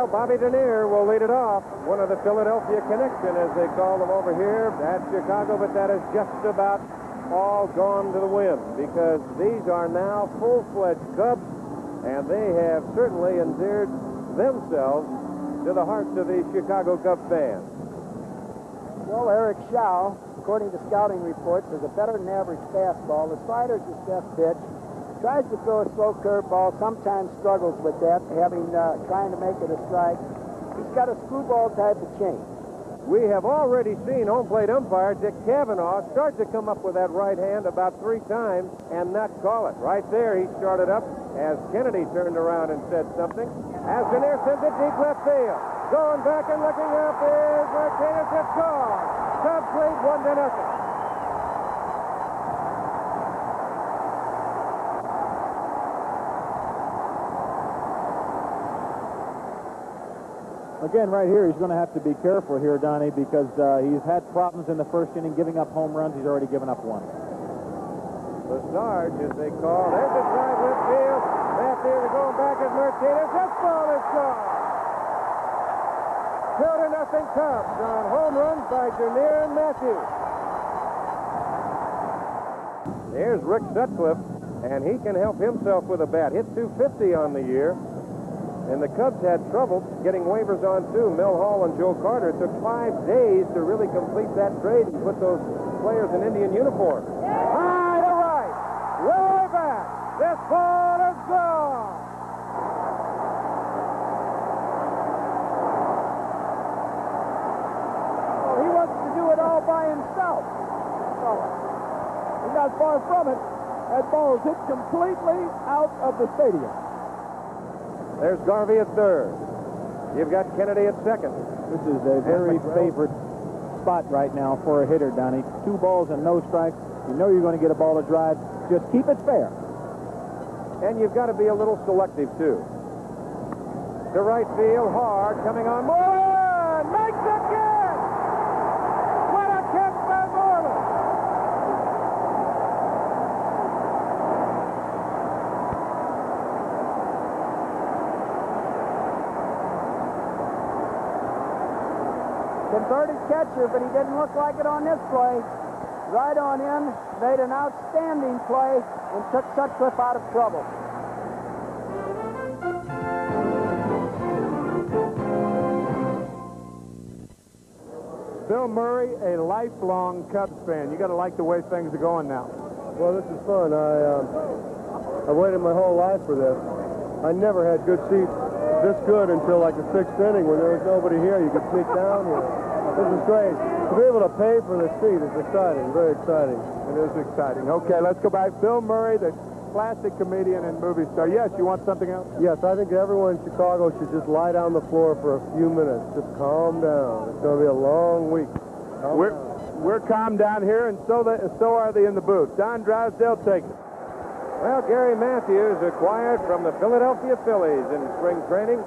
Well, Bobby Dernier will lead it off. One of the Philadelphia connection, as they call them over here at Chicago, but that is just about all gone to the wind because these are now full-fledged Cubs, and they have certainly endeared themselves to the hearts of the Chicago Cubs fans. Well, Eric Shaw, according to scouting reports, has a better-than-average fastball. The slider's his best pitch. Tries to throw a slow curveball, sometimes struggles with that, trying to make it a strike. He's got a screwball type of change. We have already seen home plate umpire Dick Cavanaugh start to come up with that right hand about 3 times and not call it. Right there, he started up as Kennedy turned around and said something. As Dernier sends it deep left field. Going back and looking up is Martinez. It's gone. Cubs lead 1-0. Again, right here, he's going to have to be careful here, Donnie, because he's had problems in the first inning giving up home runs. He's already given up 1. The Sarge, as they call. There's a drive left field. Matthews going back as Martinez. That ball is gone. 2-0 Cubs on home runs by Dernier and Matthews. There's Rick Sutcliffe, and he can help himself with a bat. Hit .250 on the year. And the Cubs had trouble getting waivers on, too. Mel Hall and Joe Carter. It took 5 days to really complete that trade and put those players in Indian uniforms. High to right. Way back. This ball is gone. Oh, he wants to do it all by himself. Oh, he got far from it. That ball is hit completely out of the stadium. There's Garvey at third. You've got Kennedy at second. This is a very favorite spot right now for a hitter, Donnie. 2 balls and no strikes. You know you're going to get a ball to drive. Just keep it fair. And you've got to be a little selective, too. To right field, hard, coming on. Moreland makes it good! What a catch by Moreland! Converted catcher, but he didn't look like it on this play. Right on in, made an outstanding play, and took Sutcliffe out of trouble. Bill Murray, a lifelong Cubs fan. You got to like the way things are going now. Well, this is fun. I waited my whole life for this. I never had good seats this good until like the 6th inning when there was nobody here. You could sneak down here. This is great. To be able to pay for the seat is exciting, very exciting. It is exciting. Okay, let's go back. Bill Murray, the classic comedian and movie star. Yes, you want something else? Yes, I think everyone in Chicago should just lie down the floor for a few minutes. Just calm down. It's going to be a long week. We're calm down here, and so are they in the booth. Don Drysdale, take it. Well, Gary Matthews, acquired from the Philadelphia Phillies in spring training.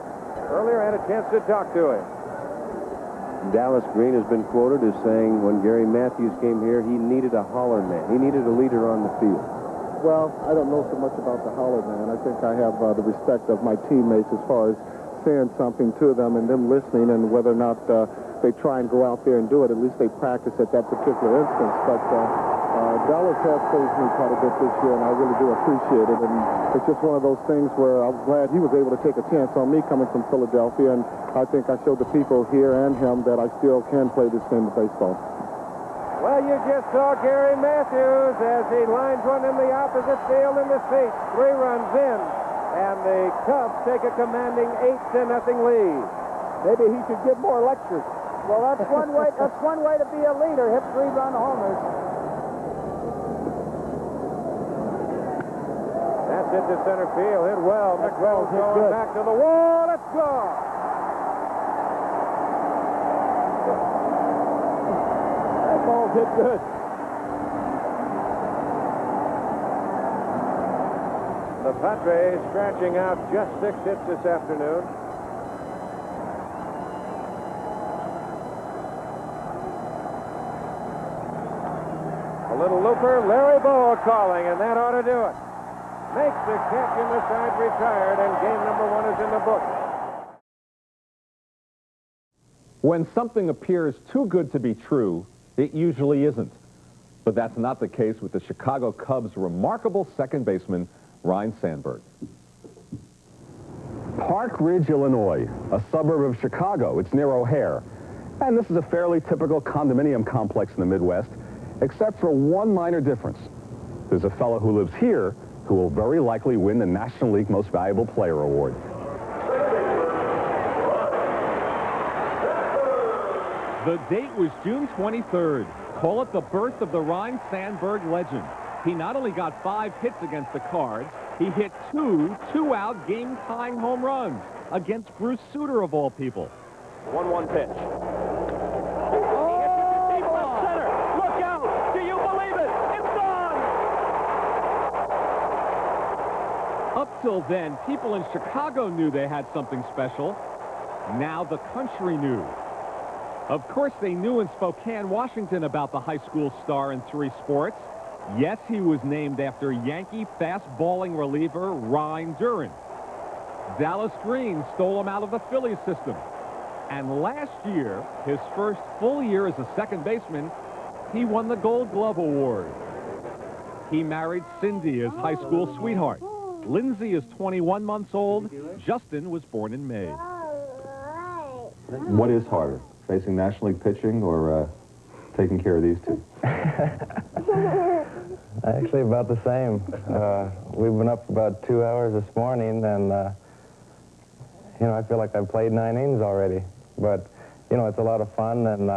Earlier, I had a chance to talk to him. Dallas Green has been quoted as saying when Gary Matthews came here, he needed a holler man. He needed a leader on the field. Well, I don't know so much about the holler man. I think I have the respect of my teammates as far as saying something to them and them listening, and whether or not they try and go out there and do it. At least they practice at that particular instance. But Dallas has praised me quite a bit this year, and I really do appreciate it. And it's just one of those things where I'm glad he was able to take a chance on me coming from Philadelphia, and I think I showed the people here and him that I still can play this game of baseball. Well, you just saw Gary Matthews as he lines one in the opposite field in the seat. 3 runs in, and the Cubs take a commanding 8-0 lead. Maybe he should give more lectures. Well, that's one way. That's one way to be a leader. Hit 3-run homers. That's hit to center field. Hit well. McWell's going back to the wall. It's gone. That ball's hit good. The Padres scratching out just 6 hits this afternoon. A little looper, Larry Bowa calling, and that ought to do it. Makes the catch in the side, retired, and game number 1 is in the books. When something appears too good to be true, it usually isn't. But that's not the case with the Chicago Cubs' remarkable second baseman, Ryne Sandberg. Park Ridge, Illinois, a suburb of Chicago. It's near O'Hare. And this is a fairly typical condominium complex in the Midwest, except for one minor difference. There's a fellow who lives here who will very likely win the National League Most Valuable Player Award. The date was June 23rd. Call it the birth of the Ryne Sandberg legend. He not only got 5 hits against the Cards, he hit 2 two-out game-tying home runs against Bruce Sutter, of all people. 1-1 pitch. Oh! He hits it to deep left center. Look out! Do you believe it? It's gone! Up till then, people in Chicago knew they had something special. Now the country knew. Of course, they knew in Spokane, Washington about the high school star in 3 sports. Yes, he was named after Yankee fast-balling reliever Ryne Duren. Dallas Green stole him out of the Phillies system. And last year, his first full year as a second baseman, he won the Gold Glove Award. He married Cindy, his high school sweetheart. Lindsay is 21 months old. Justin was born in May. What is harder, facing National League pitching or taking care of these two? Actually, about the same. We've been up for about 2 hours this morning, and, you know, I feel like I've played 9 innings already. But, you know, it's a lot of fun, and,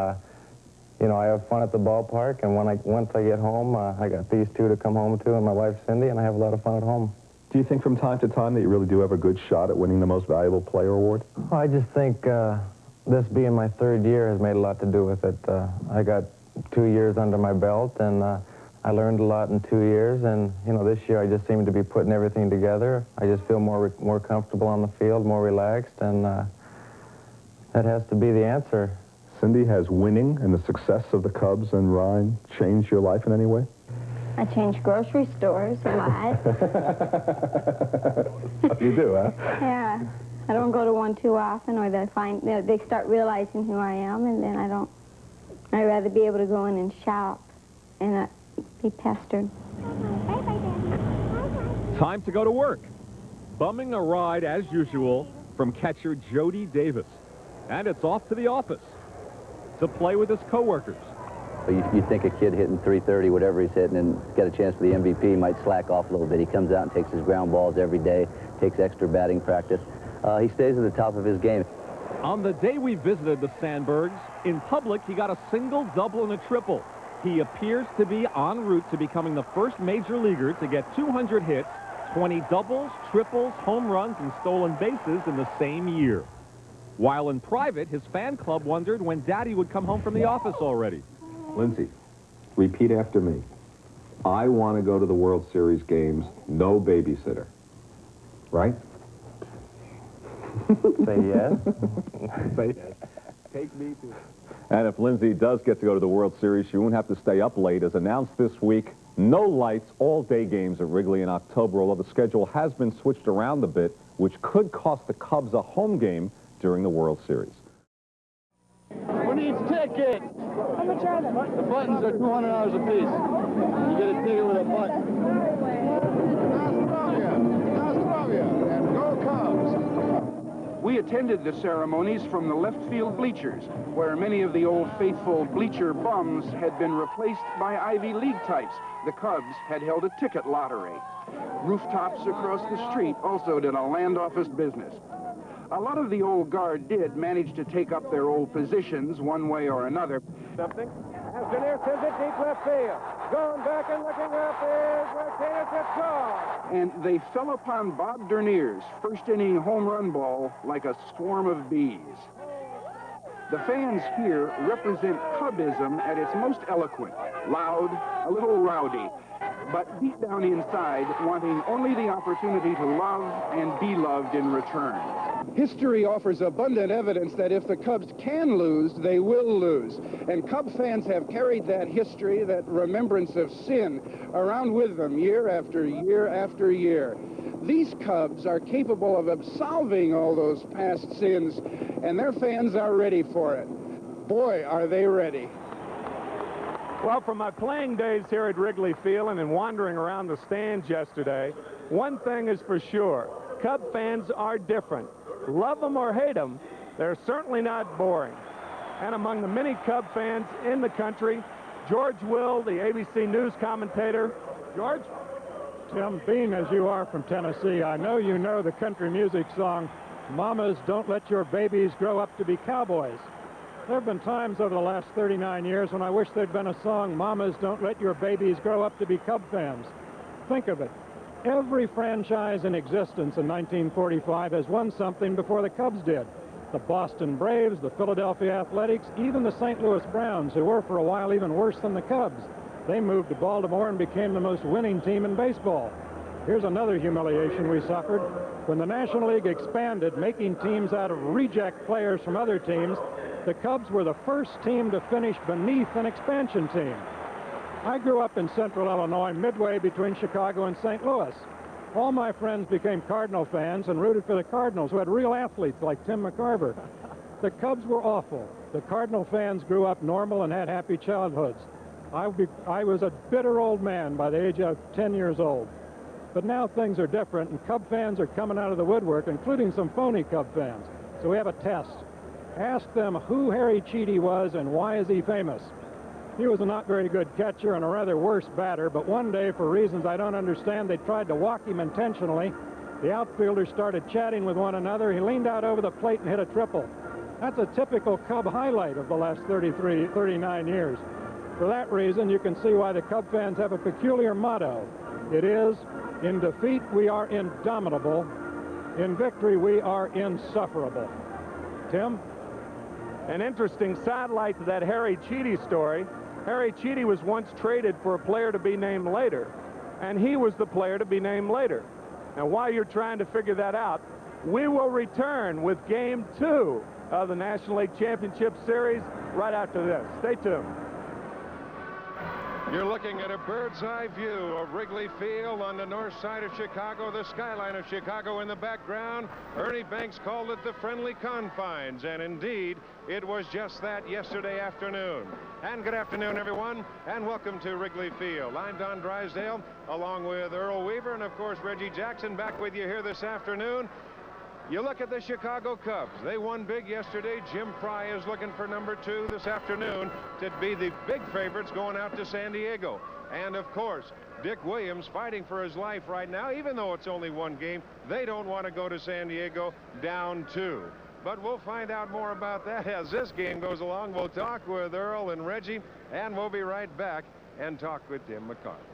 you know, I have fun at the ballpark, and once I get home, I got these 2 to come home to, and my wife, Cindy, and I have a lot of fun at home. Do you think from time to time that you really do have a good shot at winning the Most Valuable Player Award? Well, I just think this being my 3rd year has made a lot to do with it. I got 2 years under my belt, and I learned a lot in 2 years, and, you know, this year I just seem to be putting everything together. I just feel more comfortable on the field, more relaxed, and that has to be the answer. Cindy, has winning and the success of the Cubs and Ryne changed your life in any way? I change grocery stores a lot. You do, huh? Yeah. I don't go to one too often, or they start realizing who I am, and then I'd rather be able to go in and shop and not be pestered. Time to go to work. Bumming a ride, as usual, from catcher Jody Davis. And it's off to the office to play with his coworkers. You think a kid hitting 330, whatever he's hitting, and get a chance for the MVP, might slack off a little bit. He comes out and takes his ground balls every day, takes extra batting practice. He stays at the top of his game. On the day we visited the Sandbergs, in public, he got a single, double, and a triple. He appears to be en route to becoming the first major leaguer to get 200 hits, 20 doubles, triples, home runs, and stolen bases in the same year. While in private, his fan club wondered when Daddy would come home from the office already. Lindsay, repeat after me. I want to go to the World Series games, no babysitter. Right? Say yes. Say yes. Take me to... And if Lindsay does get to go to the World Series, she won't have to stay up late. As announced this week, no lights, all-day games at Wrigley in October, although the schedule has been switched around a bit, which could cost the Cubs a home game during the World Series. Who needs tickets? How much are they? The buttons are $200 a piece. You get a ticket with a button. Australia, and go Cubs. We attended the ceremonies from the left field bleachers, where many of the old faithful bleacher bums had been replaced by Ivy League types. The Cubs had held a ticket lottery. Rooftops across the street also did a land office business. A lot of the old guard did manage to take up their old positions one way or another. Something. Astroneer sends it deep left field. Going back and looking up is Martinez. It's gone. And they fell upon Bob Dernier's first inning home run ball like a swarm of bees. The fans here represent Cubism at its most eloquent, loud, a little rowdy. but deep down inside, wanting only the opportunity to love and be loved in return. History offers abundant evidence that if the Cubs can lose, they will lose. And Cub fans have carried that history, that remembrance of sin, around with them year after year after year. These Cubs are capable of absolving all those past sins, and their fans are ready for it. Boy, are they ready. Well, from my playing days here at Wrigley Field and in wandering around the stands yesterday, one thing is for sure. Cub fans are different. Love them or hate them, they're certainly not boring. And among the many Cub fans in the country, George Will, the ABC News commentator. George? Tim, being as you are from Tennessee, I know you know the country music song, Mamas Don't Let Your Babies Grow Up to Be Cowboys. There have been times over the last 39 years when I wish there'd been a song, Mamas Don't Let Your Babies Grow Up to Be Cub Fans. Think of it. Every franchise in existence in 1945 has won something before the Cubs did. The Boston Braves, the Philadelphia Athletics, even the St. Louis Browns, who were for a while even worse than the Cubs. They moved to Baltimore and became the most winning team in baseball. Here's another humiliation we suffered. When the National League expanded, making teams out of reject players from other teams, the Cubs were the first team to finish beneath an expansion team. I grew up in central Illinois, midway between Chicago and St. Louis. All my friends became Cardinal fans and rooted for the Cardinals, who had real athletes like Tim McCarver. The Cubs were awful. The Cardinal fans grew up normal and had happy childhoods. I was a bitter old man by the age of 10 years old. But now things are different, and Cub fans are coming out of the woodwork, including some phony Cub fans. So we have a test. Ask them who Harry Cheedy was and why is he famous. He was a not very good catcher and a rather worse batter, but one day, for reasons I don't understand, they tried to walk him intentionally. The outfielders started chatting with one another. He leaned out over the plate and hit a triple. That's a typical Cub highlight of the last 39 years. For that reason, you can see why the Cub fans have a peculiar motto. It is, in defeat, we are indomitable. In victory, we are insufferable. Tim? An interesting sidelight to that Harry Cheedy story. Harry Cheedy was once traded for a player to be named later, and he was the player to be named later. Now, while you're trying to figure that out, we will return with Game 2 of the National League Championship Series right after this. Stay tuned. You're looking at a bird's-eye view of Wrigley Field on the north side of Chicago, the skyline of Chicago in the background. Ernie Banks called it the friendly confines, and indeed, it was just that yesterday afternoon. And good afternoon, everyone, and welcome to Wrigley Field. I'm Don Drysdale, along with Earl Weaver and, of course, Reggie Jackson, back with you here this afternoon. You look at the Chicago Cubs. They won big yesterday. Jim Fry is looking for number 2 this afternoon to be the big favorites going out to San Diego. And, of course, Dick Williams fighting for his life right now. Even though it's only one game, they don't want to go to San Diego down 2. But we'll find out more about that as this game goes along. We'll talk with Earl and Reggie, and we'll be right back and talk with Tim McCarthy.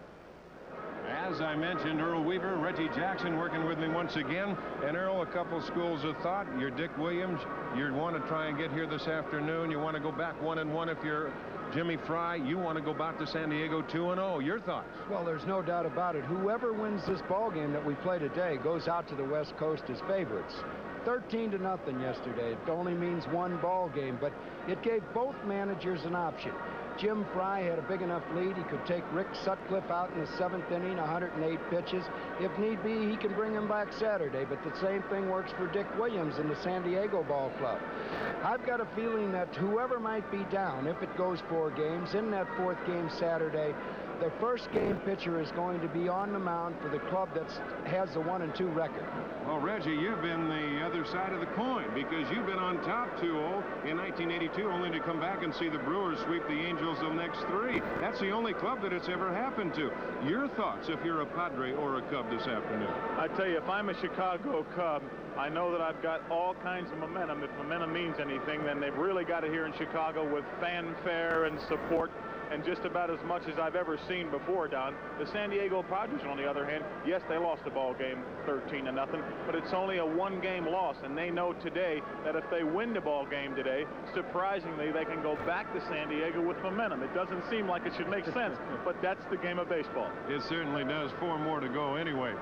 As I mentioned, Earl Weaver, Reggie Jackson working with me once again. And Earl, a couple schools of thought. You're Dick Williams. You want to try and get here this afternoon. You want to go back 1-1 if you're Jimmy Fry. You want to go back to San Diego 2-0. Your thoughts? Well, there's no doubt about it. Whoever wins this ball game that we play today goes out to the West Coast as favorites. 13-0 yesterday. It only means one ball game, but it gave both managers an option. Jim Fry had a big enough lead. He could take Rick Sutcliffe out in the 7th inning, 108 pitches. If need be, he can bring him back Saturday, but the same thing works for Dick Williams in the San Diego Ball Club. I've got a feeling that whoever might be down, if it goes 4 games, in that 4th game Saturday, the first game pitcher is going to be on the mound for the club that has the 1-2 record. Well, Reggie, you've been the other side of the coin because you've been on top 2-0 in 1982, only to come back and see the Brewers sweep the Angels the next 3. That's the only club that it's ever happened to. Your thoughts if you're a Padre or a Cub this afternoon? I tell you, if I'm a Chicago Cub, I know that I've got all kinds of momentum. If momentum means anything, then they've really got it here in Chicago with fanfare and support. and just about as much as I've ever seen before, Don. The San Diego Padres, on the other hand, yes, they lost the ball game 13-0, but it's only a one-game loss, and they know today that if they win the ball game today, surprisingly, they can go back to San Diego with momentum. It doesn't seem like it should make sense, but that's the game of baseball. It certainly does. 4 more to go anyway.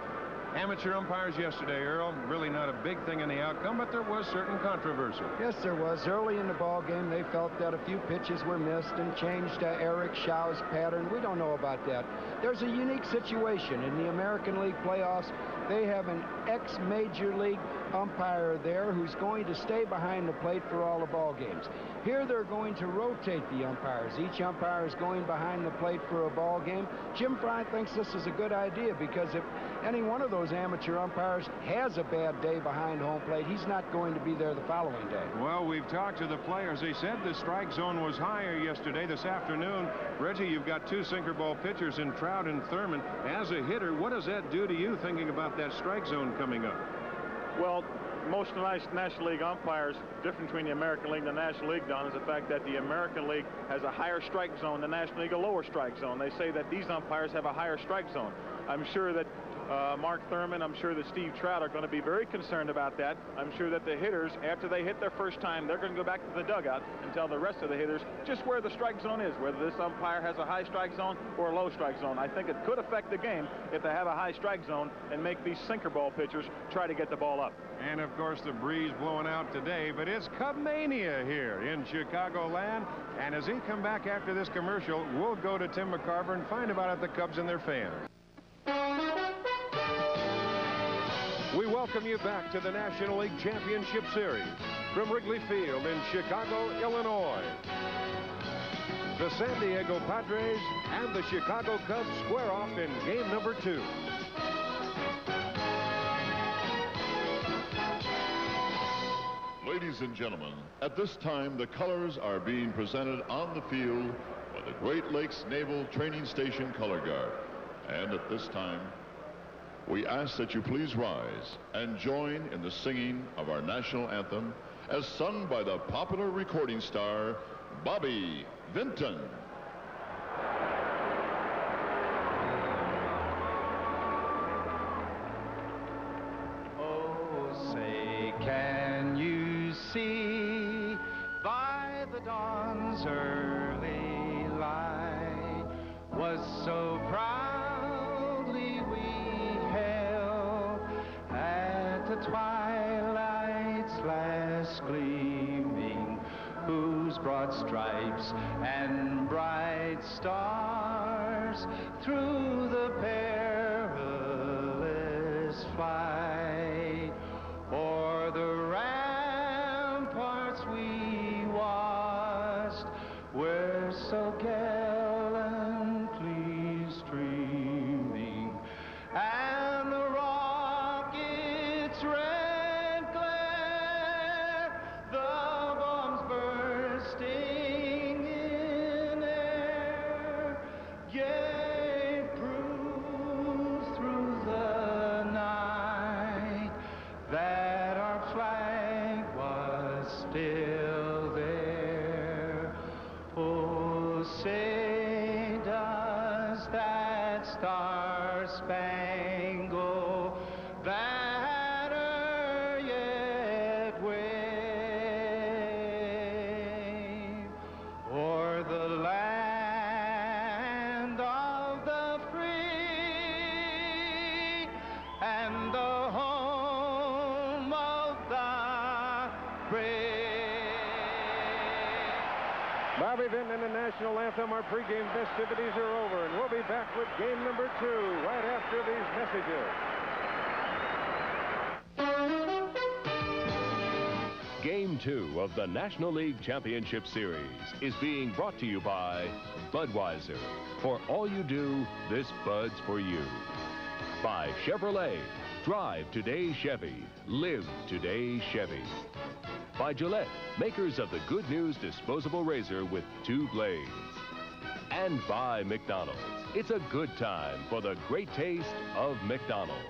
Amateur umpires yesterday, Earl, really not a big thing in the outcome, but there was certain controversy. Yes, there was. Early in the ball game, they felt that a few pitches were missed and changed Eric Shaw's pattern. We don't know about that. There's a unique situation in the American League playoffs. They have an ex-Major League umpire there who's going to stay behind the plate for all the ball games. Here they're going to rotate the umpires. Each umpire is going behind the plate for a ball game. Jim Fry thinks this is a good idea because if any one of those amateur umpires has a bad day behind home plate, he's not going to be there the following day. Well, we've talked to the players. They said the strike zone was higher yesterday. This afternoon, Reggie, you've got 2 sinker ball pitchers in Trout and Thurmond. As a hitter, what does that do to you thinking about that strike zone coming up? Well, most National League umpires, difference between the American League and the National League, Don, is the fact that the American League has a higher strike zone, the National League a lower strike zone. They say that these umpires have a higher strike zone. I'm sure that Mark Thurmond, I'm sure that Steve Trout are going to be very concerned about that. I'm sure that the hitters, after they hit their first time, they're going to go back to the dugout and tell the rest of the hitters just where the strike zone is, whether this umpire has a high strike zone or a low strike zone. I think it could affect the game if they have a high strike zone and make these sinker ball pitchers try to get the ball up. And, of course, the breeze blowing out today, but it's Cub Mania here in Chicagoland. And as he come back after this commercial, we'll go to Tim McCarver and find out the Cubs and their fans. We welcome you back to the National League Championship Series from Wrigley Field in Chicago, Illinois. The San Diego Padres and the Chicago Cubs square off in game number 2. Ladies and gentlemen, at this time, the colors are being presented on the field by the Great Lakes Naval Training Station Color Guard. And at this time, we ask that you please rise and join in the singing of our national anthem as sung by the popular recording star, Bobby Vinton. Oh, say, can you see by the dawn's early light was so proudly we held at the twilight's last gleaming, whose broad stripes and bright stars through the perilous fight o'er the ramparts we watched were so gallantly streaming, and the rocket's red glare, the bombs bursting in air, gave proof through the night that our flag was still there. Oh, say does that star-spangled banner yet wave o'er the land of the free and the home of the brave? Bobby Vinton and the national anthem. Our pregame festivities are over, and we'll be back with game number 2 right after these messages. Game 2 of the National League Championship Series is being brought to you by Budweiser. For all you do, this Bud's for you. By Chevrolet. Drive today Chevy. Live today Chevy. By Gillette, makers of the Good News disposable razor with 2 blades. And by McDonald's. It's a good time for the great taste of McDonald's.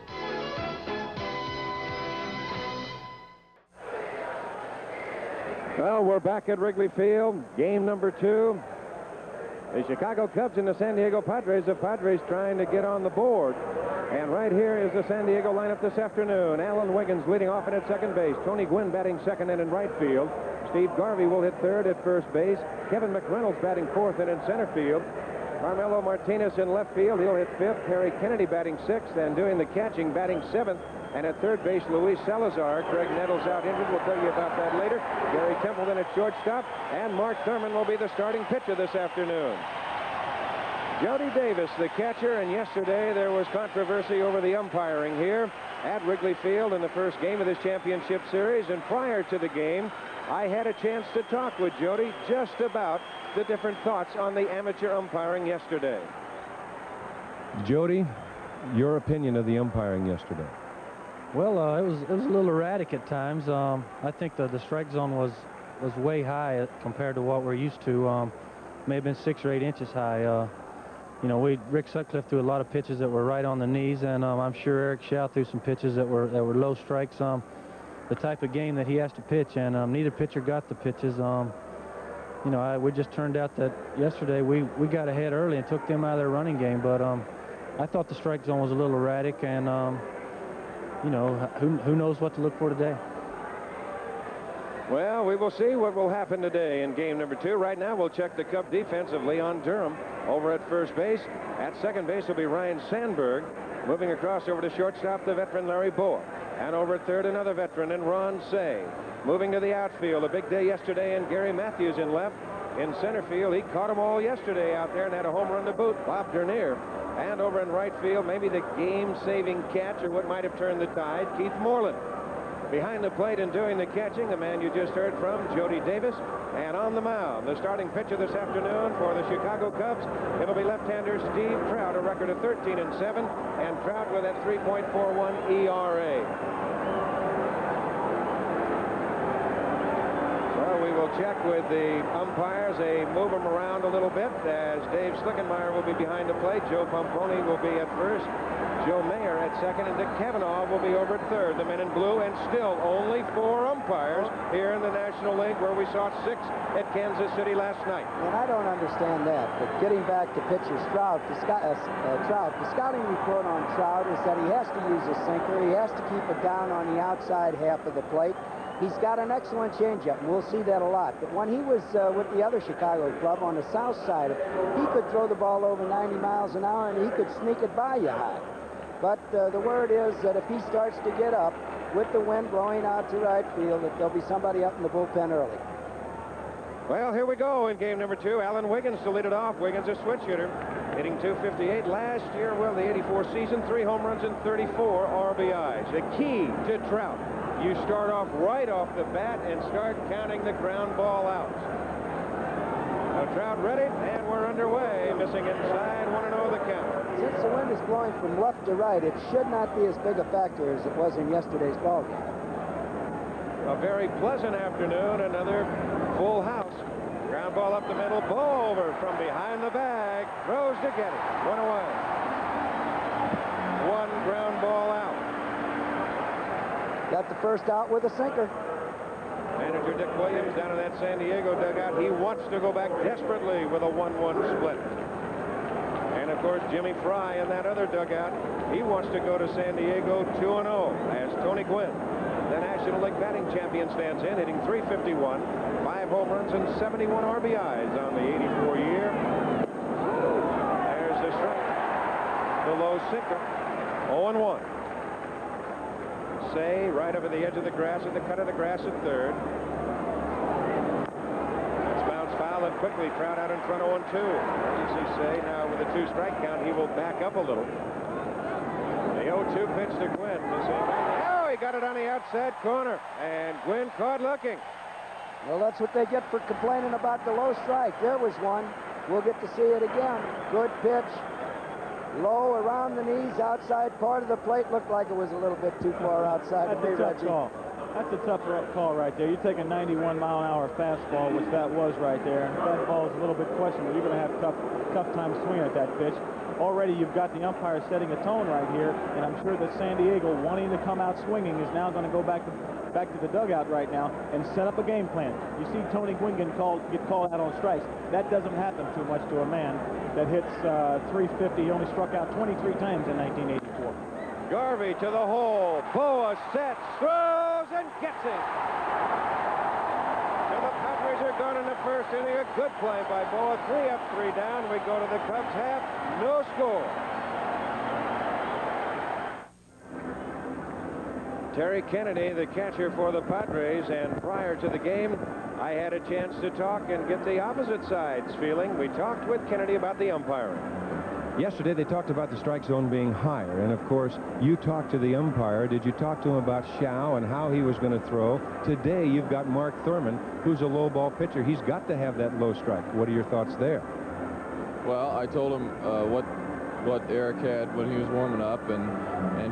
Well, we're back at Wrigley Field, game number 2. The Chicago Cubs and the San Diego Padres. The Padres trying to get on the board. And right here is the San Diego lineup this afternoon. Alan Wiggins leading off at second base. Tony Gwynn batting second and in right field. Steve Garvey will hit third at first base. Kevin McReynolds batting fourth and in center field. Carmelo Martinez in left field. He'll hit fifth. Harry Kennedy batting sixth and doing the catching, batting seventh. And at third base, Luis Salazar. Craig Nettles out injured. We'll tell you about that later. Gary Templeton at shortstop. And Mark Thurmond will be the starting pitcher this afternoon. Jody Davis, the catcher, and yesterday there was controversy over the umpiring here at Wrigley Field in the first game of this championship series. And prior to the game, I had a chance to talk with Jody just about the different thoughts on the amateur umpiring yesterday. Jody, your opinion of the umpiring yesterday? Well, it was a little erratic at times. I think the strike zone was way high compared to what we're used to. May have been 6 or 8 inches high. You know, Rick Sutcliffe threw a lot of pitches that were right on the knees, and I'm sure Eric Shaw threw some pitches that were low strikes. The type of game that he has to pitch, and neither pitcher got the pitches. You know, we just turned out that yesterday we got ahead early and took them out of their running game, but I thought the strike zone was a little erratic, and you know, who knows what to look for today. Well, we will see what will happen today in game number 2. Right now, we'll check the Cub defense of Leon Durham over at first base. At second base will be Ryan Sandberg. Moving across over to shortstop, the veteran Larry Bowa. And over at third, another veteran in Ron Say. Moving to the outfield, a big day yesterday, and Gary Matthews in left. In center field, he caught them all yesterday out there and had a home run to boot, Bob Dernier. And over in right field, maybe the game-saving catch or what might have turned the tide, Keith Moreland. Behind the plate and doing the catching, the man you just heard from, Jody Davis. And on the mound, the starting pitcher this afternoon for the Chicago Cubs, it'll be left-hander Steve Trout, a record of 13-7, and Trout with that 3.41 ERA. So we will check with the umpires. They move them around a little bit as Dave Slickenmeyer will be behind the plate. Joe Pomponi will be at first. Joe Mayer at second, and Dick Cavanaugh will be over at third. The men in blue, and still only 4 umpires here in the National League, where we saw 6 at Kansas City last night. And I don't understand that, but getting back to pitcher Trout, the scouting report on Trout is that he has to use a sinker. He has to keep it down on the outside half of the plate. He's got an excellent changeup, and we'll see that a lot. But when he was with the other Chicago club on the south side, he could throw the ball over 90 miles an hour, and he could sneak it by you high. But the word is that if he starts to get up with the wind blowing out to right field, that there'll be somebody up in the bullpen early. Well, here we go in game number 2. Alan Wiggins to lead it off. Wiggins a switch hitter, hitting .258 last year. Well, the '84 season, 3 home runs and 34 RBIs. The key to Trout, you start off right off the bat and start counting the ground ball outs. Now Trout ready, and we're underway. Missing inside, 1-0 the count. Since the wind is blowing from left to right, it should not be as big a factor as it was in yesterday's ballgame. A very pleasant afternoon. Another full house. Ground ball up the middle. Ball over from behind the bag. Throws to get it. 1 away. 1 ground ball out. Got the first out with a sinker. Manager Dick Williams down in that San Diego dugout. He wants to go back desperately with a 1-1 split. And, of course, Jimmy Fry in that other dugout. He wants to go to San Diego 2-0 as Tony Gwynn, the National League batting champion, stands in, hitting .351, 5 home runs and 71 RBIs on the '84 year. There's the strike. The low sinker. 0-1. Say right over the edge of the grass at the cut of the grass at third. That's bounced foul and quickly. Trout out in front 0-2. You see Say now with a 2-strike count. He will back up a little. The 0-2 pitch to Gwynn. Oh, he got it on the outside corner, and Gwynn caught looking. Well, that's what they get for complaining about the low strike. There was one. We'll get to see it again. Good pitch. Low around the knees, outside part of the plate. Looked like it was a little bit too far outside. That's a tough call. That's a tough call right there. You take a 91-mile-an-hour fastball, which that was right there. And that ball is a little bit questionable. You're going to have tough time swinging at that pitch. Already you've got the umpire setting a tone right here, and I'm sure that San Diego, wanting to come out swinging, is now going to go back to back to the dugout right now and set up a game plan. You see Tony Gwynn get called out on strikes. That doesn't happen too much to a man that hits 350. He only struck out 23 times in 1984. Garvey to the hole. Boa sets, throws, and gets it. So the Padres are gone in the first inning. A good play by Boa. 3 up, 3 down. We go to the Cubs half. No score. Terry Kennedy, the catcher for the Padres, and prior to the game, I had a chance to talk and get the opposite side's feeling. We talked with Kennedy about the umpiring. Yesterday, they talked about the strike zone being higher, and of course, you talked to the umpire. Did you talk to him about Shao and how he was going to throw? Today, you've got Mark Thurmond, who's a low ball pitcher. He's got to have that low strike. What are your thoughts there? Well, I told him what Eric had when he was warming up, and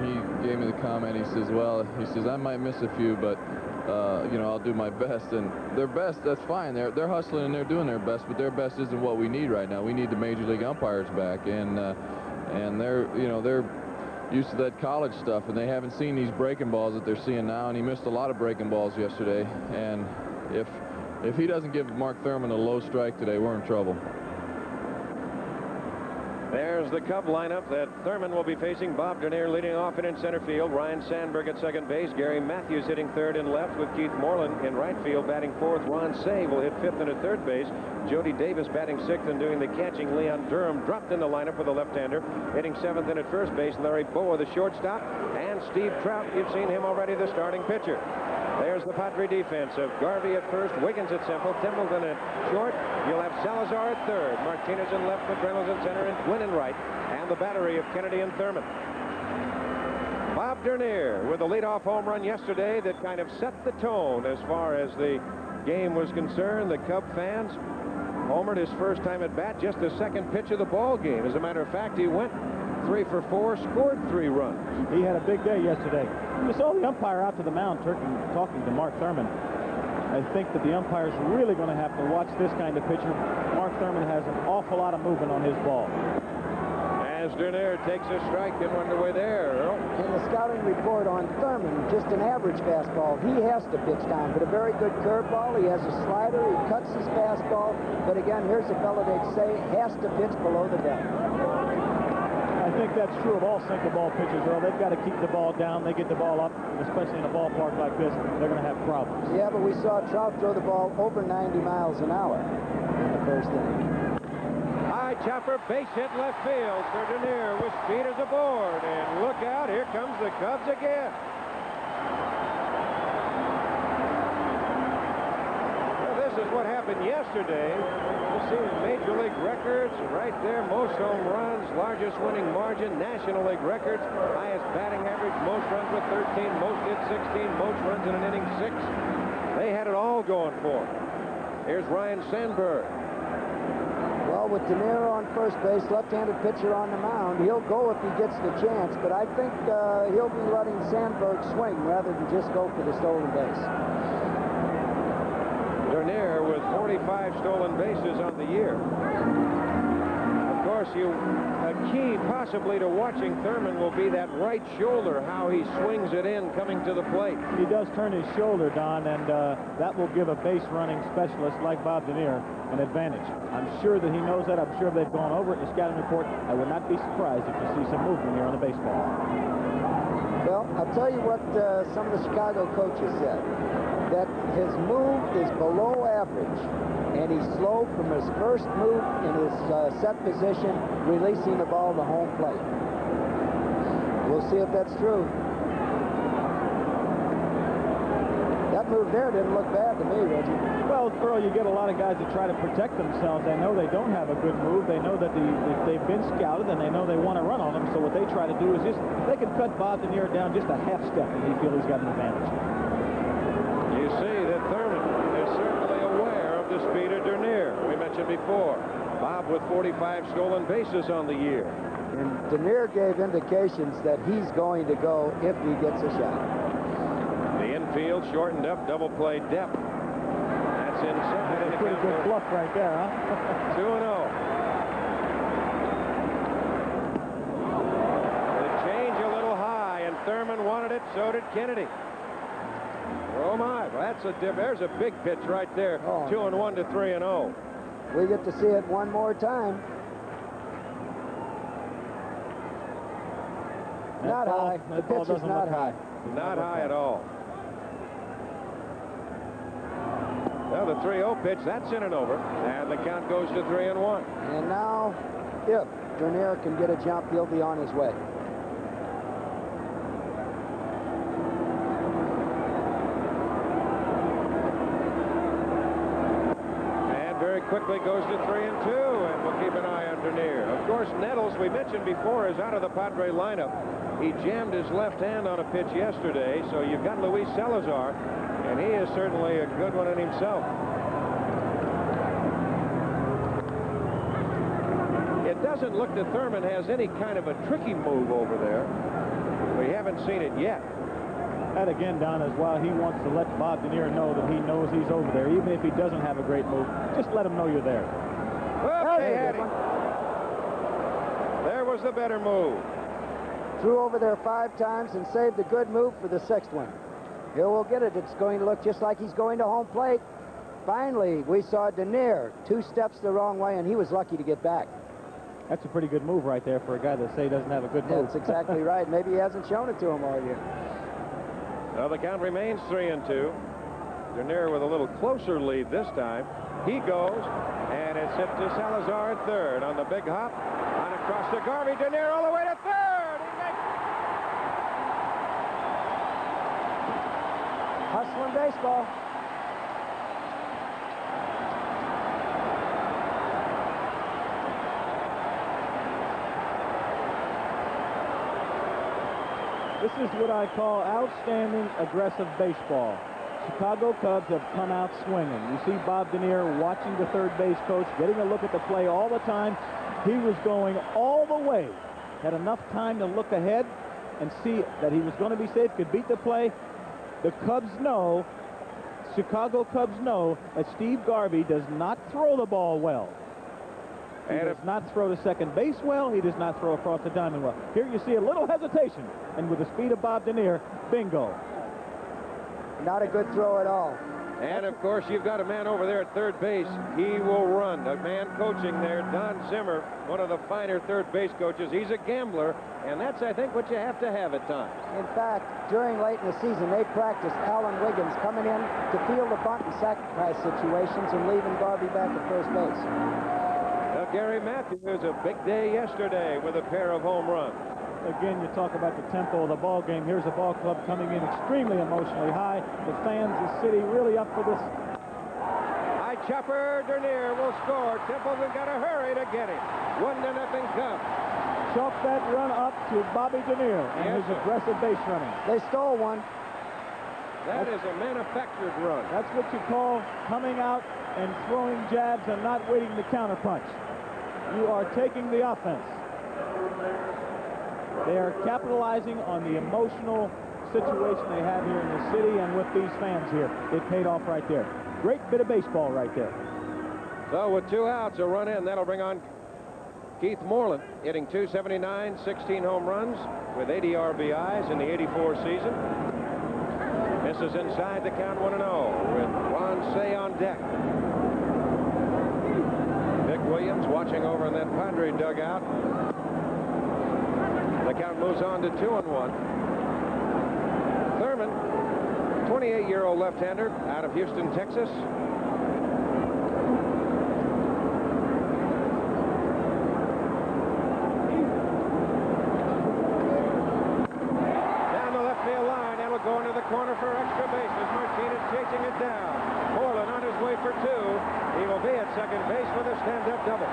he gave me the comment. He says, well, I might miss a few, but you know, I'll do my best. And their best, that's fine. They're hustling and they're doing their best, but their best isn't what we need right now. We need the major league umpires back, and they're used to that college stuff, and they haven't seen these breaking balls that they're seeing now. And he missed a lot of breaking balls yesterday. And if he doesn't give Mark Thurmond a low strike today, we're in trouble. There's the Cub lineup that Thurmond will be facing. Bob Dernier leading off in center field. Ryan Sandberg at second base. Gary Matthews hitting third and left with Keith Moreland in right field batting fourth. Ron Say will hit fifth and at third base. Jody Davis batting sixth and doing the catching. Leon Durham dropped in the lineup with a left-hander. Hitting seventh and at first base. Larry Boa, the shortstop. And Steve Trout, you've seen him already, the starting pitcher. There's the Padre defense of Garvey at first, Wiggins at central, Templeton at short. You'll have Salazar at third, Martinez in left, McReynolds in center, and Gwynn in right, and the battery of Kennedy and Thurmond. Bob Dernier with a leadoff home run yesterday that kind of set the tone as far as the game was concerned. The Cub fans homered his first time at bat, just the second pitch of the ball game. As a matter of fact, he went 3 for 4, scored 3 runs. He had a big day yesterday. You saw the umpire out to the mound talking to Mark Thurmond. I think that the umpire's really going to have to watch this kind of pitcher. Mark Thurmond has an awful lot of movement on his ball. As Dernier takes a strike and underway there, Earl. In the scouting report on Thurmond, just an average fastball. He has to pitch down, but a very good curveball. He has a slider. He cuts his fastball. But again, here's a fellow they'd say has to pitch below the belt. I think that's true of all sinker ball pitchers, Earl. They've got to keep the ball down. They get the ball up, especially in a ballpark like this, they're going to have problems. Yeah, but we saw Trout throw the ball over 90 miles an hour in the first inning. High chopper, base hit left field for Dernier with speeders aboard. And look out, here comes the Cubs again. Well, this is what happened yesterday. You've seen Major League records right there. Most home runs, largest winning margin, National League records, highest batting average, most runs with 13, most hits 16, most runs in an inning 6. They had it all going for them. Here's Ryan Sandberg. Well, with Dernier on first base, left-handed pitcher on the mound, he'll go if he gets the chance, but I think he'll be letting Sandberg swing rather than just go for the stolen base. Dernier with 45 stolen bases on the year. Of course, a key possibly to watching Thurmond will be that right shoulder, how he swings it in coming to the plate. He does turn his shoulder, Don, and that will give a base running specialist like Bob Dernier an advantage. I'm sure that he knows that. I'm sure they've gone over it in the scouting report. I would not be surprised if you see some movement here on the baseball. Well, I'll tell you what some of the Chicago coaches said, that his move is below average, and he's slow from his first move in his set position, releasing the ball to home plate. We'll see if that's true. That move there didn't look bad to me, Reggie. Well, Earl, you get a lot of guys that try to protect themselves. They know they don't have a good move. They know that they've been scouted, and they know they want to run on them. So what they try to do is they can cut Bob Dernier down just a half step, and he feels he's got an advantage. You see that Thurmond is certainly aware of the speed of Dernier. We mentioned before, Bob with 45 stolen bases on the year. And Dernier gave indications that he's going to go if he gets a shot. The infield shortened up, double play depth. That's inside. That's a pretty good bluff right there, huh? 2-0. The change a little high, and Thurmond wanted it, so did Kennedy. Oh, my. That's a dip. There's a big pitch right there. 2-1 to 3-0. We get to see it one more time. Not high. The pitch is not high. Not high at all. Well, the 3-0 pitch, that's in and over. And the count goes to 3-1. And now, if Dernier can get a jump, he'll be on his way. And very quickly goes to 3-2, and we'll keep an eye on Dernier. Of course, Nettles, we mentioned before, is out of the Padre lineup. He jammed his left hand on a pitch yesterday, so you've got Luis Salazar, and he is certainly a good one in himself. It doesn't look that Thurmond has any kind of a tricky move over there. We haven't seen it yet. That again, Don, is why he wants to let Bob Dernier know that he knows he's over there. Even if he doesn't have a great move, just let him know you're there. Well, they had him. There was the better move. Threw over there 5 times and saved a good move for the 6th one. Here we'll get it. It's going to look just like he's going to home plate. Finally, we saw Dernier 2 steps the wrong way, and he was lucky to get back. That's a pretty good move right there for a guy that say doesn't have a good move. That's exactly right. Maybe he hasn't shown it to him all year. Well, the count remains 3-2. Dernier with a little closer lead this time. He goes, and it's hit to Salazar at 3rd on the big hop. On across to Garvey. Dernier all the way to 3rd. Hustling baseball. This is what I call outstanding aggressive baseball. Chicago Cubs have come out swinging. You see Bob Dernier watching the third base coach, getting a look at the play all the time. He was going all the way. Had enough time to look ahead and see that he was going to be safe, could beat the play. The Cubs know, Chicago Cubs know, that Steve Garvey does not throw the ball well. He does not throw to second base well. He does not throw across the diamond well. Here you see a little hesitation, and with the speed of Bob Dernier, bingo. Not a good throw at all. And, of course, you've got a man over there at third base. He will run. A man coaching there, Don Zimmer, one of the finer third base coaches. He's a gambler, and that's, I think, what you have to have at times. In fact, during late in the season, they practiced Alan Wiggins coming in to field the bunt and sacrifice situations and leaving Garvey back at first base. Now, Gary Matthews, a big day yesterday with a pair of home runs. Again, you talk about the tempo of the ball game. Here's a ball club coming in extremely emotionally high. The fans, the city, really up for this. High chopper, Dernier will score. Templeton got to hurry to get it. 1-0 Cubs. Chalk that run up to Bobby Dernier and his aggressive base running. They stole one. That is a manufactured run. That's what you call coming out and throwing jabs and not waiting to counterpunch. You are taking the offense. They are capitalizing on the emotional situation they have here in the city and with these fans here. It paid off right there. Great bit of baseball right there. So with 2 outs, a run in. That'll bring on Keith Moreland, hitting .279, 16 home runs with 80 RBIs in the '84 season. This is inside the count 1-0 with Juan Say on deck. Vic Williams watching over in that Padre dugout. The count moves on to 2-1. Thurmond, 28-year-old left-hander out of Houston, Texas. Down the left field line. That'll go into the corner for extra bases. Martinez chasing it down. Moreland on his way for 2. He will be at second base with a stand-up double.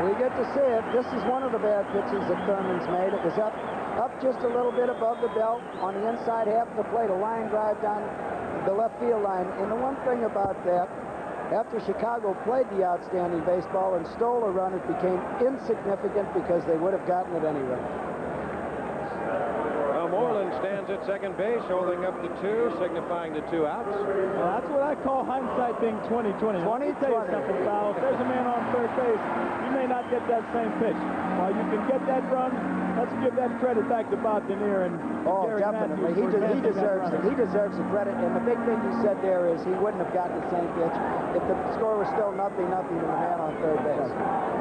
We get to see it. This is one of the bad pitches that Thurmond's made. It was up just a little bit above the belt on the inside half of the plate, a line drive down the left field line. And the one thing about that, after Chicago played the outstanding baseball and stole a run, it became insignificant because they would have gotten it anyway. Well, Moreland stands at second base, holding up the 2, signifying the 2 outs. Well, that's what I call hindsight being 20/20. Let me tell you something, Foul. If there's a man on third base, you may not get that same pitch. While you can get that run, let's give that credit back to Bob Denier and Gary definitely. Matthews He deserves it. He deserves the credit. And the big thing you said there is he wouldn't have gotten the same pitch if the score was still 0-0 to the man on third base.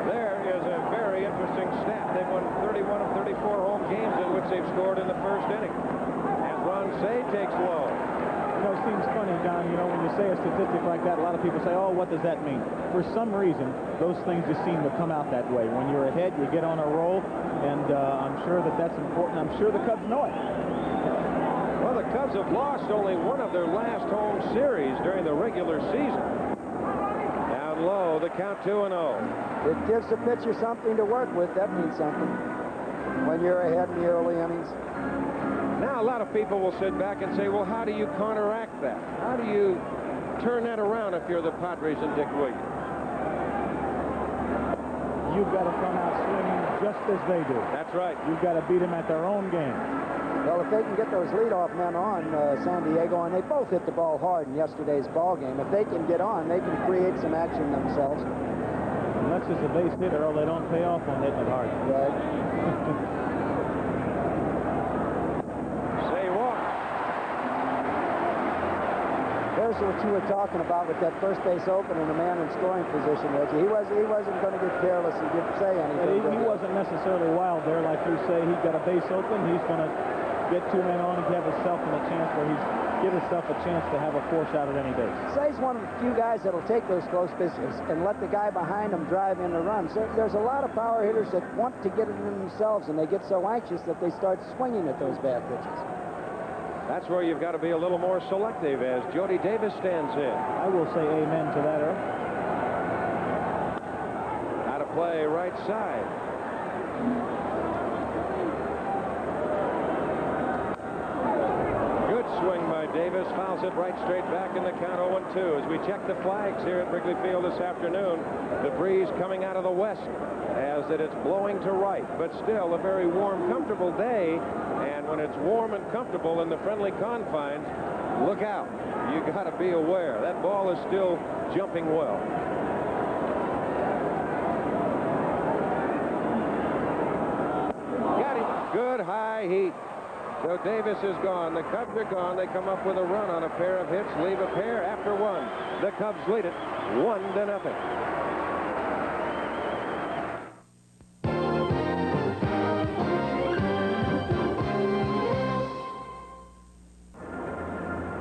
There is a very interesting stat. They've won 31 of 34 home games in which they've scored in the first inning. And Ron Say takes low. You know, it seems funny, Don, you know, when you say a statistic like that, a lot of people say, oh, what does that mean? For some reason, those things just seem to come out that way. When you're ahead, you get on a roll, and I'm sure that that's important. I'm sure the Cubs know it. Well, the Cubs have lost only one of their last home series during the regular season. Down low, the count 2-0. It gives the pitcher something to work with. That means something when you're ahead in the early innings. Now, a lot of people will sit back and say, well, how do you counteract that? How do you turn that around if you're the Padres and Dick Williams? You've got to come out swinging just as they do. That's right. You've got to beat them at their own game. Well, if they can get those leadoff men on San Diego, and they both hit the ball hard in yesterday's ball game, if they can get on, they can create some action themselves. Unless it's a base hit, Earl, they don't pay off on hitting it hard. Right. There's what you were talking about with that first base open and the man in scoring position, Reggie. He wasn't going to get careless and say anything. He wasn't necessarily wild there, like you say. He's got a base open. He's going to get 2 men on and give himself a chance where he's give himself a chance to have a force out at any base. Say's one of the few guys that'll take those close pitches and let the guy behind him drive in the runs. There's a lot of power hitters that want to get it in themselves, and they get so anxious that they start swinging at those bad pitches. That's where you've got to be a little more selective as Jody Davis stands in. I will say amen to that, Earl. Out of play, right side. Good swing by Davis. Fouls it right straight back in the count 0-2. As we check the flags here at Wrigley Field this afternoon, the breeze coming out of the west as that it's blowing to right, but still a very warm, comfortable day. And when it's warm and comfortable in the friendly confines, look out. You got to be aware. That ball is still jumping well. Got him. Good high heat. So Davis is gone. The Cubs are gone. They come up with a run on a pair of hits, leave a pair after one. The Cubs lead it 1-0.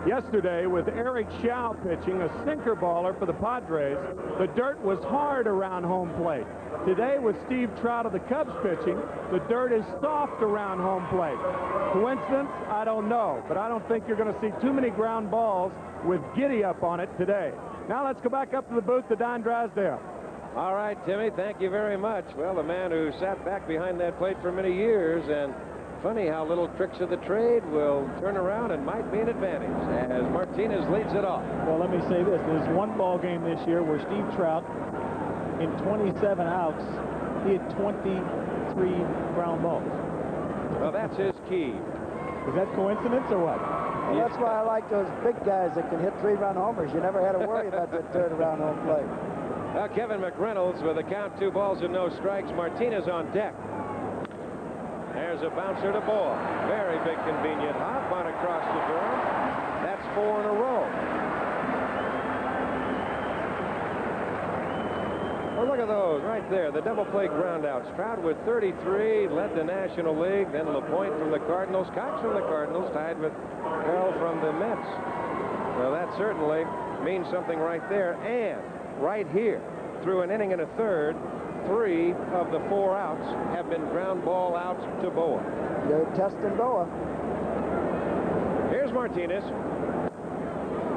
Yesterday, with Eric Shaw pitching, a sinker baller for the Padres, the dirt was hard around home plate. Today, with Steve Trout of the Cubs pitching, the dirt is soft around home plate. Coincidence? I don't know, but I don't think you're going to see too many ground balls with Giddy up on it today. Now let's go back up to the booth to Don Drysdale. All right, Timmy, thank you very much. Well, the man who sat back behind that plate for many years, and funny how little tricks of the trade will turn around and might be an advantage as Martinez leads it off. Well, let me say this. There's one ball game this year where Steve Trout, in 27 outs, he had 23 ground balls. Well, that's his key. Is that coincidence or what? Well, that's why I like those big guys that can hit 3-run homers. You never had to worry about that dirt around home plate. Now, Kevin McReynolds with a count 2 balls and no strikes. Martinez on deck. There's a bouncer to ball. Very big convenient hop on across the door. That's 4 in a row. Well, look at those right there. The double play groundouts. Trout with 33 led the National League. Then LaPointe from the Cardinals. Cox from the Cardinals tied with Carroll from the Mets. Well, that certainly means something right there. And right here, through an inning and a third, 3 of the 4 outs have been ground ball outs to Boa. They're testing Boa. Here's Martinez.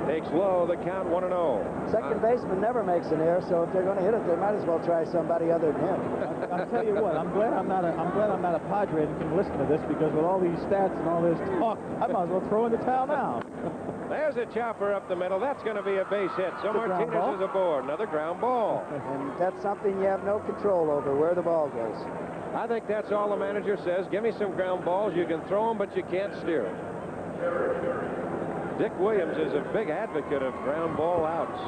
Takes low, the count 1-0. Second baseman never makes an error, so if they're going to hit it, they might as well try somebody other than him. I'll tell you what, I'm glad I'm not a Padre and can listen to this, because with all these stats and all this talk, I might as well throw in the towel now. There's a chopper up the middle. That's going to be a base hit. So Martinez is aboard. Another ground ball. And that's something you have no control over, where the ball goes. I think that's all the manager says. Give me some ground balls. You can throw them, but you can't steer them. Dick Williams is a big advocate of ground ball outs.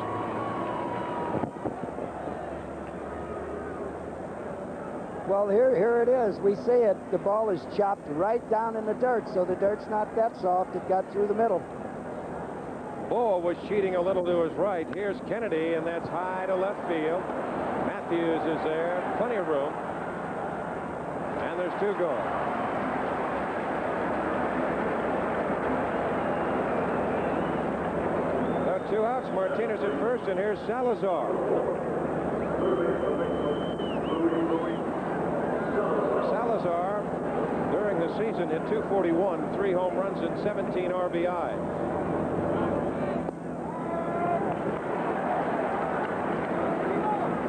Well, here it is. We see it. The ball is chopped right down in the dirt, so the dirt's not that soft. It got through the middle. Boa was cheating a little to his right. Here's Kennedy, and that's high to left field. Matthews is there. Plenty of room. And there's 2 gone. The 2 outs. Martinez at first, and here's Salazar. Salazar, during the season, hit .241, 3 home runs and 17 RBI.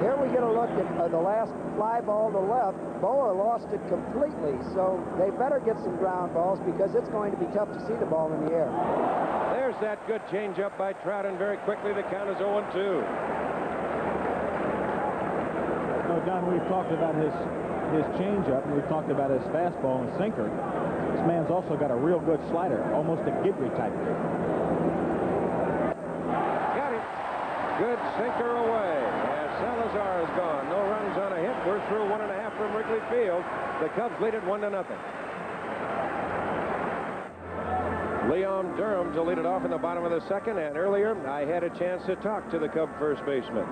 Here we get a look at the last fly ball to left. Boa lost it completely, so they better get some ground balls because it's going to be tough to see the ball in the air. There's that good changeup by Trout, and very quickly the count is 0-2. No, Don, we've talked about his changeup, and we've talked about his fastball and sinker. This man's also got a real good slider, almost a Gidry type. Got it. Good sinker away. And Salazar is gone. No runs on a hit. We're through 1.5 from Wrigley Field. The Cubs lead it 1-0. Leon Durham to lead it off in the bottom of the second, and earlier I had a chance to talk to the Cub first baseman.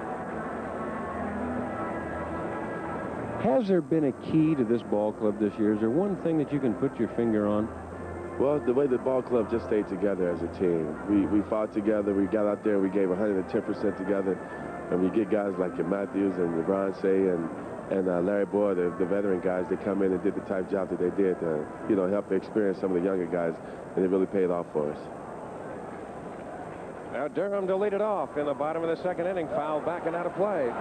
Has there been a key to this ball club this year? Is there one thing that you can put your finger on? Well, the way the ball club just stayed together as a team. We fought together. We got out there. We gave 110% together. And we get guys like your Matthews and your Bronce and Larry Boyd, the veteran guys, they come in and did the type job that they did to, you know, help experience some of the younger guys, and it really paid off for us. Now Durham to lead it off in the bottom of the second inning, fouled back and out of play.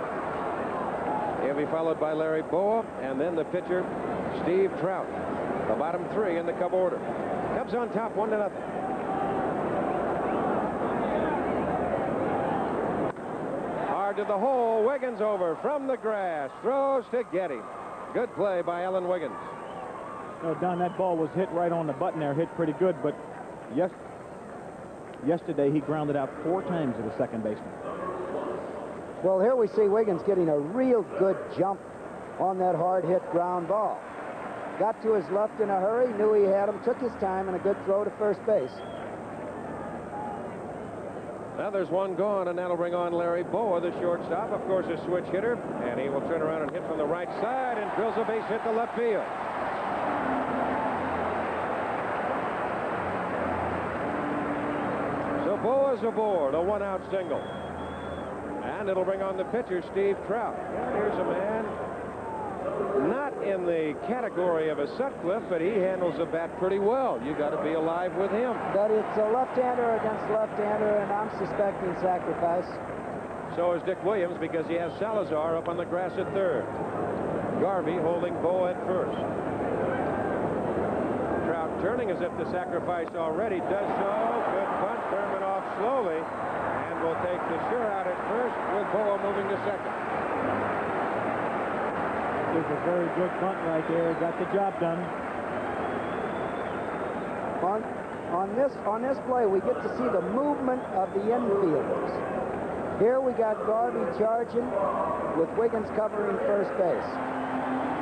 He'll be followed by Larry Boyd, and then the pitcher, Steve Trout. The bottom 3 in the Cub order. Cubs on top, 1-0. Hard to the hole. Wiggins over from the grass. Throws to Getty. Good play by Alan Wiggins. No, Don, that ball was hit right on the button there. Hit pretty good, but yesterday he grounded out 4 times to the second baseman. Well, here we see Wiggins getting a real good jump on that hard hit ground ball. Got to his left in a hurry, knew he had him, took his time, and a good throw to first base. Now there's 1 gone, and that'll bring on Larry Boyd, the shortstop. Of course, a switch hitter, and he will turn around and hit from the right side and drills a base hit to left field. So Boyd's aboard, a 1-out single. And it'll bring on the pitcher, Steve Trout. And here's a man not in the category of a Sutcliffe, but he handles the bat pretty well. You got to be alive with him. But it's a left-hander against left-hander, and I'm suspecting sacrifice. So is Dick Williams, because he has Salazar up on the grass at third. Garvey holding Boa at first. Trout turning as if to sacrifice already. Does so. Good bunt. Thurmond off slowly. And will take the shutout at first with Boa moving to second. There's a very good bunt right there. Got the job done. On this play, we get to see the movement of the infielders. Here we got Garvey charging with Wiggins covering first base.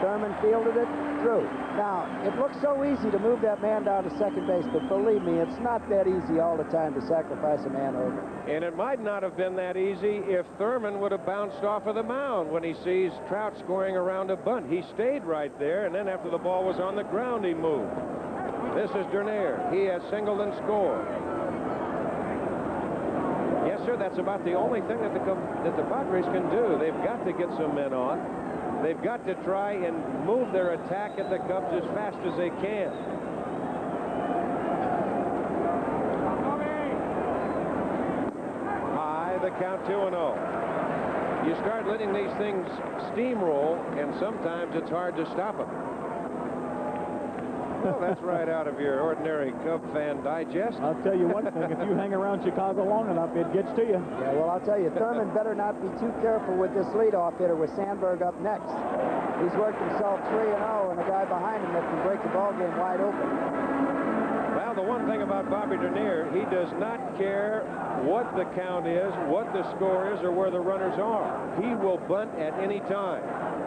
Thurmond fielded it through. Now, it looks so easy to move that man down to second base, but believe me, it's not that easy all the time to sacrifice a man over. And it might not have been that easy if Thurmond would have bounced off of the mound when he sees Trout scoring around a bunt. He stayed right there, and then after the ball was on the ground, he moved. This is Dernier. He has singled and scored. Yes, sir, that's about the only thing that the Padres can do. They've got to get some men on. They've got to try and move their attack at the Cubs as fast as they can. High, the count 2-0. You start letting these things steamroll, and sometimes it's hard to stop them. Well, that's right out of your ordinary Cub fan digest. I'll tell you one thing. If you hang around Chicago long enough, it gets to you. Yeah, well, I'll tell you, Thurmond better not be too careful with this leadoff hitter with Sandberg up next. He's worked himself 3-0, and the guy behind him that can break the ball game wide open. Well, the one thing about Bobby Dernier, he does not care what the count is, what the score is, or where the runners are. He will bunt at any time.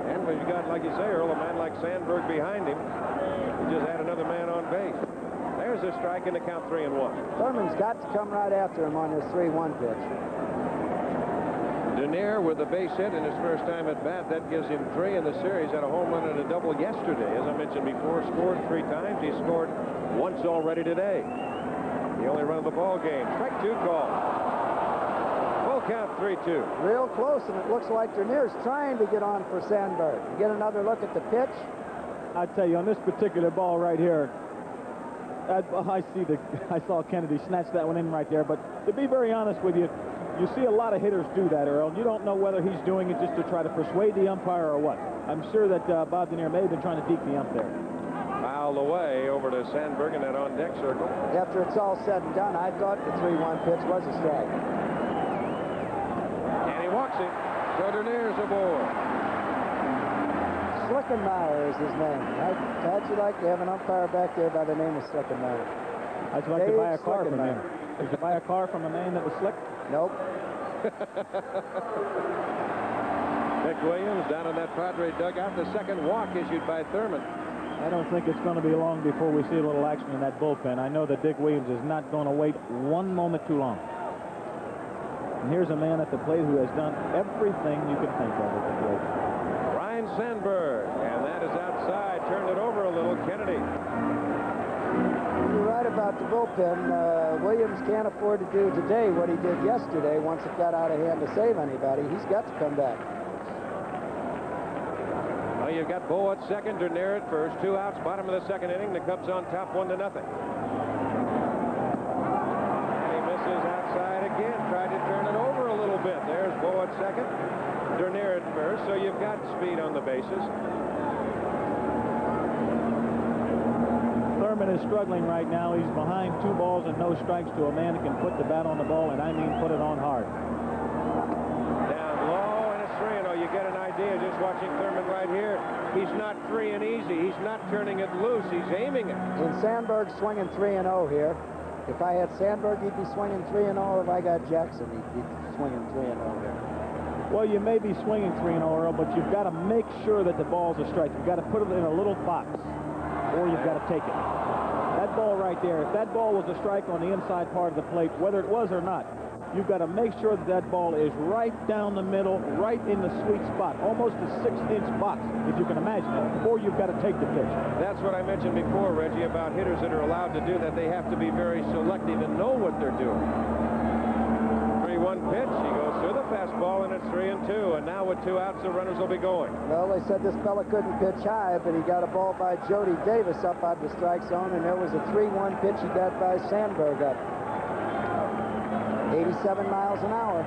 And when you got, like you say, Earl, a man like Sandberg behind him, he just had another man on base. There's a strike in the count 3-1. Thurman's got to come right after him on this 3-1 pitch. Dernier with the base hit in his first time at bat. That gives him 3 in the series. Had a home run and a double yesterday. As I mentioned before, scored 3 times. He scored once already today. The only run of the ball game. Strike 2 call. Full count 3-2. Real close, and it looks like Dernier's trying to get on for Sandberg. Get another look at the pitch. I tell you, on this particular ball right here, I saw Kennedy snatch that one in right there. But to be very honest with you, you see a lot of hitters do that, Earl. You don't know whether he's doing it just to try to persuade the umpire or what. I'm sure that Bob Dernier may have been trying to deke the ump there. Fouled away over to Sandberg in that on-deck circle. After it's all said and done, I thought the 3-1 pitch was a strike. And he walks it. So Dernier's aboard. Slickenmeyer is his name. How'd you like to have an umpire back there by the name of Slickenmeyer? I'd like to buy a car from him. Did you buy a car from a man that was slick? Nope. Dick Williams down in that Padre dugout. The second walk issued by Thurmond. I don't think it's going to be long before we see a little action in that bullpen. I know that Dick Williams is not going to wait one moment too long. And here's a man at the plate who has done everything you can think of at the plate. Ryne Sandberg, and that is outside. Turned it over a little. Kennedy. You're right about the bullpen. Williams can't afford to do today what he did yesterday once it got out of hand to save anybody. He's got to come back. Well, you've got Bo at second, Dernier at first. 2 outs, bottom of the second inning. The Cubs on top 1-0. And he misses outside again. Tried to turn it over a little bit. There's Bo at second, Dernier at first. So you've got speed on the bases. Thurmond is struggling right now. He's behind 2 balls and no strikes to a man who can put the bat on the ball, and I mean put it on hard. Down low, and it's 3-0. You get an idea just watching Thurmond right here. He's not free and easy. He's not turning it loose. He's aiming it. And Sandberg swinging 3-0 here. If I had Sandberg, he'd be swinging 3-0. If I got Jackson, he'd be swinging 3-0 here. Well, you may be swinging 3-0, Earl, but you've got to make sure that the ball's a strike. You've got to put it in a little box, or you've got to take it. That ball right there, if that ball was a strike on the inside part of the plate, whether it was or not, you've got to make sure that that ball is right down the middle, right in the sweet spot, almost a 6-inch box, if you can imagine it, or you've got to take the pitch. That's what I mentioned before, Reggie, about hitters that are allowed to do that. They have to be very selective and know what they're doing. 3-1 pitch. He goes through the fastball, and it's 3-2. And now with 2 outs, the runners will be going. Well, they said this fella couldn't pitch high, but he got a ball by Jody Davis up out the strike zone, and there was a 3-1 pitch he got by Sandberg up. 87 miles an hour.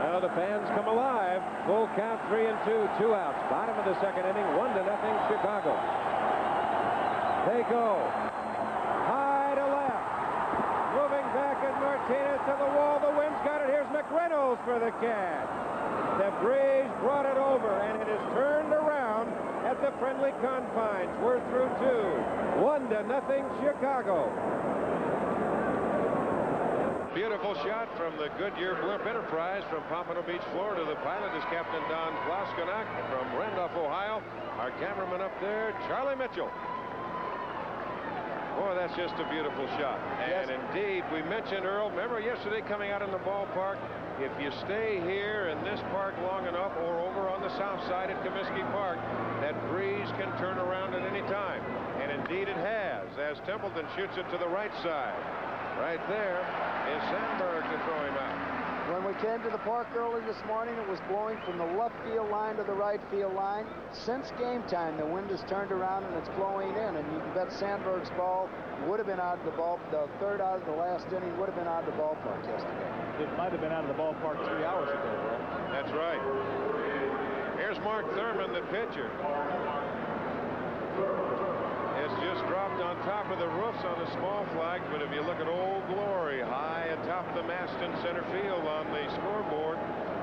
Now the fans come alive. Full count, 3-2, 2 outs. Bottom of the second inning, 1-0 Chicago. They go. High to left. Moving back at Martinez to the wall. The wind's got it. Here's McReynolds for the catch. The breeze brought it over, and it is turned around at the friendly confines. We're through 2. 1-0 Chicago. Beautiful shot from the Goodyear Blimp Enterprise from Pompano Beach, Florida. The pilot is Captain Don Plaskonak from Randolph, Ohio. Our cameraman up there, Charlie Mitchell. Boy, that's just a beautiful shot. And indeed, we mentioned, Earl, remember yesterday coming out in the ballpark, if you stay here in this park long enough or over on the south side at Comiskey Park, that breeze can turn around at any time. And indeed it has, as Templeton shoots it to the right side. Right there is Sandberg to throw him out. When we came to the park early this morning, it was blowing from the left field line to the right field line. Since game time, the wind has turned around and it's blowing in, and you can bet Sandberg's ball would have been out of the ball. The third out of the last inning would have been out of the ballpark yesterday. It might have been out of the ballpark 3 hours ago, bro. That's right. Here's Mark Thurmond, the pitcher. It's just dropped on top of the roofs on the small flag, but if you look at Old Glory high atop the mast in center field on the scoreboard,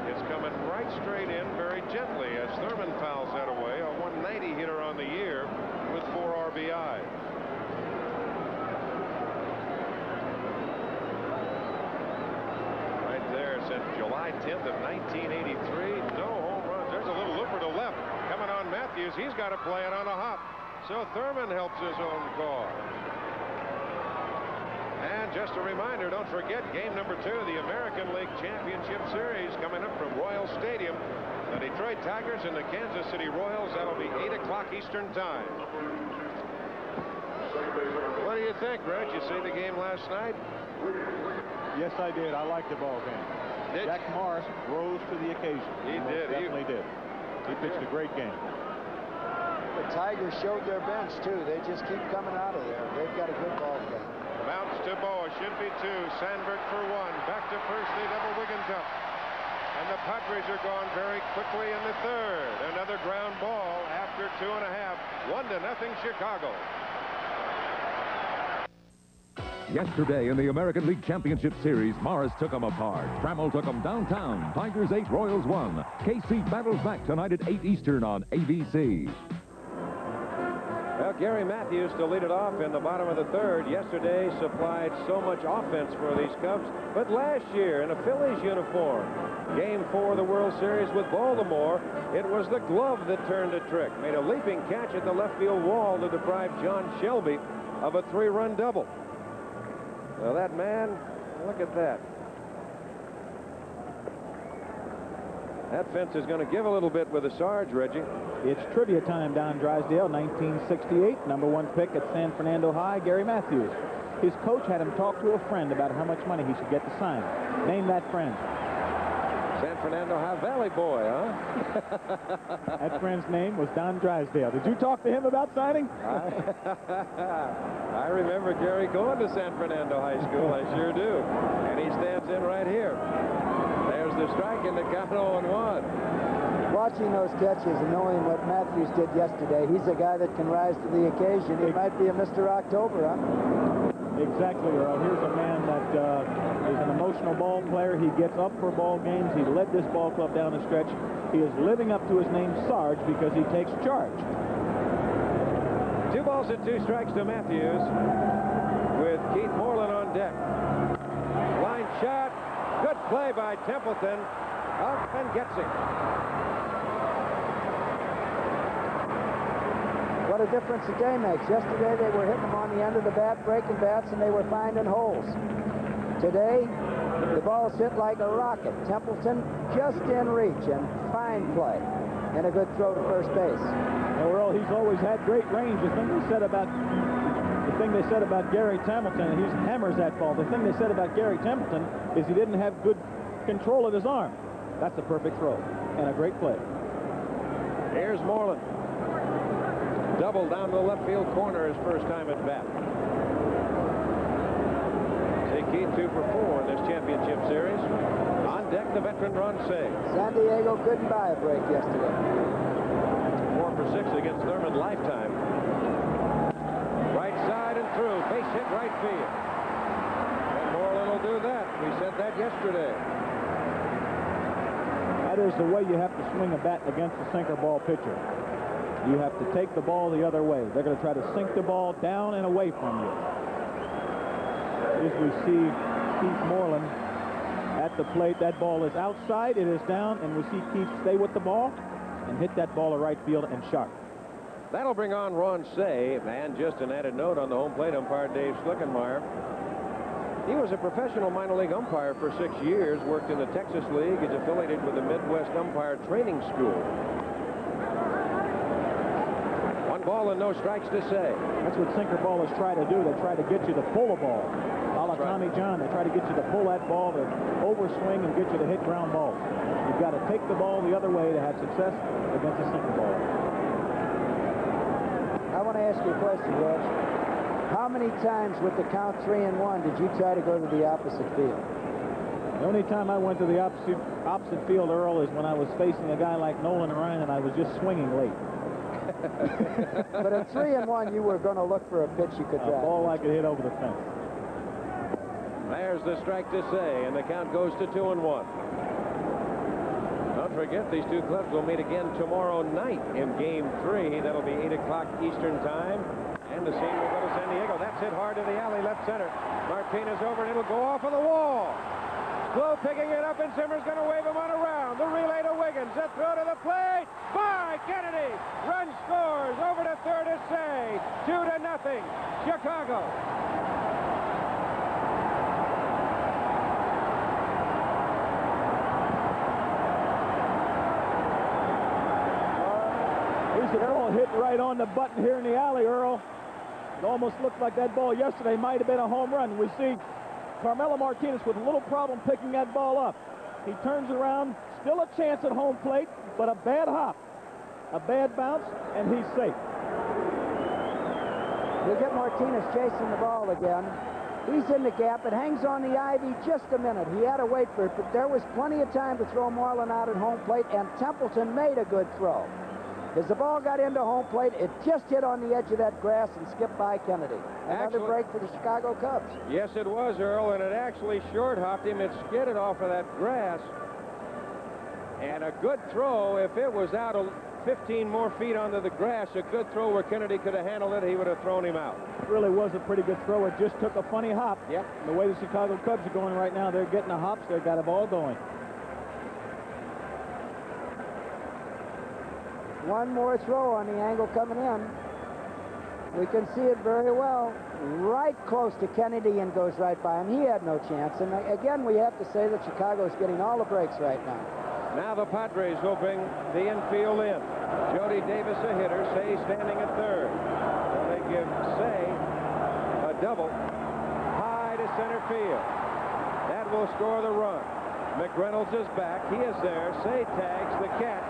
It's coming right straight in very gently as Thurmond fouls that away. A 190 hitter on the year with 4 RBIs. Right there since July 10th of 1983. No home runs. There's a little looper to left coming on Matthews. He's got to play it on a hop. So Thurmond helps his own cause. And just a reminder, don't forget game number 2 of the American League Championship Series coming up from Royal Stadium. The Detroit Tigers and the Kansas City Royals. That'll be 8 o'clock Eastern time. What do you think, Brett? You see the game last night? Yes, I did. I liked the ball game. Jack Morris rose to the occasion. He did. Definitely did. He pitched a great game. The Tigers showed their bench, too. They just keep coming out of there. They've got a good ball game. Bounce to Boa, should be 2. Sandberg for 1. Back to first, they double Wiggins up. And the Padres are gone very quickly in the 3rd. Another ground ball after 2.5. 1-0 Chicago. Yesterday in the American League Championship Series, Morris took them apart. Trammell took them downtown. Tigers 8, Royals 1. KC battles back tonight at 8 Eastern on ABC. Well, Gary Matthews to lead it off in the bottom of the 3rd. Yesterday supplied so much offense for these Cubs. But last year in a Phillies uniform, Game 4 of the World Series with Baltimore, it was the glove that turned a trick. Made a leaping catch at the left field wall to deprive John Shelby of a 3-run double. Well, that man, look at that. That fence is going to give a little bit with the Sarge, Reggie. It's trivia time down Drysdale, 1968. #1 pick at San Fernando High, Gary Matthews. His coach had him talk to a friend about how much money he should get to sign. Name that friend. San Fernando High Valley boy, huh? That friend's name was Don Drysdale. Did you talk to him about signing? I remember Gary going to San Fernando High School. I sure do. And he stands in right here. There's the strike in the count 0-1. Watching those catches and knowing what Matthews did yesterday, he's a guy that can rise to the occasion. He might be a Mr. October, huh? Exactly, Earl. Here's a man that is an emotional ball player. He gets up for ball games. He led this ball club down the stretch. He is living up to his name, Sarge, because he takes charge. 2 balls and 2 strikes to Matthews with Keith Moreland on deck. Line shot. Good play by Templeton. Up and gets him. What a difference a day makes. Yesterday they were hitting them on the end of the bat, breaking bats, and they were finding holes. Today, the ball's hit like a rocket. Templeton just in reach and fine play. And a good throw to first base. Well, he's always had great range. The thing they said about Gary Templeton, he hammers that ball. The thing they said about Gary Templeton is he didn't have good control of his arm. That's a perfect throw and a great play. Here's Moreland. Double down to the left field corner his first time at bat. See Keith 2 for 4 in this championship series. On deck, the veteran Ron Say. San Diego couldn't buy a break yesterday. 4 for 6 against Thurmond lifetime. Right side and through. Base hit right field. And Moreland will do that. We said that yesterday. That is the way you have to swing a bat against a sinker ball pitcher. You have to take the ball the other way. They're going to try to sink the ball down and away from you. As we see Keith Moreland at the plate, that ball is outside, it is down, and we see Keith stay with the ball and hit that ball to right field and sharp. That'll bring on Ron Say, and just an added note on the home plate umpire Dave Schlickenmeyer. He was a professional minor league umpire for 6 years, worked in the Texas League, is affiliated with the Midwest Umpire Training School. 1 ball and no strikes to Say. That's what sinker ballers try to do. They try to get you to pull a ball. A la Tommy John, they try to get you to pull that ball, to overswing and get you to hit ground balls. You've got to take the ball the other way to have success against a sinker ball. I want to ask you a question, Reg. How many times with the count 3-1 did you try to go to the opposite field? The only time I went to the opposite field, Earl, is when I was facing a guy like Nolan Ryan and I was just swinging late. But at 3-1, you were going to look for a pitch you could drive. A ball I could hit over the fence. There's the strike to Say, and the count goes to 2-1. don't forget, these two clubs will meet again tomorrow night in Game 3. That'll be 8 o'clock Eastern Time. And the scene will go to San Diego. That's hit hard to the alley, left center. Martinez over, and it'll go off of the wall. Glow picking it up, and Zimmer's going to wave him on around. The relay to Wiggins. The throw to the plate. By Kennedy. Run scores. Over to third is Say. 2-0. Chicago. Here's the ball hit right on the button here in the alley, Earl. It almost looked like that ball yesterday might have been a home run. We see Carmelo Martinez with a little problem picking that ball up. He turns around, still a chance at home plate, but a bad hop, a bad bounce, and he's safe. We get Martinez chasing the ball again. He's in the gap. It hangs on the ivy just a minute. He had to wait for it, but there was plenty of time to throw Marlin out at home plate, and Templeton made a good throw. As the ball got into home plate, it just hit on the edge of that grass and skipped by Kennedy. Another break for the Chicago Cubs. Yes, it was, Earl, and it actually short-hopped him. It skidded off of that grass. And a good throw, if it was out 15 more feet onto the grass, a good throw where Kennedy could have handled it, he would have thrown him out. It really was a pretty good throw. It just took a funny hop. Yep. The way the Chicago Cubs are going right now, they're getting the hops. They've got a ball going. One more throw on the angle coming in. We can see it very well. Right close to Kennedy and goes right by him. He had no chance. And again, we have to say that Chicago's getting all the breaks right now. Now the Padres will bring the infield in. Jody Davis a hitter. Say standing at third. So they give Say a double. High to center field. That will score the run. McReynolds is back. He is there. Say tags the catch.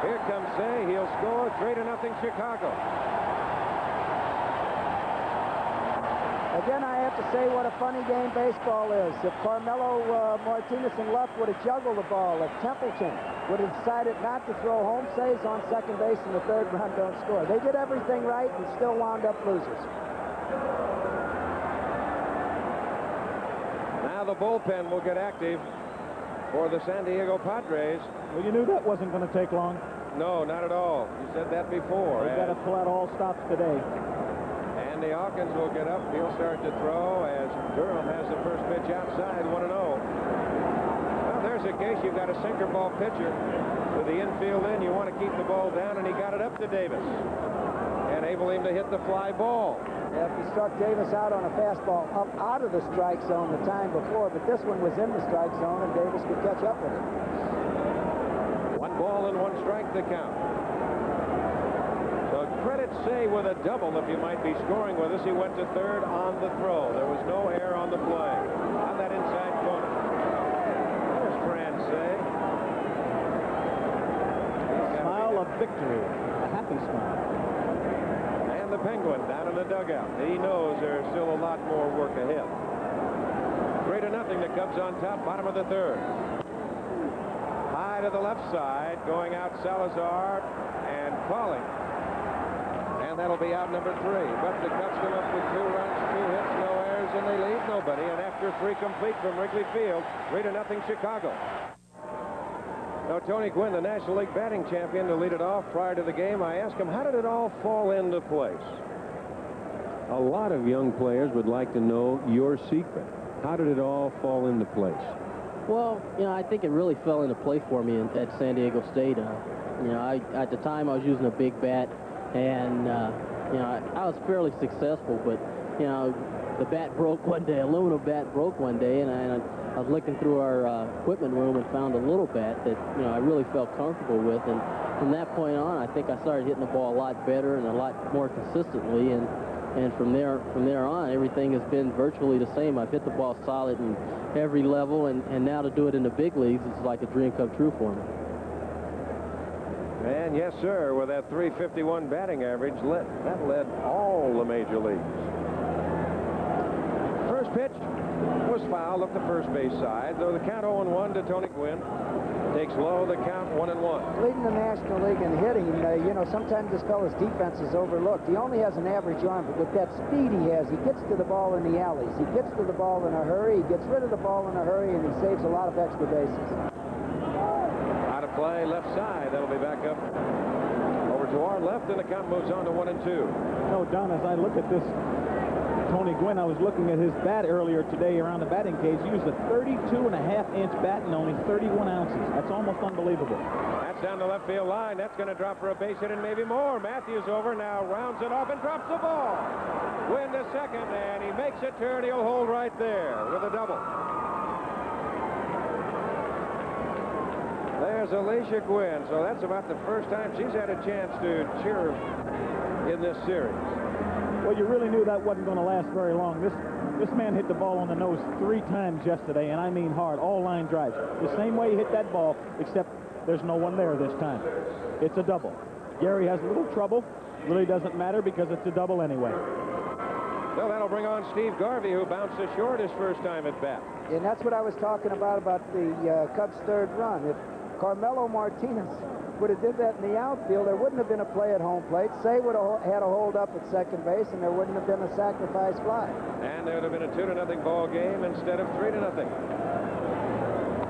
Here comes Say. He'll score. 3-0 Chicago. Again, I have to say what a funny game baseball is. If Carmelo Martinez and Luff would have juggled the ball, if Templeton would have decided not to throw home, Say's on second base and the third run don't score. They did everything right and still wound up losers. Now the bullpen will get active for the San Diego Padres. Well, you knew that wasn't going to take long. No, not at all. You said that before. They've got to pull out all stops today. Andy Hawkins will get up. He'll start to throw as Durham has the first pitch outside, 1-0. Well, there's a case. You've got a sinker ball pitcher with the infield in. You want to keep the ball down, and he got it up to Davis. And able him to hit the fly ball. Yeah, if he struck Davis out on a fastball up out of the strike zone the time before, but this one was in the strike zone, and Davis could catch up with it. 1 ball and 1 strike to count. So credit Say with a double if you might be scoring with us. He went to third on the throw. There was no error on the play. On that inside corner. There's Fran Say. Smile of victory. A happy smile. And the Penguin down in the dugout. He knows there's still a lot more work ahead. 3-0. The Cubs on top, bottom of the third. High to the left side, going out Salazar and calling. And that'll be out number 3. But the Cubs come up with 2 runs, 2 hits, no errors, and they leave nobody. And after 3 complete from Wrigley Field, 3-0 Chicago. Now, Tony Gwynn, the National League batting champion, to lead it off prior to the game, I asked him, how did it all fall into place? A lot of young players would like to know your secret. How did it all fall into place? Well, you know, I think it really fell into place for me at San Diego State. You know, at the time I was using a big bat, and you know, I was fairly successful, but you know, the bat broke one day, aluminum bat broke one day, and I was looking through our equipment room and found a little bat that, you know, I really felt comfortable with, and from that point on, I think I started hitting the ball a lot better and a lot more consistently, and from there on, everything has been virtually the same. I've hit the ball solid in every level, and now to do it in the big leagues, it's like a dream come true for me. And yes, sir, with that .351 batting average, that led all the major leagues. First pitch was fouled up the first base side, though the count 0-1 to Tony Gwynn. Takes low, the count 1-1. Leading the National League in hitting, you know, sometimes this fellow's defense is overlooked. He only has an average arm, but with that speed he has, he gets to the ball in the alleys. He gets to the ball in a hurry, he gets rid of the ball in a hurry, and he saves a lot of extra bases. Out of play left side. That'll be back up over to our left, and the count moves on to 1-2. No, Don, as I look at this, Tony Gwynn, I was looking at his bat earlier today around the batting cage. He used a 32.5-inch bat and only 31 ounces. That's almost unbelievable. That's down the left field line. That's going to drop for a base hit and maybe more. Matthews over now, rounds it off and drops the ball. Gwynn to second, and he makes a turn. He'll hold right there with a double. There's Alicia Gwynn. So that's about the first time she's had a chance to cheer in this series. Well, you really knew that wasn't going to last very long. This man hit the ball on the nose 3 times yesterday, and I mean hard, all line drives. The same way he hit that ball, except there's no one there this time. It's a double. Gary has a little trouble. Really doesn't matter because it's a double anyway. So that'll bring on Steve Garvey, who bounced short his first time at bat. And that's what I was talking about the Cubs' 3rd run. If Carmelo Martinez would have did that in the outfield, there wouldn't have been a play at home plate. Say would have had a hold up at second base, and there wouldn't have been a sacrifice fly. And there would have been a 2-0 ball game instead of 3-0.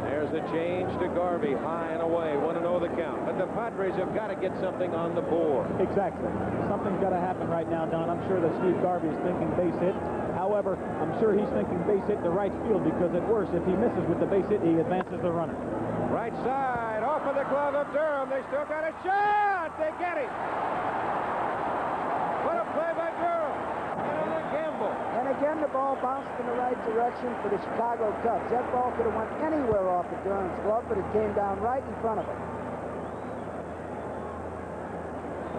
There's the change to Garvey, high and away, 1-0 the count. But the Padres have got to get something on the board. Exactly. Something's got to happen right now, Don. I'm sure that Steve Garvey is thinking base hit. However, I'm sure he's thinking base hit to right field because at worst, if he misses with the base hit, he advances the runner. Right side, off of the glove of Durham. They still got a shot. They get him. What a play by Durham. And a gamble. And again, the ball bounced in the right direction for the Chicago Cubs. That ball could have went anywhere off of Durham's glove, but it came down right in front of him.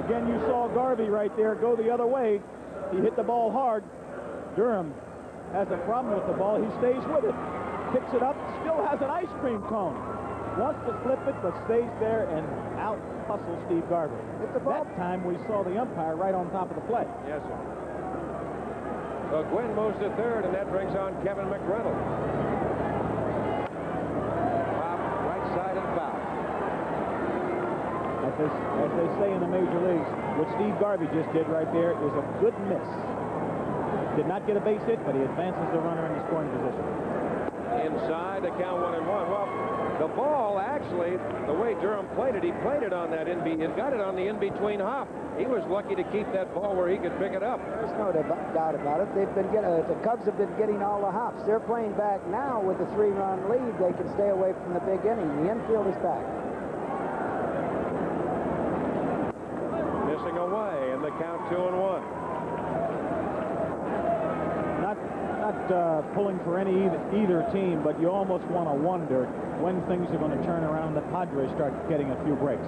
Again, you saw Garvey right there go the other way. He hit the ball hard. Durham has a problem with the ball. He stays with it. Picks it up. Still has an ice cream cone. Wants to flip it, but stays there and out hustles Steve Garvey. That time we saw the umpire right on top of the plate. Yes, sir. So Gwynn moves to 3rd, and that brings on Kevin McReynolds. Pop, right side and foul. As they say in the major leagues, what Steve Garvey just did right there is a good miss. Did not get a base hit, but he advances the runner in the scoring position. Inside, the count 1-1. Well, the ball, actually, the way Durham played it, he played it on that got it on the in-between hop. He was lucky to keep that ball where he could pick it up. There's no doubt about it. They've been the Cubs have been getting all the hops. They're playing back now with a 3-run lead. They can stay away from the big inning. The infield is back. Missing away, and the count 2-1. Not pulling for either team, but you almost want to wonder when things are going to turn around. The Padres start getting a few breaks.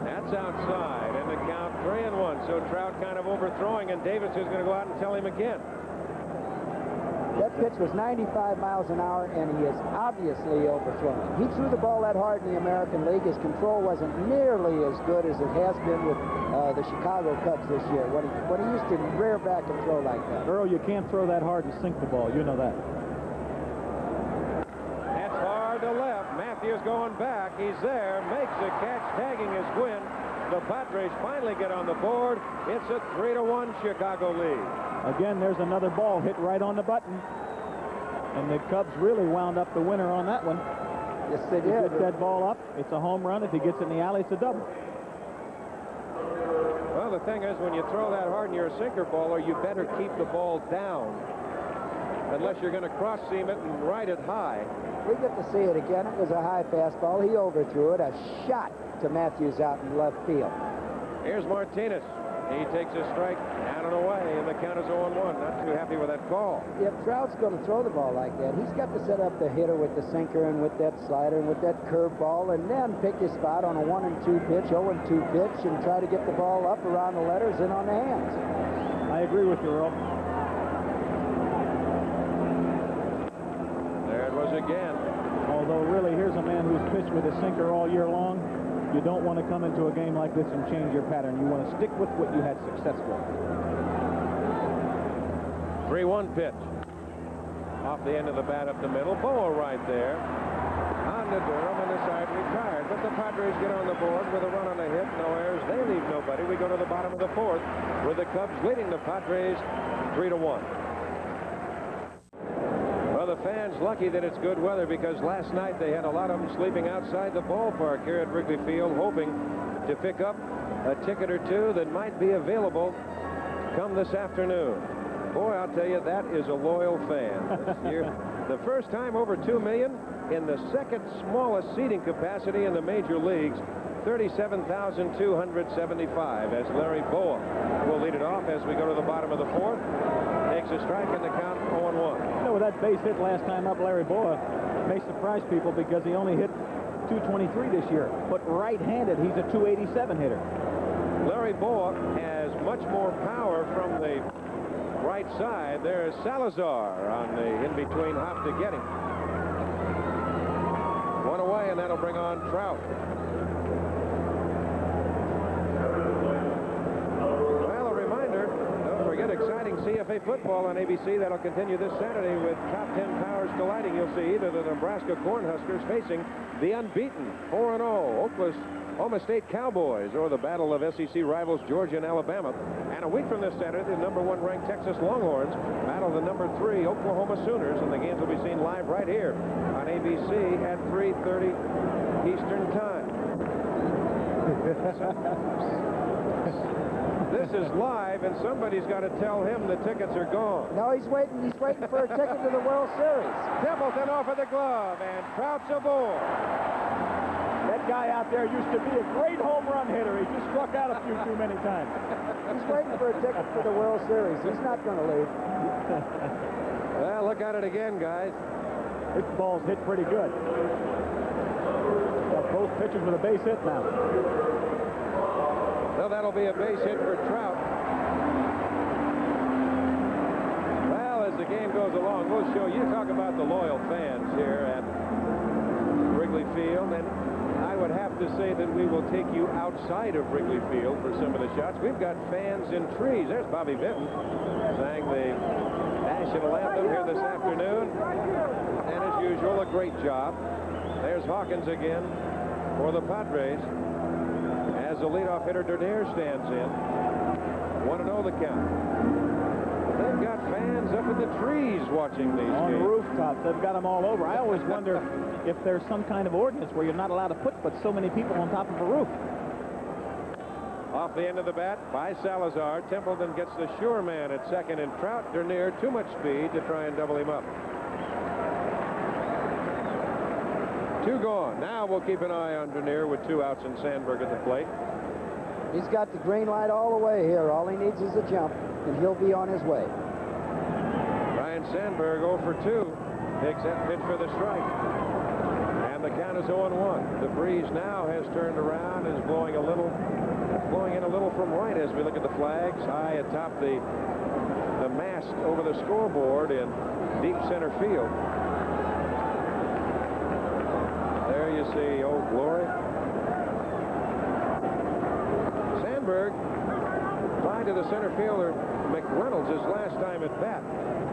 That's outside, and the count 3-1. So Trout kind of overthrowing, and Davis is going to go out and tell him again. That pitch was 95 miles an hour, and he is obviously overthrown. He threw the ball that hard in the American League. His control wasn't nearly as good as it has been with the Chicago Cubs this year, when he used to rear back and throw like that. Earl, you can't throw that hard and sink the ball. You know that. That's hard to left. Matthews going back. He's there. Makes the catch. Tagging his Gwynn. The Padres finally get on the board. It's a 3-1 Chicago lead. Again, there's another ball hit right on the button. And the Cubs really wound up the winner on that one. Yes, they did. He gets that ball up, it's a home run. If he gets it in the alley, it's a double. Well, the thing is, when you throw that hard and you're a sinker baller, you better keep the ball down. Unless you're going to cross-seam it and ride it high. We get to see it again. It was a high fastball. He overthrew it. A shot to Matthews out in left field. Here's Martinez. He takes a strike down and away, and the count is 0-1. Not too happy with that call. If Trout's going to throw the ball like that, he's got to set up the hitter with the sinker and with that slider and with that curveball, and then pick his spot on a 1-2 pitch, 0-2 pitch, and try to get the ball up around the letters and on the hands. I agree with you, Earl. There it was again. Although, really, here's a man who's pitched with a sinker all year long. You don't want to come into a game like this and change your pattern. You want to stick with what you had success with. 3-1 pitch. Off the end of the bat up the middle. Boa right there. On to Durham, and the side retired. But the Padres get on the board with a run on a hit. No errors. They leave nobody. We go to the bottom of the 4th with the Cubs leading the Padres 3-1. Well, the fans lucky that it's good weather, because last night they had a lot of them sleeping outside the ballpark here at Wrigley Field, hoping to pick up a ticket or two that might be available come this afternoon. Boy, I'll tell you, that is a loyal fan. This year, the first time over 2 million in the second smallest seating capacity in the major leagues, 37,275, as Larry Boa will lead it off as we go to the bottom of the fourth. Takes a strike and the count 0-1. You know, with that base hit last time up, Larry Boa may surprise people because he only hit 223 this year, but right-handed, he's a 287 hitter. Larry Boa has much more power from the right side. There's Salazar on the in-between hop to get him. One away, and that'll bring on Trout. Well, a reminder, don't forget exciting CFA football on ABC. That'll continue this Saturday with top 10 powers colliding. You'll see either the Nebraska Cornhuskers facing the unbeaten 4-0 Oklahoma State Cowboys, or the battle of SEC rivals Georgia and Alabama. And a week from this Saturday, the #1 ranked Texas Longhorns battle the #3 Oklahoma Sooners, and the games will be seen live right here on ABC at 3:30 Eastern Time. This is live, and somebody's got to tell him the tickets are gone. No, he's waiting. He's waiting for a ticket to the World Series. Templeton off of the glove, and Trout's aboard. That guy out there used to be a great home run hitter. He just struck out a few too many times. He's waiting for a ticket for the World Series. He's not going to leave. Well, look at it again, guys. This ball's hit pretty good. Got both pitchers with a base hit now. So that'll be a base hit for Trout. Well, as the game goes along, we'll show you. Talk about the loyal fans here at Wrigley Field, and I would have to say that we will take you outside of Wrigley Field for some of the shots. We've got fans in trees. There's Bobby Vinton, sang the national anthem here this afternoon, and as usual, a great job. There's Hawkins again for the Padres as the leadoff hitter Dernier stands in. 1-0 the count. They've got fans up in the trees watching these on games. the rooftops. They've got them all over. I always wonder if there's some kind of ordinance where you're not allowed to put but so many people on top of a roof. Off the end of the bat by Salazar. Templeton gets the sure man at second, and Trout, Dernier, too much speed to try and double him up. 2 gone. Now we'll keep an eye on Dernier with 2 outs and Sandberg at the plate. He's got the green light all the way here. All he needs is a jump, and he'll be on his way. Ryan Sandberg 0 for 2. Takes that pitch for the strike. And the count is 0-1. The breeze now has turned around and is blowing in a little from right as we look at the flags high atop the mast over the scoreboard in deep center field. There you see Old Glory. Sandberg tied to the center fielder McReynolds his last time at bat.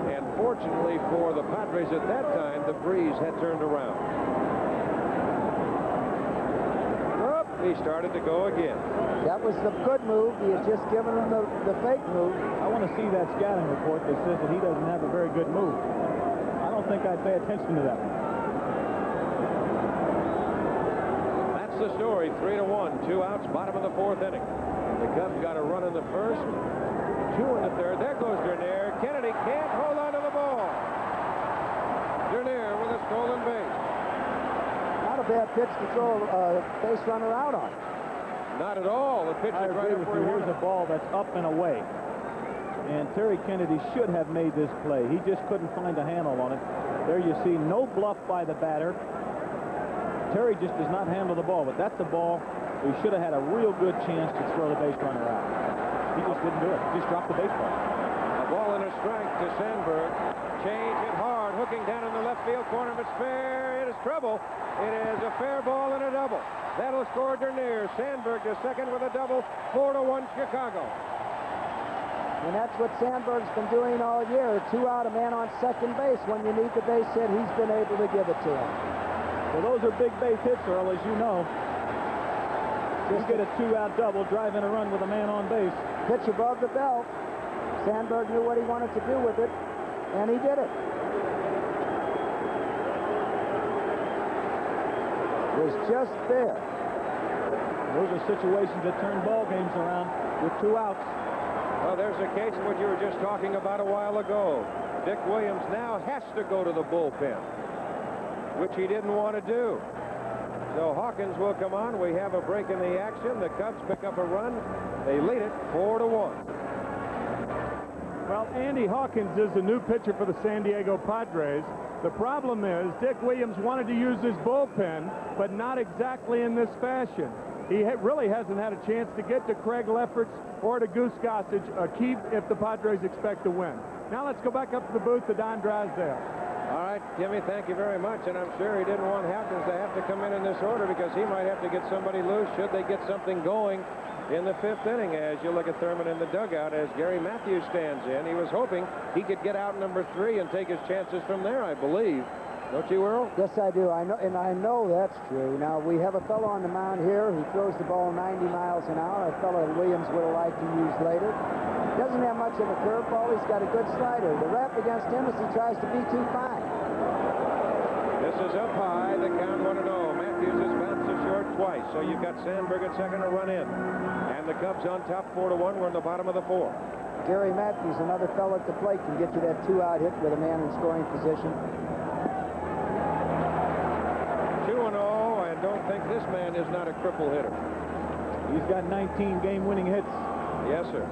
And fortunately for the Padres at that time, the breeze had turned around. Up, he started to go again. That was the good move. He had just given him the fake move. I want to see that scouting report that says that he doesn't have a very good move. I don't think I'd pay attention to that. That's the story. 3-1. 2 outs, bottom of the 4th inning. The Cubs got a run in the first, 2 in the 3rd. There goes Dernier. Kennedy can't hold on to the ball. Dernier with a stolen base. Not a bad pitch to throw a base runner out on. Not at all. The pitch is right up where he Here's a ball that's up and away. And Terry Kennedy should have made this play. He just couldn't find a handle on it. There you see no bluff by the batter. Terry just does not handle the ball, but that's a ball he should have had a real good chance to throw the base runner out. He just didn't do it. He just dropped the baseball. A ball and a strike to Sandberg. Change it hard, hooking down in the left field corner, but it's fair. It is trouble. It is a fair ball and a double. That'll score Dernier. Sandberg to second with a double. 4-1 Chicago. And that's what Sandberg's been doing all year. 2 out, a man on second base. When you need the base hit, he's been able to give it to him. Well, those are big base hits, Earl, as you know. You get a 2-out double, drive in a run with a man on base. Pitch above the belt. Sandberg knew what he wanted to do with it, and he did it. was just there. Those are situations that turn ball games around with 2 outs. Well, there's a case of what you were just talking about a while ago. Dick Williams now has to go to the bullpen, which he didn't want to do. So Hawkins will come on. We have a break in the action. The Cubs pick up a run. They lead it 4-1. Well, Andy Hawkins is the new pitcher for the San Diego Padres. The problem is Dick Williams wanted to use his bullpen, but not exactly in this fashion. He really hasn't had a chance to get to Craig Lefferts or to Goose Gossage, a key if the Padres expect to win. Now let's go back up to the booth to Don Drysdale. All right, Jimmy, thank you very much. And I'm sure he didn't want Hawkins to have to come in this order because he might have to get somebody loose should they get something going in the 5th inning. As you look at Thurmond in the dugout as Gary Matthews stands in, he was hoping he could get out number 3 and take his chances from there, I believe. Don't you, Earl? Yes, I do. I know that's true. Now, we have a fellow on the mound here who throws the ball 90 miles an hour, a fellow Williams would have liked to use later. Doesn't have much of a curveball. He's got a good slider. The rap against him is he tries to be too fine. This is up high. The count 1-0. Matthews has bounced it short twice. So you've got Sandberg at second to run in. And the Cubs on top 4-1. We're in the bottom of the 4th. Gary Matthews, another fellow at the plate, can get you that 2-out hit with a man in scoring position. 2-0, and don't think this man is not a cripple hitter. He's got 19 game-winning hits. Yes, sir.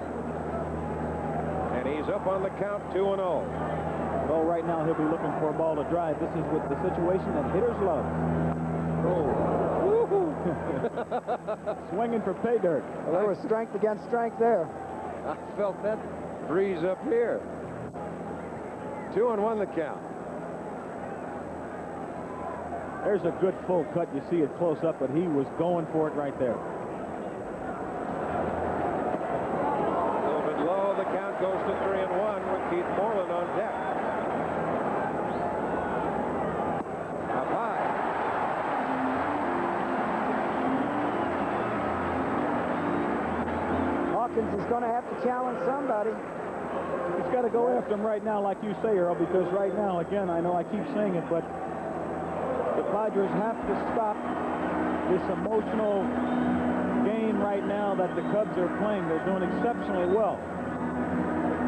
And he's up on the count 2-0. Well, right now he'll be looking for a ball to drive. This is with the situation that hitters love. Oh. Swinging for pay dirt. Well, there was strength against strength there. I felt that breeze up here. 2-1 the count. There's a good full cut. You see it close up, but he was going for it right there. A little bit low. The count goes to 3-1 with Keith Moreland on deck. Up high. Hawkins is going to have to challenge somebody. He's got to go after him right now, like you say, Earl, because right now, again, I know I keep saying it, but the Padres have to stop this emotional game right now that the Cubs are playing. They're doing exceptionally well.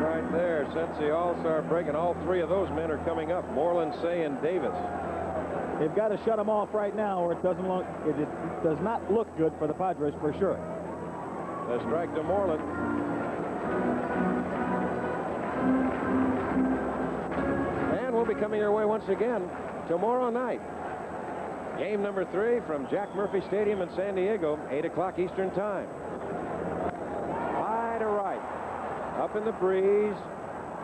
Right there, since the All-Star break, and all 3 of those men are coming up. Moreland, Say, and Davis. They've got to shut them off right now, or it does not look good for the Padres for sure. The strike to Moreland. And we'll be coming your way once again tomorrow night. Game number 3 from Jack Murphy Stadium in San Diego, 8 o'clock Eastern Time. High to right. Up in the breeze.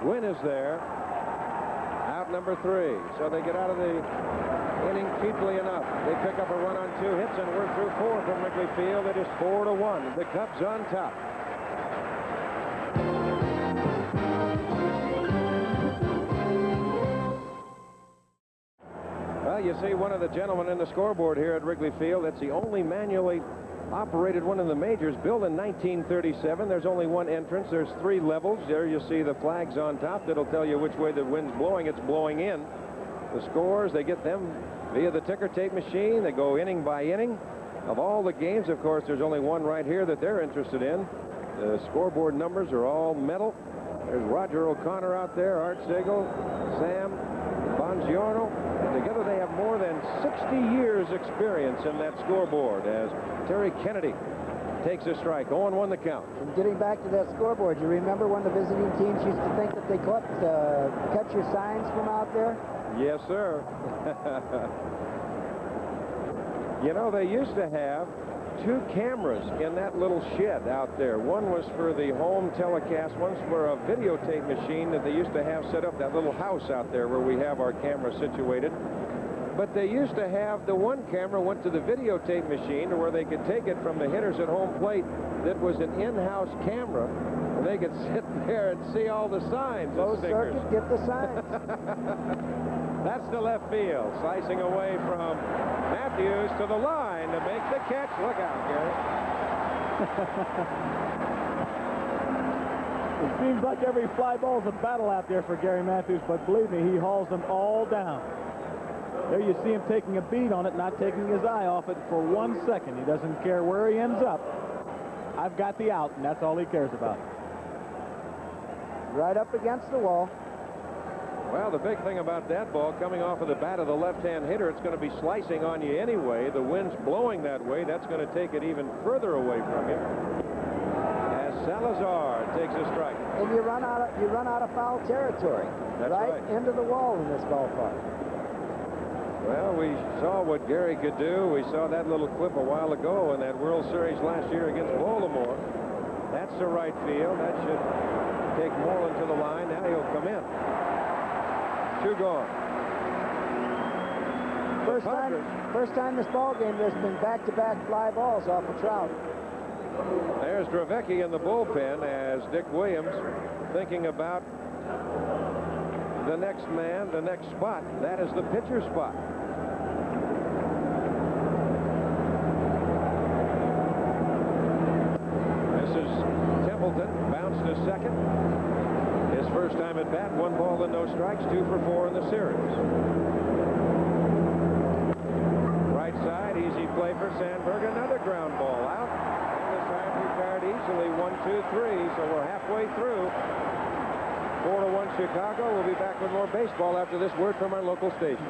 Wynn is there. Out number 3. So they get out of the inning cheaply enough. They pick up a run on 2 hits, and we're through 4 from Wrigley Field. It is 4-1. The Cubs on top. Well, you see one of the gentlemen in the scoreboard here at Wrigley Field. That's the only manually operated one in the majors, built in 1937. There's only one entrance. There's 3 levels. There you see the flags on top that'll tell you which way the wind's blowing. It's blowing in. The scores, they get them via the ticker tape machine. They go inning by inning. Of all the games, of course, there's only one right here that they're interested in. The scoreboard numbers are all metal. There's Roger O'Connor out there, Art Sigel, Sam Bongiorno. Together they have more than 60 years experience in that scoreboard as Terry Kennedy takes a strike. 0-1 the count. And getting back to that scoreboard, you remember when the visiting teams used to think that they cut your signs from out there? Yes, sir. You know, they used to have 2 cameras in that little shed out there. One was for the home telecast. One's for a videotape machine that they used to have set up, that little house out there where we have our camera situated. But they used to have the one camera went to the videotape machine where they could take it from the hitters at home plate. That was an in-house camera. And they could sit there and see all the signs. Closed circuit, get the signs. That's the left field. Slicing away from Matthews to the line to make the catch. Look out, Gary. It seems like every fly ball's a battle out there for Gary Matthews, but believe me, he hauls them all down. There you see him taking a beat on it, not taking his eye off it for 1 second. He doesn't care where he ends up. I've got the out, and that's all he cares about. Right up against the wall. Well, the big thing about that ball coming off of the bat of the left-hand hitter, it's going to be slicing on you anyway. The wind's blowing that way. That's going to take it even further away from you. As Salazar takes a strike. And you run out of foul territory. That's right. Into the wall in this ballpark. Well, we saw what Gary could do. We saw that little clip a while ago in that World Series last year against Baltimore. That's the right field. That should take Moreland to the line. Now he'll come in. 2 gone. First time this ball game there's been back-to-back fly balls off of Trout. There's Dravecki in the bullpen as Dick Williams thinking about the next man, the next spot. That is the pitcher spot. This is Templeton, bounced to second. His first time at bat, 1 ball and no strikes, 2 for 4 in the series. Right side, easy play for Sandberg, another ground ball out. And this time prepared easily, 1, 2, 3, so we're halfway through. 4-1 Chicago. We'll be back with more baseball after this word from our local station.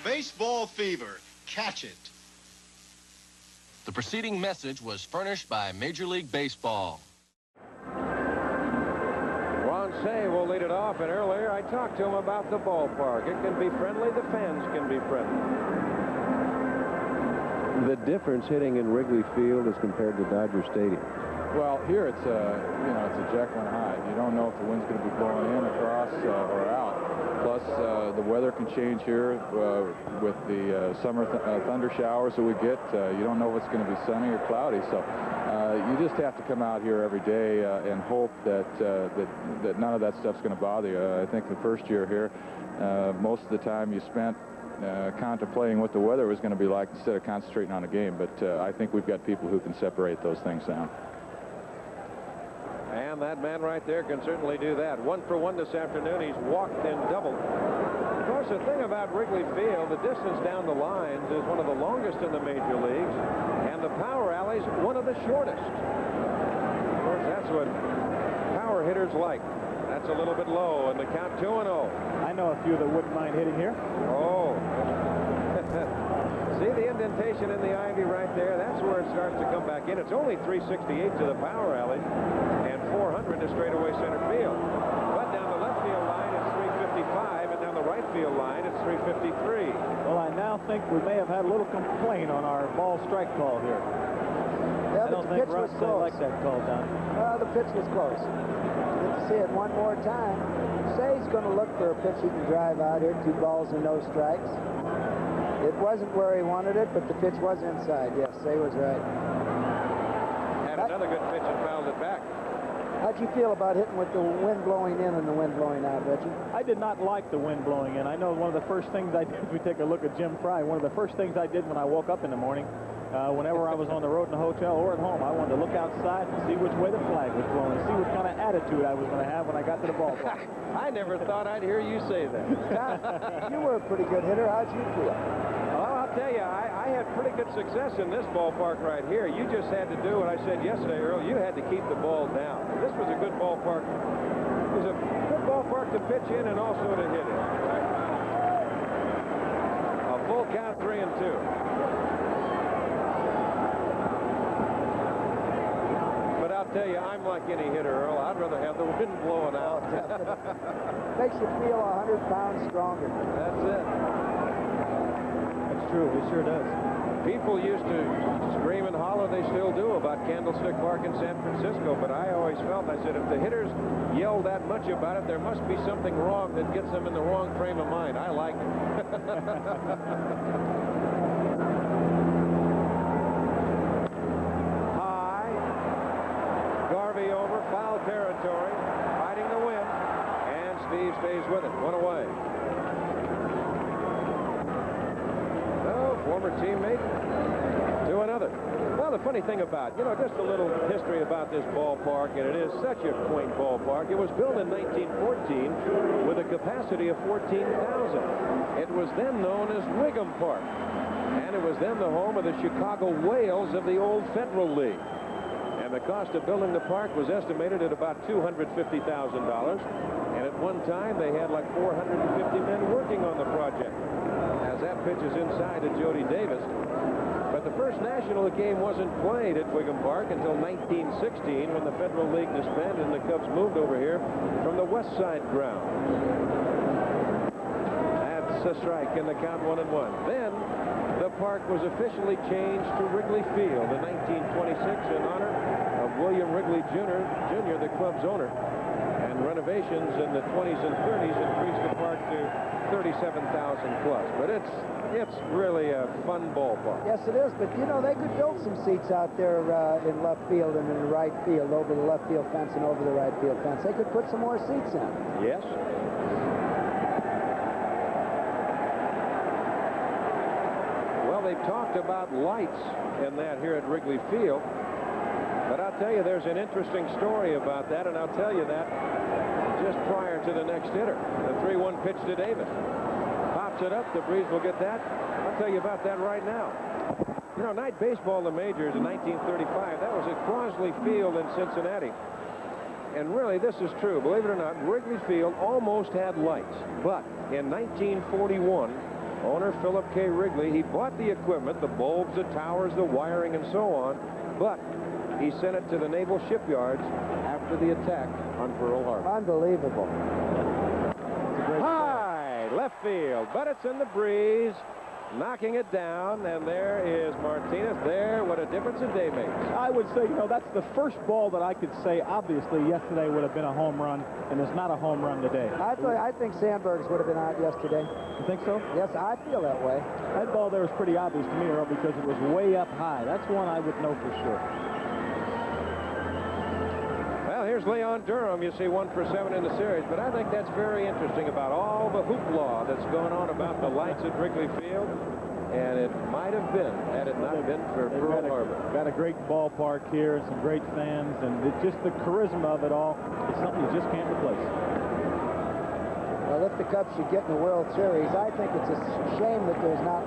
Baseball fever. Catch it. The preceding message was furnished by Major League Baseball. Ron Say will lead it off, and earlier I talked to him about the ballpark. It can be friendly. The fans can be friendly. The difference hitting in Wrigley Field as compared to Dodger Stadium. Well, here it's a Jekyll and Hyde. You don't know if the wind's going to be blowing in, across, or out. Plus, the weather can change here with the summer thunder showers that we get. You don't know if it's going to be sunny or cloudy. So you just have to come out here every day and hope that none of that stuff's going to bother you. I think the first year here, most of the time you spent contemplating what the weather was going to be like instead of concentrating on a game. But I think we've got people who can separate those things down. And that man right there can certainly do that. 1 for 1 this afternoon. He's walked and doubled. Of course, the thing about Wrigley Field, the distance down the lines is one of the longest in the major leagues, and the power alley's one of the shortest. Of course, that's what power hitters like. That's a little bit low, and the count 2-0. I know a few that wouldn't mind hitting here. Oh. See the indentation in the ivy right there? That's where it starts to come back in. It's only 368 to the power alley and 400 to straightaway center field. But down the left field line, it's 355, and down the right field line, it's 353. Well, I now think we may have had a little complaint on our ball strike call here. Yeah, I don't think Russ liked that call, Don. The pitch was close. Get to see it one more time. Say's going to look for a pitch he can drive out here. 2 balls and no strikes. It wasn't where he wanted it, but the pitch was inside. Yes, Say was right. Had another good pitch and fouled it back. How'd you feel about hitting with the wind blowing in and the wind blowing out, Reggie? I did not like the wind blowing in. I know one of the first things I did, if we take a look at Jim Fry, one of the first things I did when I woke up in the morning, whenever I was on the road in the hotel or at home, I wanted to look outside and see which way the flag was blowing, and see what kind of attitude I was going to have when I got to the ballpark. I never thought I'd hear you say that. You were a pretty good hitter. How'd you feel? Well, I'll tell you, I had pretty good success in this ballpark right here. You just had to do what I said yesterday, Earl. You had to keep the ball down. This was a good ballpark. It was a good ballpark to pitch in and also to hit in. A full count, 3-2. But I'll tell you, I'm like any hitter, Earl. I'd rather have the wind blowing out. Makes you feel 100 pounds stronger. That's it. True, it sure does. People used to scream and holler, they still do, about Candlestick Park in San Francisco, but I always felt, I said, if the hitters yell told that much about it, there must be something wrong that gets them in the wrong frame of mind. I like it. High. Garvey over, foul territory, fighting the win, and Steve stays with it. One away. Former teammate to another. Well, the funny thing about, just a little history about this ballpark, and it is such a quaint ballpark. It was built in 1914 with a capacity of 14,000. It was then known as Wrigley Park, and it was then the home of the Chicago Whales of the old Federal League. And the cost of building the park was estimated at about $250,000. And at one time, they had like 450 men working on the project. That pitch is inside to Jody Davis. But the first national game wasn't played at Wrigley Park until 1916 when the Federal League disbanded and the Cubs moved over here from the West Side ground. That's a strike in the count 1-1. Then the park was officially changed to Wrigley Field in 1926 in honor of William Wrigley Jr., the club's owner. And renovations in the 20s and 30s increased the park to 37,000 plus. But it's really a fun ballpark. Yes, it is. But, they could build some seats out there in left field and in the right field, over the left field fence and over the right field fence. They could put some more seats in. Yes. Well, they've talked about lights in that here at Wrigley Field. But I'll tell you, there's an interesting story about that, and I'll tell you that just prior to the next hitter. The 3-1 pitch to Davis. Pops it up. The Breeze will get that. I'll tell you about that right now. Night baseball, the majors in 1935, that was at Crosley Field in Cincinnati. And really, this is true. Believe it or not, Wrigley Field almost had lights. But in 1941, owner Philip K. Wrigley, he bought the equipment, the bulbs, the towers, the wiring, and so on. But he sent it to the naval shipyards after the attack on Pearl Harbor. Unbelievable. High left field, but it's in the Breeze, knocking it down, and there is Martinez. There, what a difference a day makes. I would say, that's the first ball that I could say, obviously, yesterday would have been a home run, and it's not a home run today. I think Sandberg's would have been out yesterday. You think so? Yes, I feel that way. That ball there was pretty obvious to me, Earl, because it was way up high. That's one I would know for sure. Well, here's Leon Durham. You see 1 for 7 in the series, but I think that's very interesting about all the hoopla that's going on about the lights at Wrigley Field, and it might have been, had it not been for Pearl Harbor. Got a great ballpark here and some great fans, and just the charisma of it all is something you just can't replace. Well, if the Cubs should get in the World Series, I think it's a shame that there's not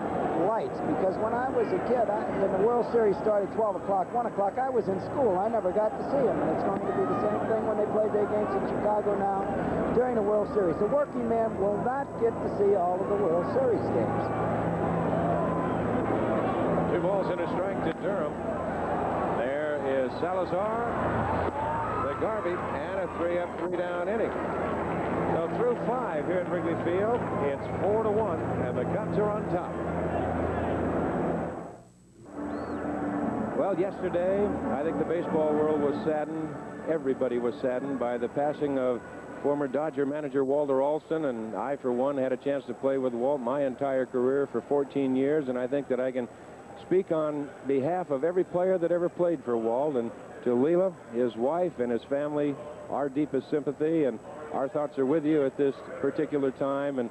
lights, because when I was a kid, when the World Series started 12 o'clock, 1 o'clock, I was in school. I never got to see them, and it's going to be the same thing when they play their games in Chicago now during the World Series. The working man will not get to see all of the World Series games. 2 balls and a strike to Durham. There is Salazar, the Garvey, and a 3-up, 3-down inning. So through 5 here at Wrigley Field, it's 4-1, and the Cubs are on top. Well, yesterday, I think the baseball world was saddened. Everybody was saddened by the passing of former Dodger manager Walter Alston, and I, for one, had a chance to play with Walt my entire career for 14 years, and I think that I can speak on behalf of every player that ever played for Walt. And to Leela, his wife, and his family, our deepest sympathy, and our thoughts are with you at this particular time, and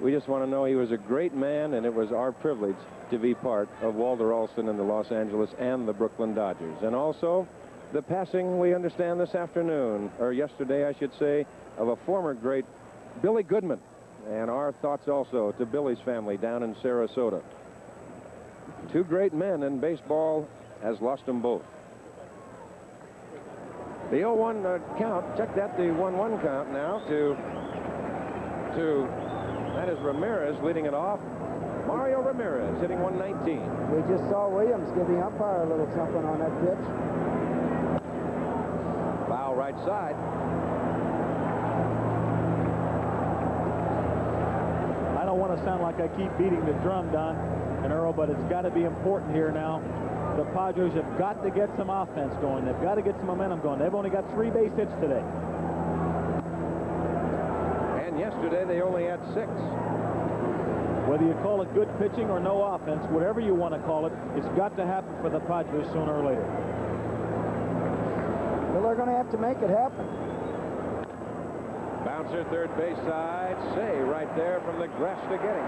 we just want to know he was a great man, and it was our privilege to be part of Walter Alston and the Los Angeles and the Brooklyn Dodgers. And also, the passing, we understand this afternoon, or yesterday, I should say, of a former great Billy Goodman. And our thoughts also to Billy's family down in Sarasota. 2 great men, and baseball has lost them both. The 0-1 count, check that, the 1-1 count now to that is Ramirez leading it off. Mario Ramirez hitting 119. We just saw Williams give the umpire a little something on that pitch. Foul right side. I don't want to sound like I keep beating the drum, Don and Earl, but it's got to be important here now. The Padres have got to get some offense going. They've got to get some momentum going. They've only got 3 base hits today. Yesterday, they only had 6. Whether you call it good pitching or no offense, whatever you want to call it, it's got to happen for the Padres sooner or later. Well, they're going to have to make it happen. Bouncer third base side. Say right there from the grass to get him.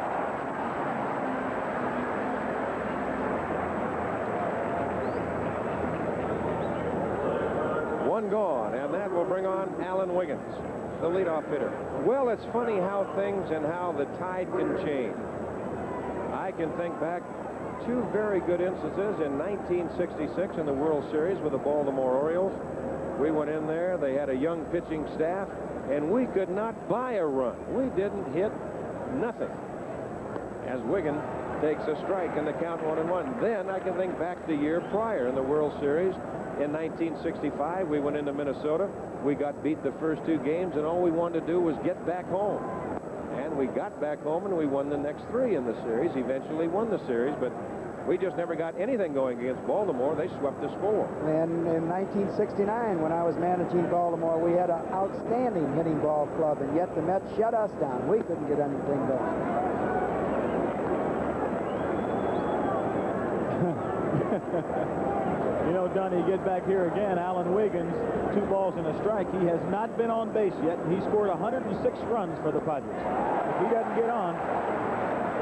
One gone, and that will bring on Alan Wiggins, the leadoff hitter. Well, it's funny how things and how the tide can change. I can think back 2 very good instances in 1966 in the World Series with the Baltimore Orioles. We went in there, they had a young pitching staff, and we could not buy a run. We didn't hit nothing. As Wiggins takes a strike and the count 1-1. Then I can think back the year prior in the World Series. In 1965, we went into Minnesota. We got beat the first 2 games, and all we wanted to do was get back home. And we got back home, and we won the next 3 in the series. Eventually won the series, but we just never got anything going against Baltimore. They swept us 4. And in 1969, when I was managing Baltimore, we had an outstanding hitting ball club, and yet the Mets shut us down. We couldn't get anything going. You know, Donnie, you get back here again, Alan Wiggins, 2 balls and a strike. He has not been on base yet, and he scored 106 runs for the Padres. If he doesn't get on,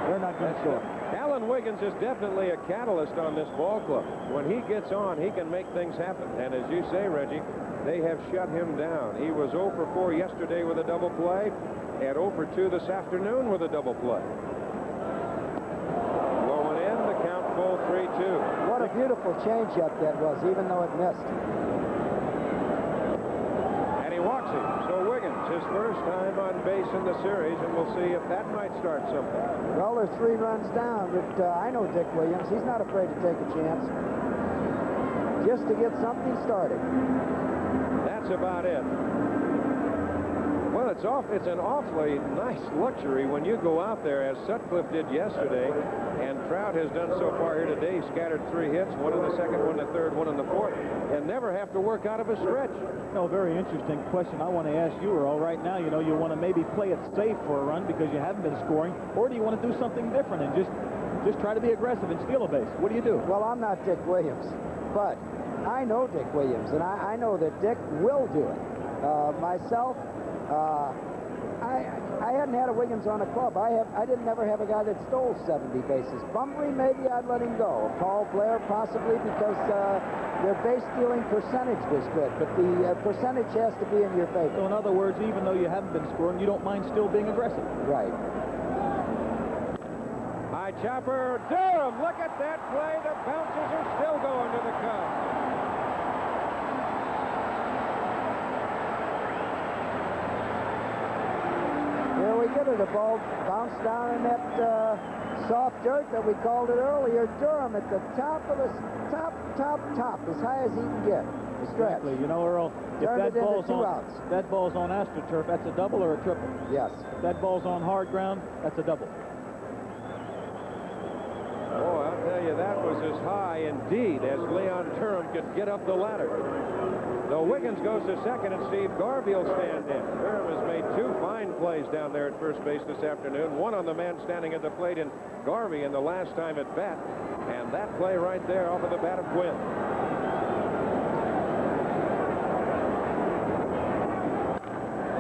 they're not going to score. Alan Wiggins is definitely a catalyst on this ball club. When he gets on, he can make things happen. And as you say, Reggie, they have shut him down. He was 0 for 4 yesterday with a double play, and 0 for 2 this afternoon with a double play. Going in, the count full 3-2. What a beautiful changeup that was, even though it missed. And he walks him. So Wiggins, his first time on base in the series, and we'll see if that might start something. Well, they're 3 runs down, but I know Dick Williams. He's not afraid to take a chance just to get something started. That's about it. Well, it's an awfully nice luxury when you go out there, as Sutcliffe did yesterday, and Trout has done so far here today. He scattered 3 hits, 1 in the second, 1 in the third, 1 in the fourth, and never have to work out of a stretch. No, very interesting question I want to ask you, Earl. Right now, you know, you want to maybe play it safe for a run because you haven't been scoring, or do you want to do something different and just try to be aggressive and steal a base? What do you do? Well, I'm not Dick Williams, but I know Dick Williams, and I know that Dick will do it. Myself, I hadn't had a Wiggins on a club. I didn't ever have a guy that stole 70 bases. Bumbley, maybe I'd let him go. Paul Blair, possibly, because their base stealing percentage was good, but the percentage has to be in your favor. So in other words, even though you haven't been scoring, you don't mind still being aggressive. Right. High chopper, Durham, look at that play. The bounces are still going to the Cubs. Here we get it. The ball bounced down in that soft dirt that we called it earlier. Durham at the top of the top, as high as he can get. The stretch. Exactly. You know, Earl, if that ball's on AstroTurf, that's a double or a triple? Yes. If that ball's on hard ground, that's a double. Oh, I'll tell you, that was as high indeed as Leon Durham could get up the ladder. So Wiggins goes to second, and Steve Garvey will stand in. Durham has made 2 fine plays down there at first base this afternoon. One on the man standing at the plate in Garvey in the last time at bat. And that play right there off of the bat of Gwynn.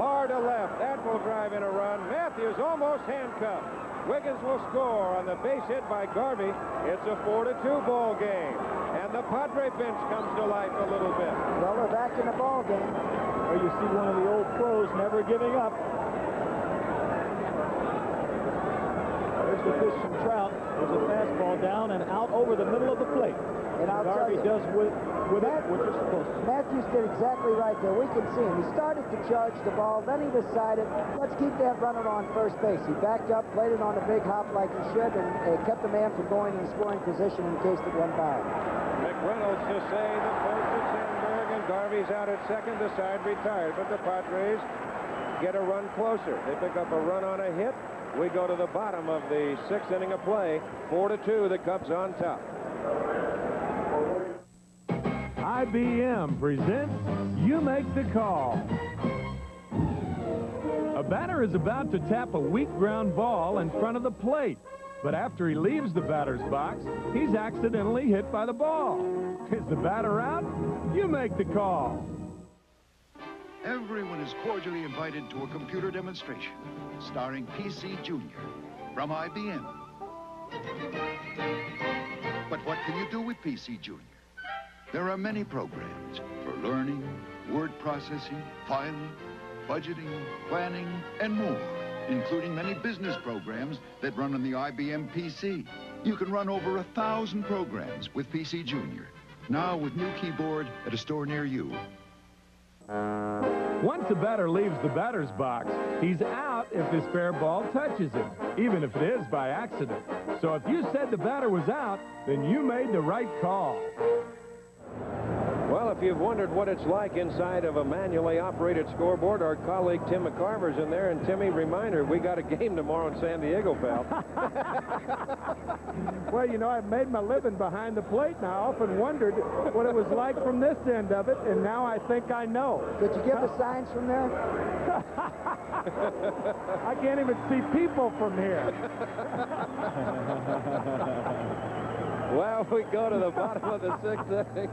Hard to left. That will drive in a run. Matthews almost handcuffed. Wiggins will score on the base hit by Garvey. It's a 4-2 ball game. And the Padre bench comes to life a little bit. Well, they're back in the ball game. Well, you see one of the old pros never giving up. There's the pitch from Trout. There's a fastball down and out over the middle of the plate. And I'll Garvey tell you, does with it what you're supposed to. Matthews did exactly right there. We can see him. He started to charge the ball. Then he decided, let's keep that runner on first base. He backed up, played it on a big hop like he should, and kept the man from going in scoring position in case it went by. McReynolds to say the post to Sandberg, and Garvey's out at second. The side retired, but the Padres get a run closer. They pick up a run on a hit. We go to the bottom of the 6th inning of play. 4-2, the Cubs on top. IBM presents You Make the Call. A batter is about to tap a weak ground ball in front of the plate. But after he leaves the batter's box, he's accidentally hit by the ball. Is the batter out? You make the call. Everyone is cordially invited to a computer demonstration starring PC Junior from IBM. But what can you do with PC Junior? There are many programs for learning, word processing, filing, budgeting, planning, and more, including many business programs that run on the IBM PC. You can run over 1,000 programs with PC Junior. Now with new keyboard at a store near you. Once the batter leaves the batter's box, he's out if his fair ball touches him, even if it is by accident. So if you said the batter was out, then you made the right call. Well, if you've wondered what it's like inside of a manually operated scoreboard, our colleague Tim McCarver's in there. And Timmy, reminder, we got a game tomorrow in San Diego, pal. Well, you know, I've made my living behind the plate, and I often wondered what it was like from this end of it, and now I think I know. Could you get the signs from there? I can't even see people from here. Well, we go to the bottom of the sixth inning.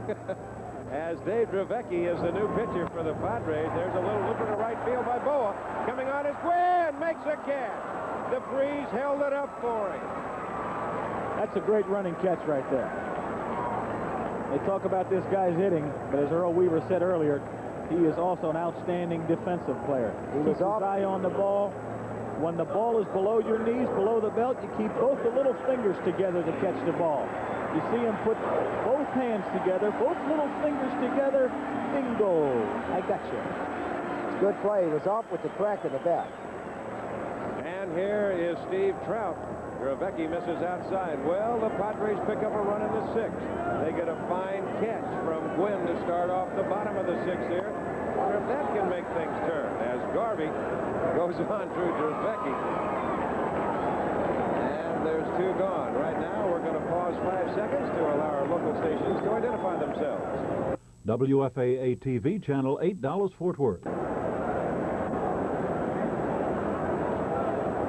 As Dave Dravecky is the new pitcher for the Padres. There's a little looper to right field by Boa. Coming on is Gwynn, makes a catch. The breeze held it up for him. That's a great running catch right there. They talk about this guy's hitting, but as Earl Weaver said earlier, he is also an outstanding defensive player. He keeps his eye on the ball. When the ball is below your knees, below the belt, you keep both the little fingers together to catch the ball. You see him put both hands together, both little fingers together. Bingo. I got you. Good play. He was off with the crack of the bat. And here is Steve Trout. Dravecky misses outside. Well, the Padres pick up a run in the sixth. They get a fine catch from Gwynn to start off the bottom of the sixth here. I wonder if that can make things turn as Garvey goes on through Dravecky. And there's two gone. Right now, we're going to pause 5 seconds to allow our local stations to identify themselves. WFAA TV, channel $8, Fort Worth.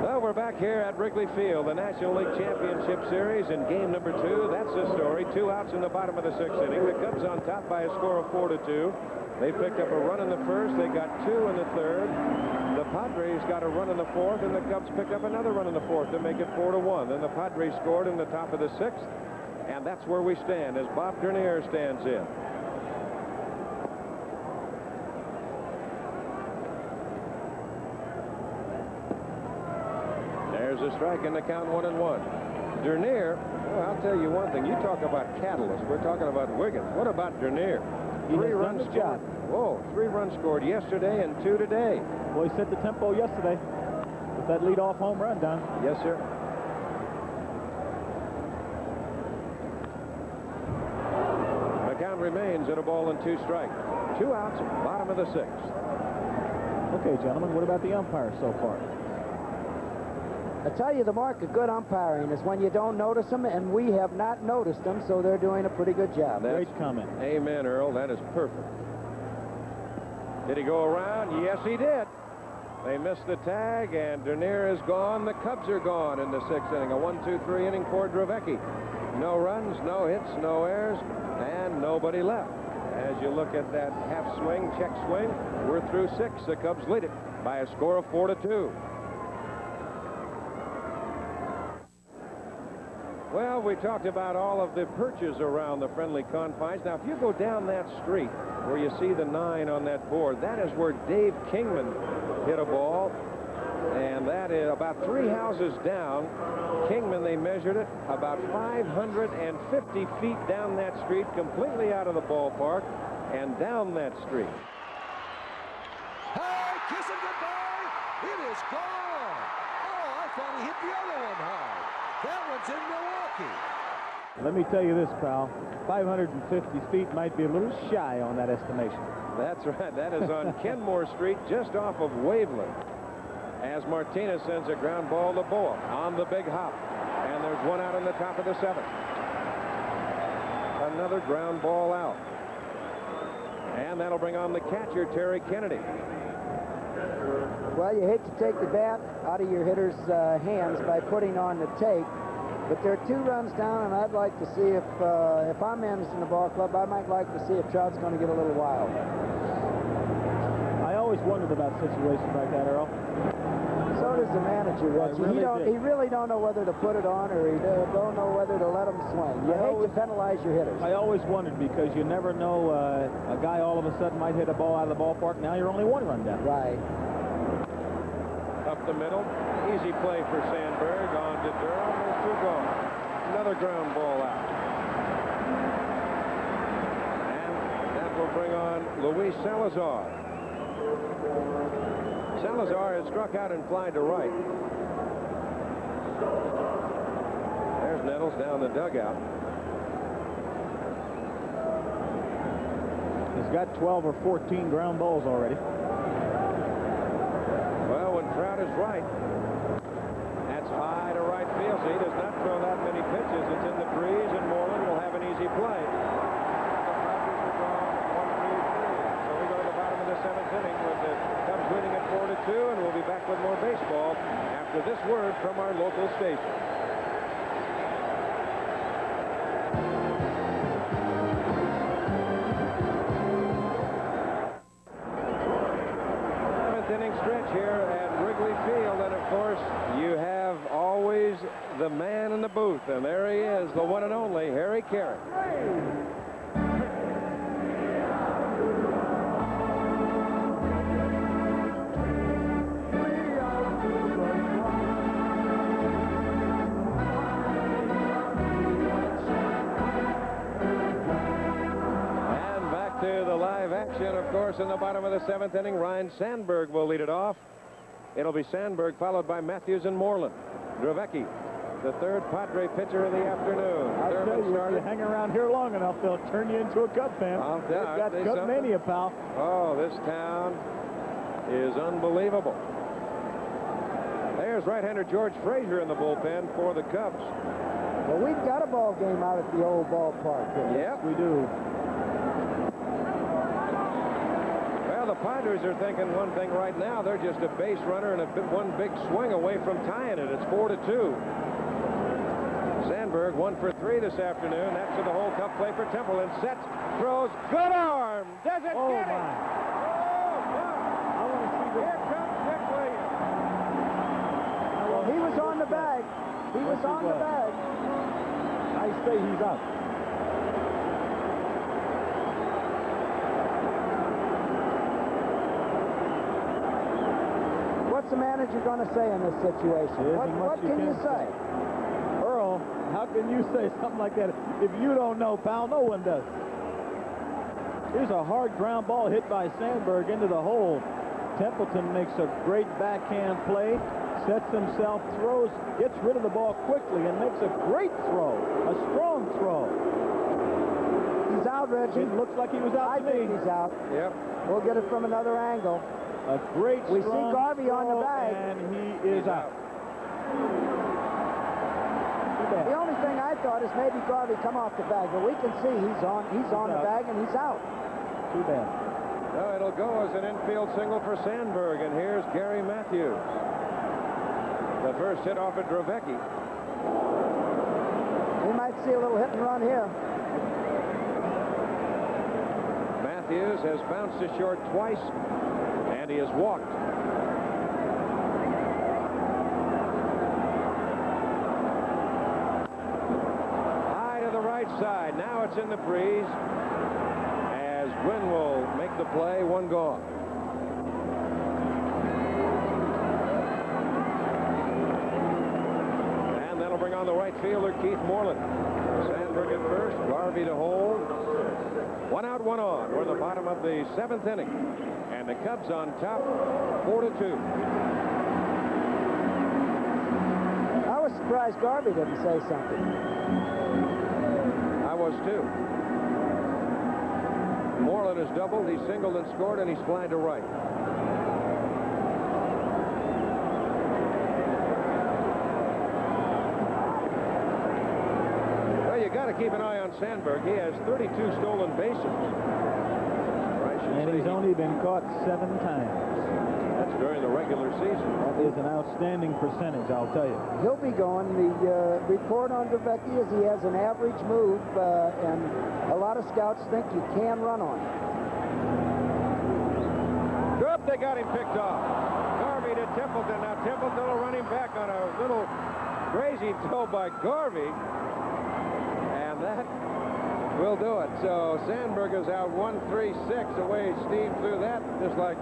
Well, we're back here at Wrigley Field, the National League Championship Series in game number 2. That's the story. 2 outs in the bottom of the sixth inning. The Cubs on top by a score of 4-2. They picked up a run in the first. They got 2 in the third. The Padres got a run in the fourth, and the Cubs picked up another run in the fourth to make it 4-1. Then the Padres scored in the top of the sixth, and that's where we stand as Bob Dernier stands in. There's a strike in the count, 1-1. Dernier, well, I'll tell you one thing. You talk about catalyst. We're talking about Wiggins. What about Dernier? He has done his job. Whoa, 3 runs scored yesterday and 2 today. Well, he set the tempo yesterday with that leadoff home run, Don. Yes, sir. The count remains at 1-2 strike. 2 outs, bottom of the sixth. Okay, gentlemen, what about the umpires so far? I tell you, the mark of good umpiring is when you don't notice them, and we have not noticed them, so they're doing a pretty good job. Great comment. Amen, Earl. That is perfect. Did he go around? Yes, he did. They missed the tag, and Dernier is gone. The Cubs are gone in the sixth inning. A 1-2-3 inning for Dravecky. No runs, no hits, no errors, and nobody left. As you look at that half swing, check swing, we're through 6. The Cubs lead it by a score of 4-2. Well, we talked about all of the perches around the friendly confines. Now, if you go down that street where you see the 9 on that board, that is where Dave Kingman hit a ball. And that is about 3 houses down. Kingman, they measured it, about 550 feet down that street, completely out of the ballpark, and down that street. Hey, kiss him goodbye. It is gone. Oh, I thought he hit the other one hard. That one's in Milwaukee. Let me tell you this, pal. 550 feet might be a little shy on that estimation. That's right. That is on Kenmore Street, just off of Waveland. As Martinez sends a ground ball to Boa on the big hop. And there's 1 out in the top of the 7th. Another ground ball out. And that'll bring on the catcher, Terry Kennedy. Well, you hate to take the bat out of your hitter's hands by putting on the tape, but there are 2 runs down, and I'd like to see if I'm managing the ball club, I might like to see if Trout's going to get a little wild. I always wondered about situations like that, Earl. So does the manager, Reggie. He really don't know whether to put it on, or he don't know whether to let him swing. You hate to penalize your hitters. I always wondered, because you never know, a guy all of a sudden might hit a ball out of the ballpark. Now you're only 1 run down. Right. Up the middle, easy play for Sandberg on to Durham. There's 2 gone. Another ground ball out. And that will bring on Luis Salazar. Salazar has struck out and flied to right. There's Nettles down the dugout. He's got 12 or 14 ground balls already. Well, when Trout is right, that's high to right field. So he does not throw that many pitches. It's in the breeze, and Moreland will have an easy play. So we go to the bottom of the 7th inning with the Cubs winning at 4-2, and we'll be back with more baseball after this word from our local station. Inning stretch here at Wrigley Field, and of course you have always the man in the booth, and there he is, the one and only Harry Caray. Action, of course, in the bottom of the 7th inning. Ryan Sandberg will lead it off. It'll be Sandberg followed by Matthews and Moreland. Dravecki, the 3rd Padre pitcher of the afternoon. I'll tell you, if you hang around here long enough, they'll turn you into a Cub fan. They've got Cub mania, pal. Oh, this town is unbelievable. There's right-hander George Frazier in the bullpen for the Cubs. Well, we've got a ball game out at the old ballpark. Yep, we do. Well, the Padres are thinking one thing right now. They're just a base runner and one big swing away from tying it. It's 4-2. Sandberg 1 for 3 this afternoon. That's to the whole Cub play for Temple, and sets, throws, good arm. Does it get it? Oh, my. I want to see this. Here comes Dick Williams. Well, he was on the bag. He was on the bag. I say he's up. What's the manager going to say in this situation? What can you say? Earl, how can you say something like that? If you don't know, pal, no one does. Here's a hard ground ball hit by Sandberg into the hole. Templeton makes a great backhand play, sets himself, throws, gets rid of the ball quickly, and makes a great throw, a strong throw. He's out, Reggie. It looks like he was out to me. I think he's out. Yep. We'll get it from another angle. A great We see Garvey on the bag. And he is out. The only thing I thought is maybe Garvey come off the bag, but we can see he's on the bag and he's out. Too bad. No, it'll go as an infield single for Sandberg, and here's Gary Matthews. The first hit off at Dravecki. We might see a little hit and run here. Matthews has bounced to short twice, and he has walked. High to the right side. Now it's in the breeze as Gwynn will make the play. 1 gone. And that'll bring on the right fielder, Keith Moreland. Sandberg at first, Garvey to hold. 1 out, 1 on. We're at the bottom of the 7th inning. And the Cubs on top, 4-2. I was surprised Garvey didn't say something. I was too. Moreland has doubled, he's singled and scored, and he's flying to right. Well, you got to keep an eye on Sandberg. He has 32 stolen bases. And he's only been caught 7 times. That's during the regular season. That is an outstanding percentage, I'll tell you. He'll be going. The report on Dravecki is he has an average move, and a lot of scouts think you can run on him. Good, they got him picked off. Garvey to Templeton. Now Templeton will run him back on a little crazy throw by Garvey. And that will do it. So Sandberg is out 1-3-6 away. Steve threw that just like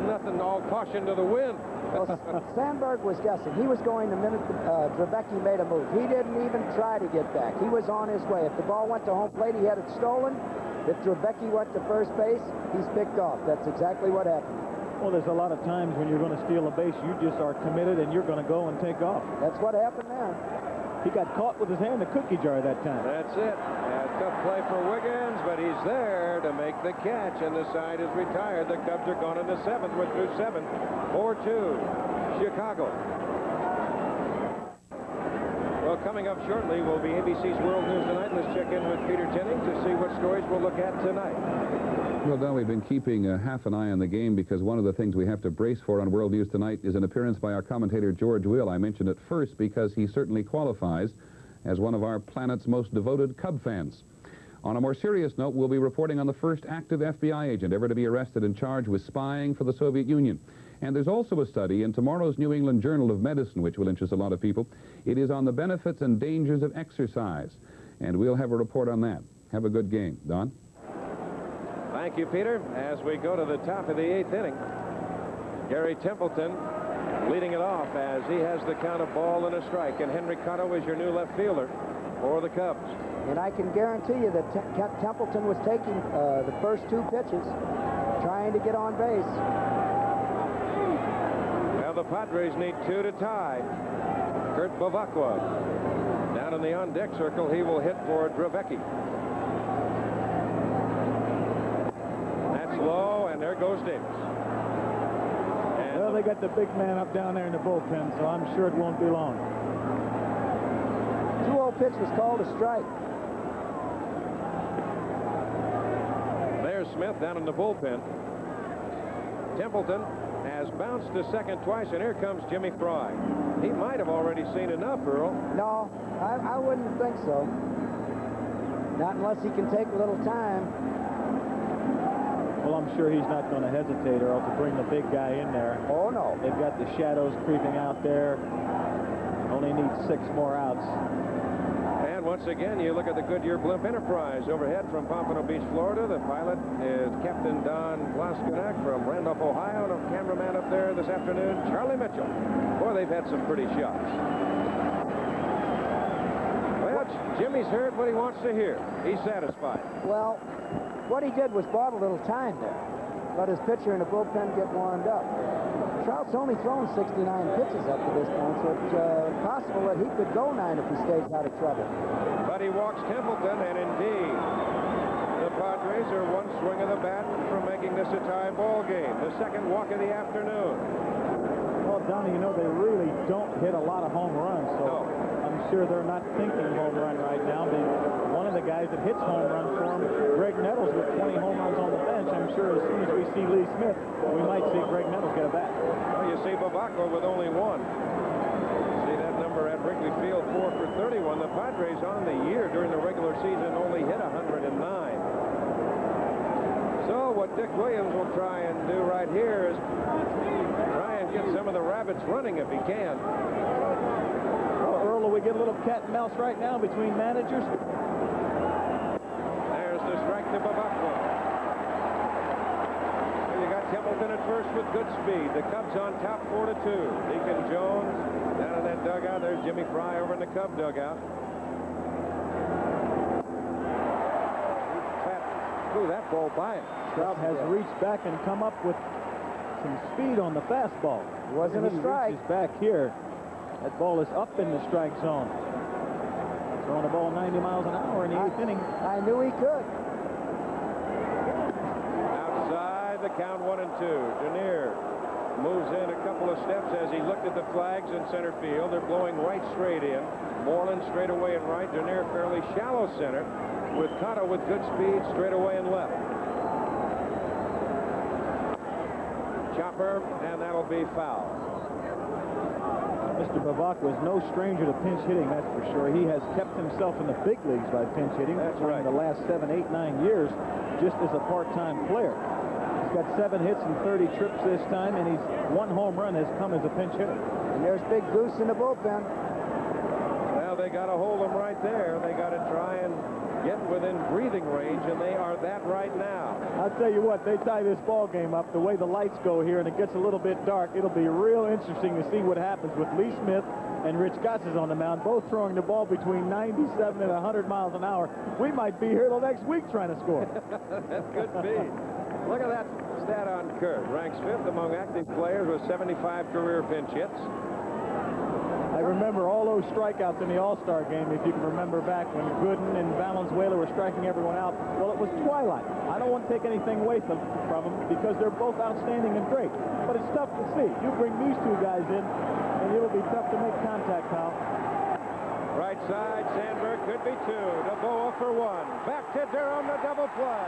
nothing, all caution to the wind. Well, Sandberg was guessing. He was going the minute Dravecki made a move. He didn't even try to get back. He was on his way. If the ball went to home plate, he had it stolen. If Dravecki went to first base, he's picked off. That's exactly what happened. Well, there's a lot of times when you're going to steal a base, you just are committed and you're going to go and take off. That's what happened there. He got caught with his hand in the cookie jar that time. That's it. Tough play for Wiggins, but he's there to make the catch, and the side is retired. The Cubs are gone in the seventh. We're through 7. 4-2, Chicago. Well, coming up shortly will be ABC's World News Tonight. Let's check in with Peter Tinning to see what stories we'll look at tonight. Well, Don, we've been keeping half an eye on the game because one of the things we have to brace for on World News Tonight is an appearance by our commentator, George Will. I mentioned it first because he certainly qualifies as one of our planet's most devoted Cub fans. On a more serious note, we'll be reporting on the first active FBI agent ever to be arrested and charged with spying for the Soviet Union. And there's also a study in tomorrow's New England Journal of Medicine, which will interest a lot of people. It is on the benefits and dangers of exercise. And we'll have a report on that. Have a good game. Don? Thank you, Peter. As we go to the top of the 8th inning, Gary Templeton leading it off as he has the count of ball and a strike. And Henry Cotto is your new left fielder for the Cubs. And I can guarantee you that Templeton was taking the first 2 pitches, trying to get on base. Now the Padres need 2 to tie. Kurt Bavacqua down in the on-deck circle. He will hit for Dravecki. That's low, and there goes Davis. And well, they got the big man up down there in the bullpen, so I'm sure it won't be long. 2-0 pitch was called a strike. There's Smith down in the bullpen. Templeton has bounced to second twice, and here comes Jimmy Fry. He might have already seen enough, Earl. No, I wouldn't think so. Not unless he can take a little time. Well, I'm sure he's not going to hesitate, Earl, to bring the big guy in there. Oh, no. They've got the shadows creeping out there. Only need 6 more outs. And once again, you look at the Goodyear Blimp Enterprise overhead from Pompano Beach, Florida. The pilot is Captain Don Glaskonak from Randolph, Ohio. And a cameraman up there this afternoon, Charlie Mitchell. Boy, they've had some pretty shots. Well, Jimmy's heard what he wants to hear. He's satisfied. Well, what he did was bought a little time there. Let his pitcher in the bullpen get warmed up. Trout's only thrown 69 pitches up to this point, so it's possible that he could go 9 if he stays out of trouble. But he walks Templeton, and indeed, the Padres are 1 swing of the bat from making this a tie ball game. The second walk of the afternoon. Well, Donnie, you know, they really don't hit a lot of home runs, so I'm sure they're not thinking home run right now. One of the guys that hits home runs for him, Greg Nettles, with 20 home runs on the bench. I'm sure as soon as we see Lee Smith, we might see Greg Nettles get a bat. Well, you see Bavacqua with only 1. See that number at Wrigley Field, 4 for 31. The Padres on the year during the regular season only hit 109. So what Dick Williams will try and do right here is try and get some of the rabbits running if he can. Well, Earl, will we get a little cat and mouse right now between managers? There's the strike to Bavacqua. You got Templeton at first with good speed. The Cubs on top 4-2. Deacon Jones down in that dugout. There's Jimmy Fry over in the Cub dugout. Threw that ball by him. Trout has reached back and come up with some speed on the fastball. It wasn't a strike. He's back here. That ball is up in the strike zone. Throwing the ball 90 miles an hour in the 8th inning. I knew he could. Outside the count 1-2. Dernier moves in a couple of steps as he looked at the flags in center field. They're blowing right straight in. Moreland straight away and right. Dernier fairly shallow center, with Cotto with good speed straight away and left. chopper, and that'll be foul. Mr. Babak was no stranger to pinch hitting, that's for sure. He has kept himself in the big leagues by pinch hitting. That's right. The last 7, 8, 9 years, just as a part-time player. He's got 7 hits and 30 trips this time, and he's 1 home run has come as a pinch hitter. And there's Big Goose in the bullpen. Well, they got to hold him right there. They got to try and get within breathing range, and they are that right now. I'll tell you what, they tie this ball game up the way the lights go here, and it gets a little bit dark. It'll be real interesting to see what happens with Lee Smith and Rich Gosses on the mound, both throwing the ball between 97 and 100 miles an hour. We might be here the next week trying to score. That could be. Look at that stat on Kurt. Ranks 5th among active players with 75 career pinch hits. I remember all those strikeouts in the All-Star game, if you can remember back when Gooden and Valenzuela were striking everyone out. Well, it was twilight. I don't want to take anything away from them because they're both outstanding and great. But it's tough to see. You bring these 2 guys in, and it'll be tough to make contact, pal. Right side, Sandberg could be 2. DeBoa for 1. Back to Durham, the double play.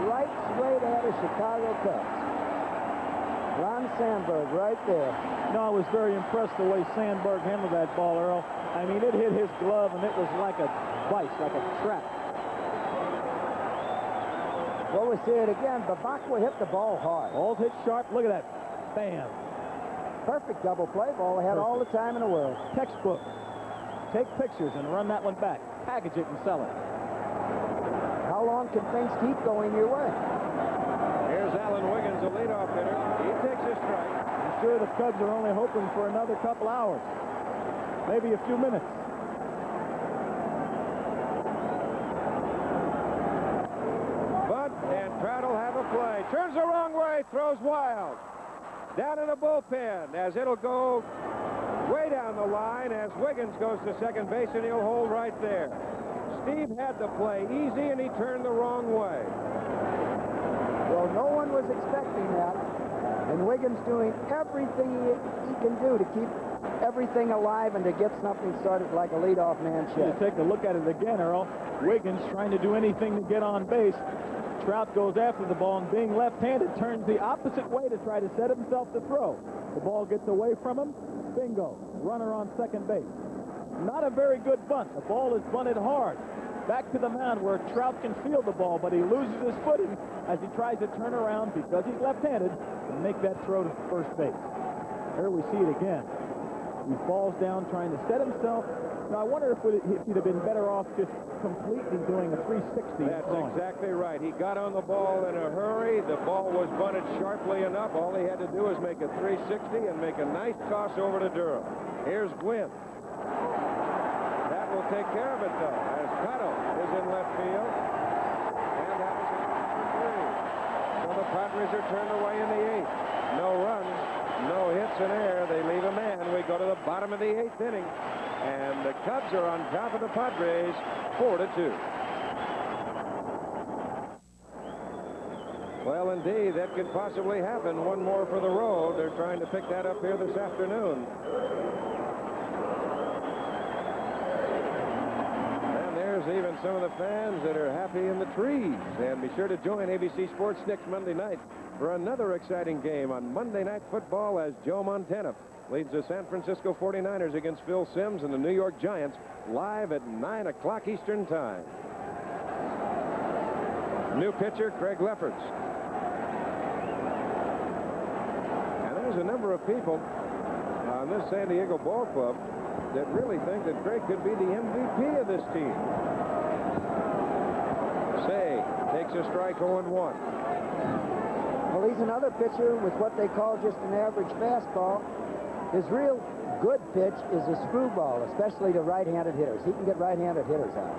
Right straight at the Chicago Cubs. Ron Sandberg right there. No, I was very impressed the way Sandberg handled that ball, Earl. I mean, it hit his glove, and it was like a vice, like a trap. Well, we see it again. Babakwa hit the ball hard. Ball hit sharp. Look at that. Bam. Perfect double play ball. They had all the time in the world. Textbook. Take pictures and run that one back. Package it and sell it. How long can things keep going your way? Here's Alan Wiggins, the leadoff hitter. He takes a strike. I'm sure the Cubs are only hoping for another couple hours. Maybe a few minutes. But, and Trout will have a play. Turns the wrong way, throws wild. Down in the bullpen as it'll go way down the line as Wiggins goes to second base, and he'll hold right there. Steve had the play easy, and he turned the wrong way. Well, no one was expecting that. And Wiggins doing everything he can do to keep everything alive and to get something started like a leadoff man should. Take a look at it again, Earl. Wiggins trying to do anything to get on base. Trout goes after the ball, and being left-handed, turns the opposite way to try to set himself to throw. The ball gets away from him. Bingo. Runner on second base. Not a very good bunt. The ball is bunted hard. Back to the mound where Trout can field the ball, but he loses his footing as he tries to turn around because he's left-handed and make that throw to first base. Here we see it again. He falls down trying to set himself. Now, I wonder if he'd have been better off just completely doing a 360. That's exactly right. He got on the ball in a hurry. The ball was bunted sharply enough. All he had to do was make a 360 and make a nice toss over to Durham. Here's Gwynn. That will take care of it, though, as Cotto is in left field. And that was number 3. So the Padres are turned away in the 8th. No runs, no hits in air. They leave a man. We go to the bottom of the 8th inning. And the Cubs are on top of the Padres, 4-2. Well, indeed, that could possibly happen. One more for the road. They're trying to pick that up here this afternoon. And there's even some of the fans that are happy in the trees. And be sure to join ABC Sports next Monday night for another exciting game on Monday Night Football as Joe Montana leads the San Francisco 49ers against Phil Simms and the New York Giants live at 9 o'clock Eastern Time. New pitcher, Craig Lefferts. And there's a number of people on this San Diego ball club that really think that Craig could be the MVP of this team. Say takes a strike 0-1. Well, he's another pitcher with what they call just an average fastball. His real good pitch is a screwball, especially to right-handed hitters. He can get right-handed hitters out.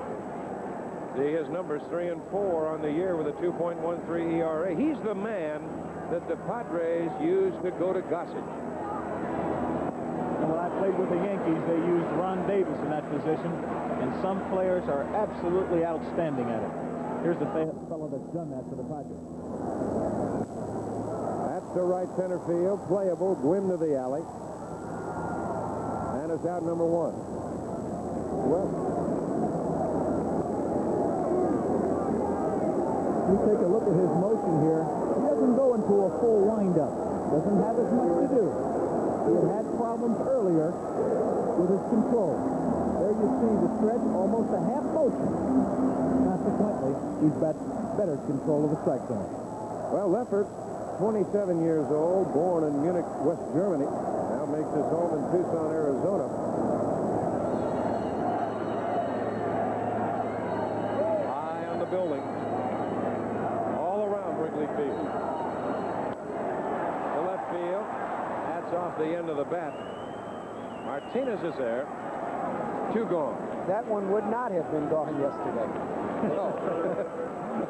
See his numbers 3 and 4 on the year with a 2.13 ERA. He's the man that the Padres used to go to Gossage. And when I played with the Yankees, they used Ron Davis in that position, and some players are absolutely outstanding at it. Here's the fellow that's done that for the Padres. That's to right center field, playable, Gwynn to the alley. And it's out number 1. Well, you take a look at his motion here. He doesn't go into a full windup. Doesn't have as much to do. He had problems earlier with his control. There you see the stretch, almost a half motion. Consequently, he's got better control of the strike zone. Well, Leffert, 27 years old, born in Munich, West Germany, now makes his home in Tucson, Arizona. High on the building, all around Wrigley Field. To left field, that's off the end of the bat. Martinez is there. 2 gone. that one would not have been gone yesterday. No.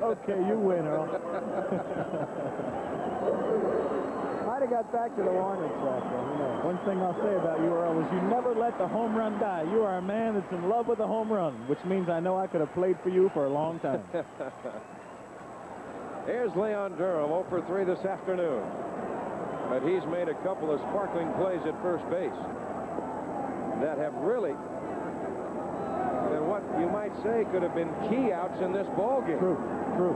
Okay, you win, Earl. Might have got back to the warning track, though. Who knows? One thing I'll say about you, Earl, is you never let the home run die. You are a man that's in love with the home run, which means I know I could have played for you for a long time. Here's Leon Durham, 0 for 3 this afternoon. But he's made a couple of sparkling plays at first base that have really been what you might say could have been key outs in this ball game. True, true.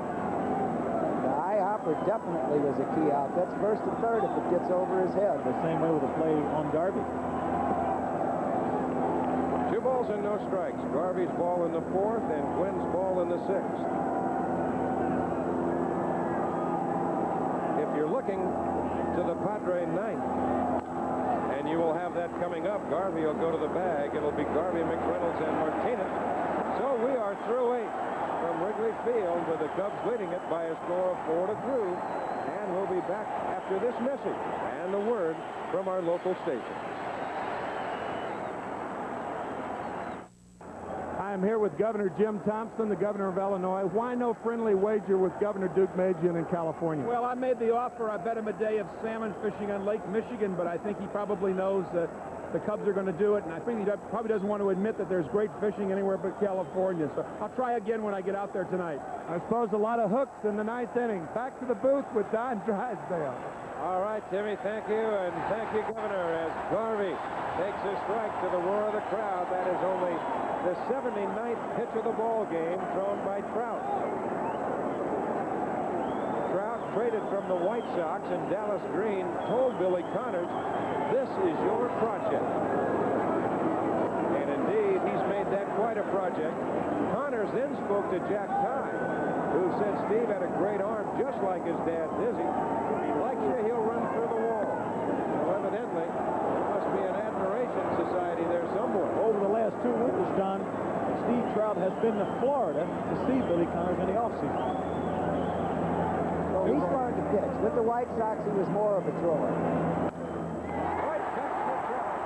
The high hopper definitely was a key out. That's first and third if it gets over his head. The same way with the play on Garvey. 2 balls and no strikes. Garvey's ball in the 4th and Quinn's ball in the 6th. If you're looking to the Padre 9th, and you will have that coming up. Garvey will go to the bag. It'll be Garvey, McReynolds, and Martinez. So we are through 8 from Wrigley Field with the Cubs leading it by a score of 4-2. And we'll be back after this message and the word from our local station. I'm here with Governor Jim Thompson, the governor of Illinois. Why no friendly wager with Governor Duke Magian in California? Well, I made the offer. I bet him a day of salmon fishing on Lake Michigan, but I think he probably knows that the Cubs are going to do it, and I think he probably doesn't want to admit that there's great fishing anywhere but California. So I'll try again when I get out there tonight. I suppose a lot of hooks in the 9th inning. Back to the booth with Don Drysdale. All right, Timmy, thank you, and thank you, Governor, as Garvey takes his strike to the roar of the crowd. That is only the 79th pitch of the ball game thrown by Trout. Trout traded from the White Sox, and Dallas Green told Billy Connors, this is your project. And indeed, he's made that quite a project. Connors then spoke to Jack Ty, who said Steve had a great arm just like his dad, Dizzy. If he likes you, he'll run through the wall. Well, evidently, there must be an admiration society there somewhere. Over the last 2 winters, Don, Steve Trout has been to Florida to see Billy Connors in the offseason. Well, he's learned to pitch. With the White Sox, he was more of a thrower. Right back to Trout.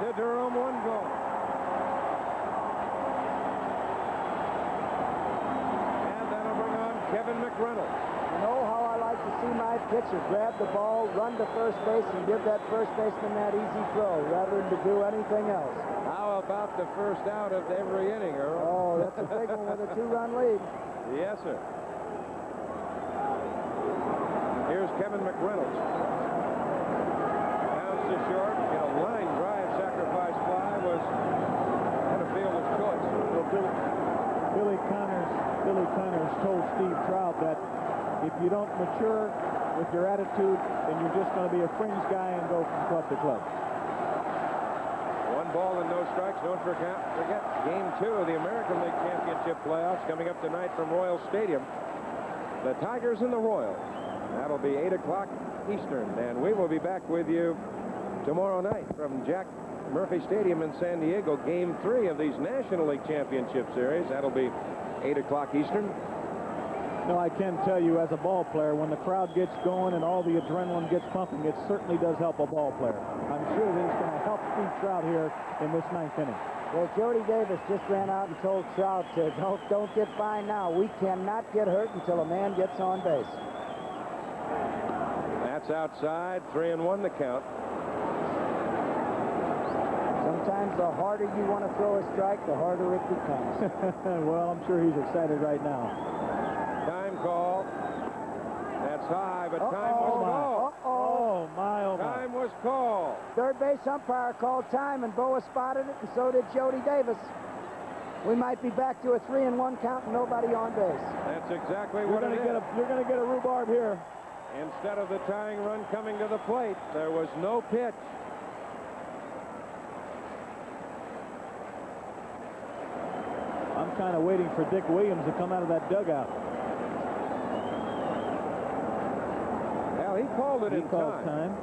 To Durham, 1 gone. And that'll bring on Kevin McReynolds. You know how I like to see my pitcher grab the ball, run to first base, and give that first baseman that easy throw rather than to do anything else. How about the first out of every inning, Earl? Oh, that's a big one with a 2-run lead. Yes, sir. Here's Kevin McReynolds. Bounce to short. Get a line drive sacrifice fly was kind of fielder's choice. Well, Billy Connors told Steve Trout that if you don't mature with your attitude, then you're just going to be a fringe guy and go from club to club. 1 ball and no strikes. Don't forget Game 2 of the American League Championship playoffs coming up tonight from Royal Stadium. The Tigers and the Royals. That'll be 8 o'clock Eastern, and we will be back with you tomorrow night from Jack Murphy Stadium in San Diego. Game 3 of these National League Championship Series. That'll be 8 o'clock Eastern. No, I can tell you as a ball player, when the crowd gets going and all the adrenaline gets pumping, it certainly does help a ball player. I'm sure that it's going to help Steve Trout here in this 9th inning. Well, Jody Davis just ran out and told Trout to don't get fined now. We cannot get hurt until a man gets on base. That's outside. 3-1 the count. Sometimes the harder you want to throw a strike, the harder it becomes. Well, I'm sure he's excited right now. Time call. That's high, but time was Oh, my, oh, my. Time was was called. Third base umpire called time, and Boa spotted it, and so did Jody Davis. We might be back to a 3-1 count and nobody on base. That's exactly what it is. You're going to get a rhubarb here. Instead of the tying run coming to the plate, there was no pitch. I'm kind of waiting for Dick Williams to come out of that dugout. Well, he called it in time.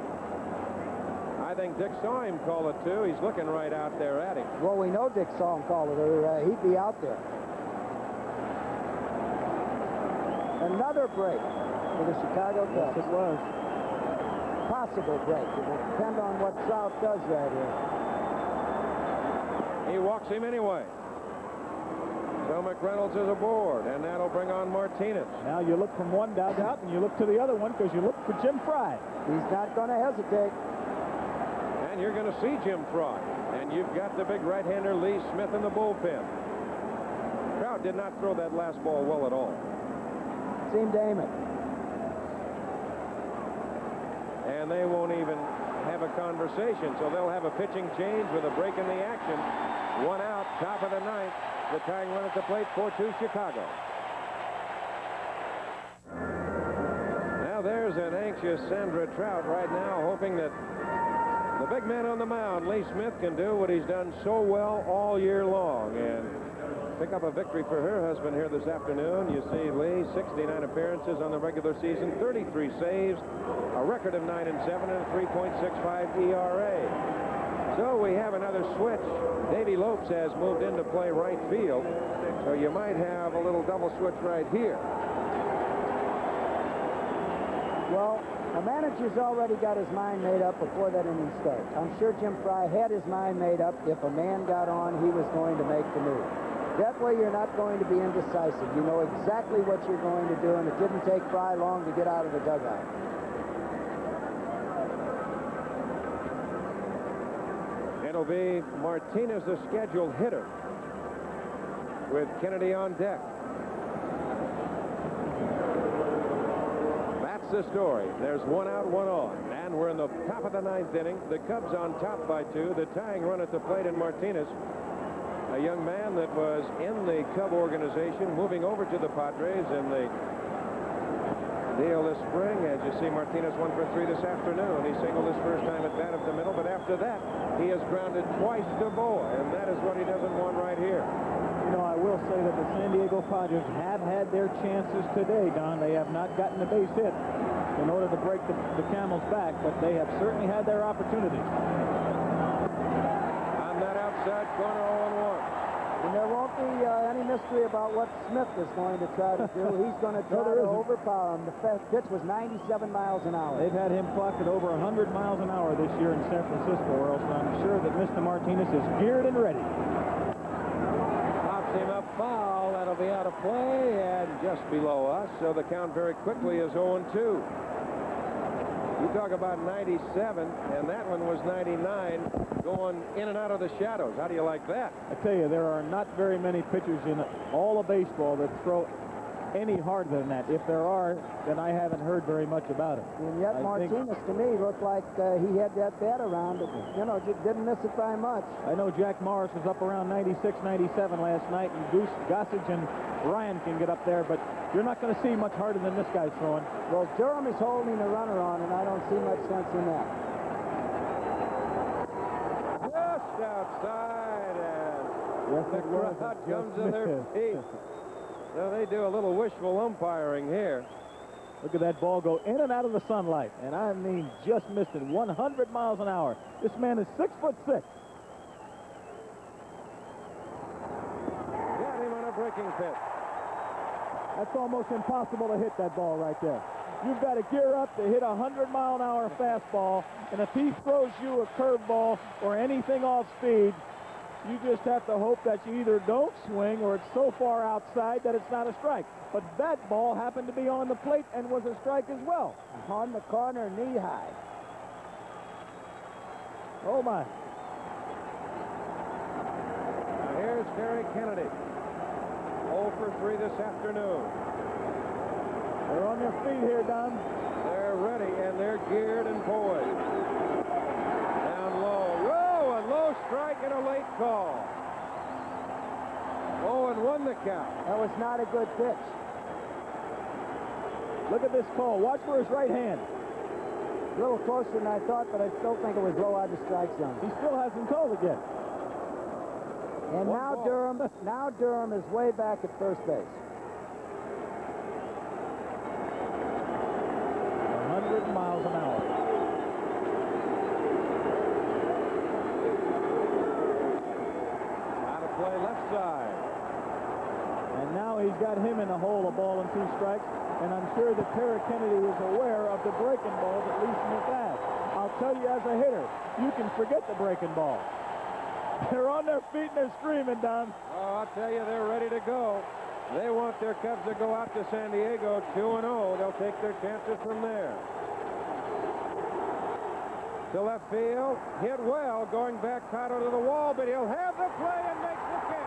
I think Dick saw him call it, too. He's looking right out there at him. Well, we know Dick saw him call it, or he'd be out there. Another break for the Chicago Cubs. Yes, it was. Possible break. It will depend on what Trout does right here. He walks him anyway. So McReynolds is aboard, and that'll bring on Martinez. Now you look from one dugout, and you look to the other one because you look for Jim Fry. He's not going to hesitate. And you're going to see Jim Fry. And you've got the big right-hander Lee Smith in the bullpen. Trout did not throw that last ball well at all. Seemed to aim it. And they won't even have a conversation, so they'll have a pitching change with a break in the action. One out, top of the ninth. The tying run at the plate, 4-2 Chicago. Now there's an anxious Sandra Trout right now, hoping that the big man on the mound, Lee Smith, can do what he's done so well all year long and pick up a victory for her husband here this afternoon. You see Lee, 69 appearances on the regular season, 33 saves, a record of 9-7, and a 3.65 ERA. So we have another switch. Davey Lopes has moved into play right field, so you might have a little double switch right here. Well, the manager's already got his mind made up before that inning starts. I'm sure Jim Fry had his mind made up. If a man got on, he was going to make the move. That way you're not going to be indecisive. You know exactly what you're going to do, and it didn't take Fry long to get out of the dugout. It'll be Martinez, the scheduled hitter, with Kennedy on deck. That's the story. There's one out, one on. And we're in the top of the ninth inning. The Cubs on top by 2. The tying run at the plate in Martinez, a young man that was in the Cub organization, moving over to the Padres in the deal this spring. As you see, Martinez 1 for 3 this afternoon. He singled his first time at bat of the middle, but after that, he has grounded twice to Boa, and that is what he doesn't want right here. You know, I will say that the San Diego Padres have had their chances today, Don. They have not gotten a base hit in order to break the Camel's back, but they have certainly had their opportunities. On that outside corner, 0-1. And there won't be any mystery about what Smith is going to try to do. He's going to try to overpower him. The pitch was 97 miles an hour. They've had him clocked at over 100 miles an hour this year in San Francisco, or else I'm sure that Mr. Martinez is geared and ready. Pops him up foul. That'll be out of play and just below us. So the count very quickly is 0-2. You talk about 97, and that one was 99, going in and out of the shadows. How do you like that? I tell you, there are not very many pitchers in all of baseball that throw any harder than that. If there are, then I haven't heard very much about it. And yet Martinez, to me, looked like he had that bat around it. You know, just didn't miss it by much. I know Jack Morris was up around 96, 97 last night, and Gossage and Ryan can get up there, but you're not going to see much harder than this guy's throwing. Well, Durham is holding the runner on, and I don't see much sense in that. Just outside, and the crowd comes to their feet. So they do a little wishful umpiring here. Look at that ball go in and out of the sunlight, and I mean just missed it. 100 miles an hour. This man is 6'6". Got him on a breaking pitch. That's almost impossible to hit that ball right there. You've got to gear up to hit a 100-mile-an-hour fastball, and if he throws you a curveball or anything off speed, you just have to hope that you either don't swing or it's so far outside that it's not a strike. But that ball happened to be on the plate and was a strike as well. On the corner, knee high. Oh, my. Now here's Terry Kennedy. 0 for 3 this afternoon. They're on their feet here, Don. They're ready, and they're geared and poised. strike and a late call. 0-1 the count. That was not a good pitch. Look at this call. Watch for his right hand. A little closer than I thought, but I still think it was low out of the strike zone. He still hasn't called again. And now Durham is way back at first base. 100 miles an hour. Out of play left side. And now he's got him in the hole, a ball and 2 strikes. And I'm sure that Terry Kennedy is aware of the breaking balls, at least in the past. I'll tell you as a hitter, you can forget the breaking ball. They're on their feet and they're screaming, Don. Oh, I'll tell you, they're ready to go. They want their Cubs to go out to San Diego 2-0. They'll take their chances from there. To left field, hit well, going back Cotto to the wall, but he'll have the play and makes the catch.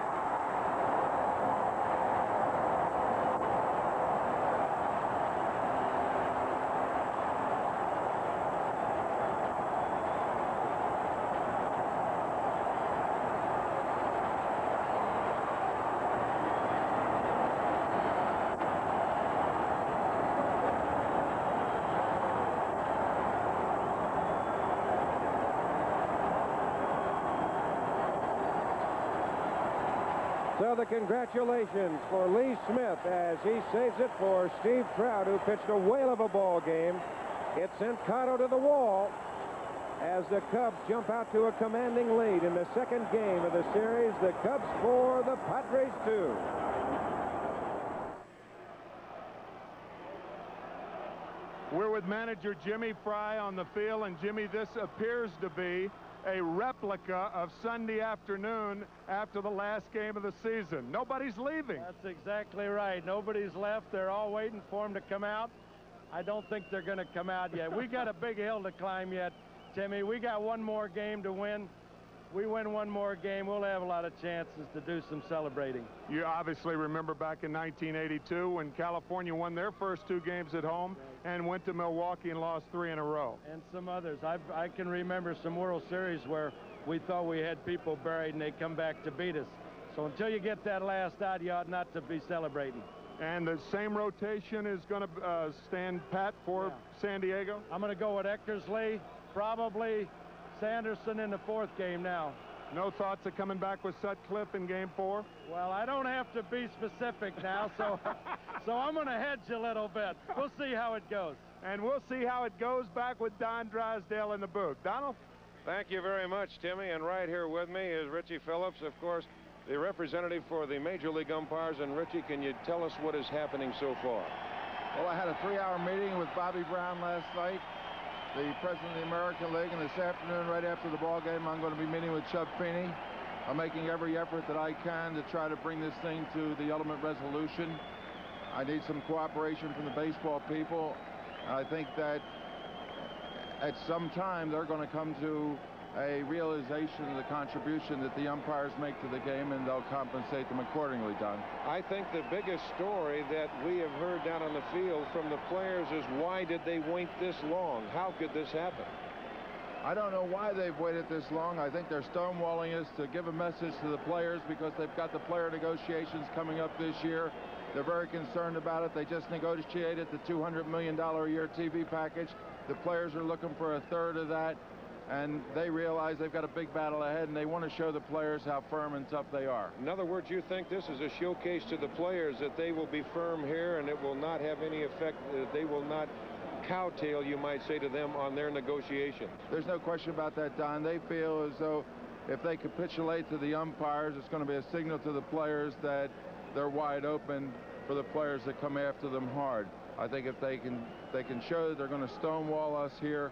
So the congratulations for Lee Smith as he saves it for Steve Trout, who pitched a whale of a ball game. It sent Cotto to the wall as the Cubs jump out to a commanding lead in the second game of the series. The Cubs 4, the Padres 2. We're with manager Jimmy Fry on the field, and Jimmy, this appears to be a replica of Sunday afternoon after the last game of the season. Nobody's leaving. That's exactly right. Nobody's left. They're all waiting for him to come out. I don't think they're going to come out yet. We got a big hill to climb yet, Jimmy. We got one more game to win. We win one more game, we'll have a lot of chances to do some celebrating. You obviously remember back in 1982 when California won their first 2 games at home and went to Milwaukee and lost 3 in a row. And some others. I can remember some World Series where we thought we had people buried and they come back to beat us. So until you get that last out, you ought not to be celebrating. And the same rotation is going to stand pat for San Diego? I'm going to go with Eckersley, probably Sanderson in the 4th game now. No thoughts of coming back with Sutcliffe in game 4? Well, I don't have to be specific now, so I'm going to hedge a little bit. We'll see how it goes. And we'll see how it goes back with Don Drysdale in the booth. Donald? Thank you very much, Timmy. And right here with me is Richie Phillips, of course, the representative for the Major League umpires. And Richie, can you tell us what is happening so far? Well, I had a 3-hour meeting with Bobby Brown last night, the president of the American League, and this afternoon, right after the ball game, I'm going to be meeting with Chubb Feeney. I'm making every effort that I can to try to bring this thing to the ultimate resolution. I need some cooperation from the baseball people. I think that at some time they're going to come to a realization of the contribution that the umpires make to the game, and they'll compensate them accordingly, Don. I think the biggest story that we have heard down on the field from the players is, why did they wait this long? How could this happen? I don't know why they've waited this long. I think they're stonewalling us to give a message to the players because they've got the player negotiations coming up this year. They're very concerned about it. They just negotiated the $200 million a year TV package. The players are looking for a third of that, and they realize they've got a big battle ahead, and they want to show the players how firm and tough they are. In other words, you think this is a showcase to the players that they will be firm here and it will not have any effect, they will not cowtail, you might say, to them on their negotiations? There's no question about that, Don. They feel as though if they capitulate to the umpires, it's going to be a signal to the players that they're wide open for the players that come after them hard. I think if they can show that they're going to stonewall us here,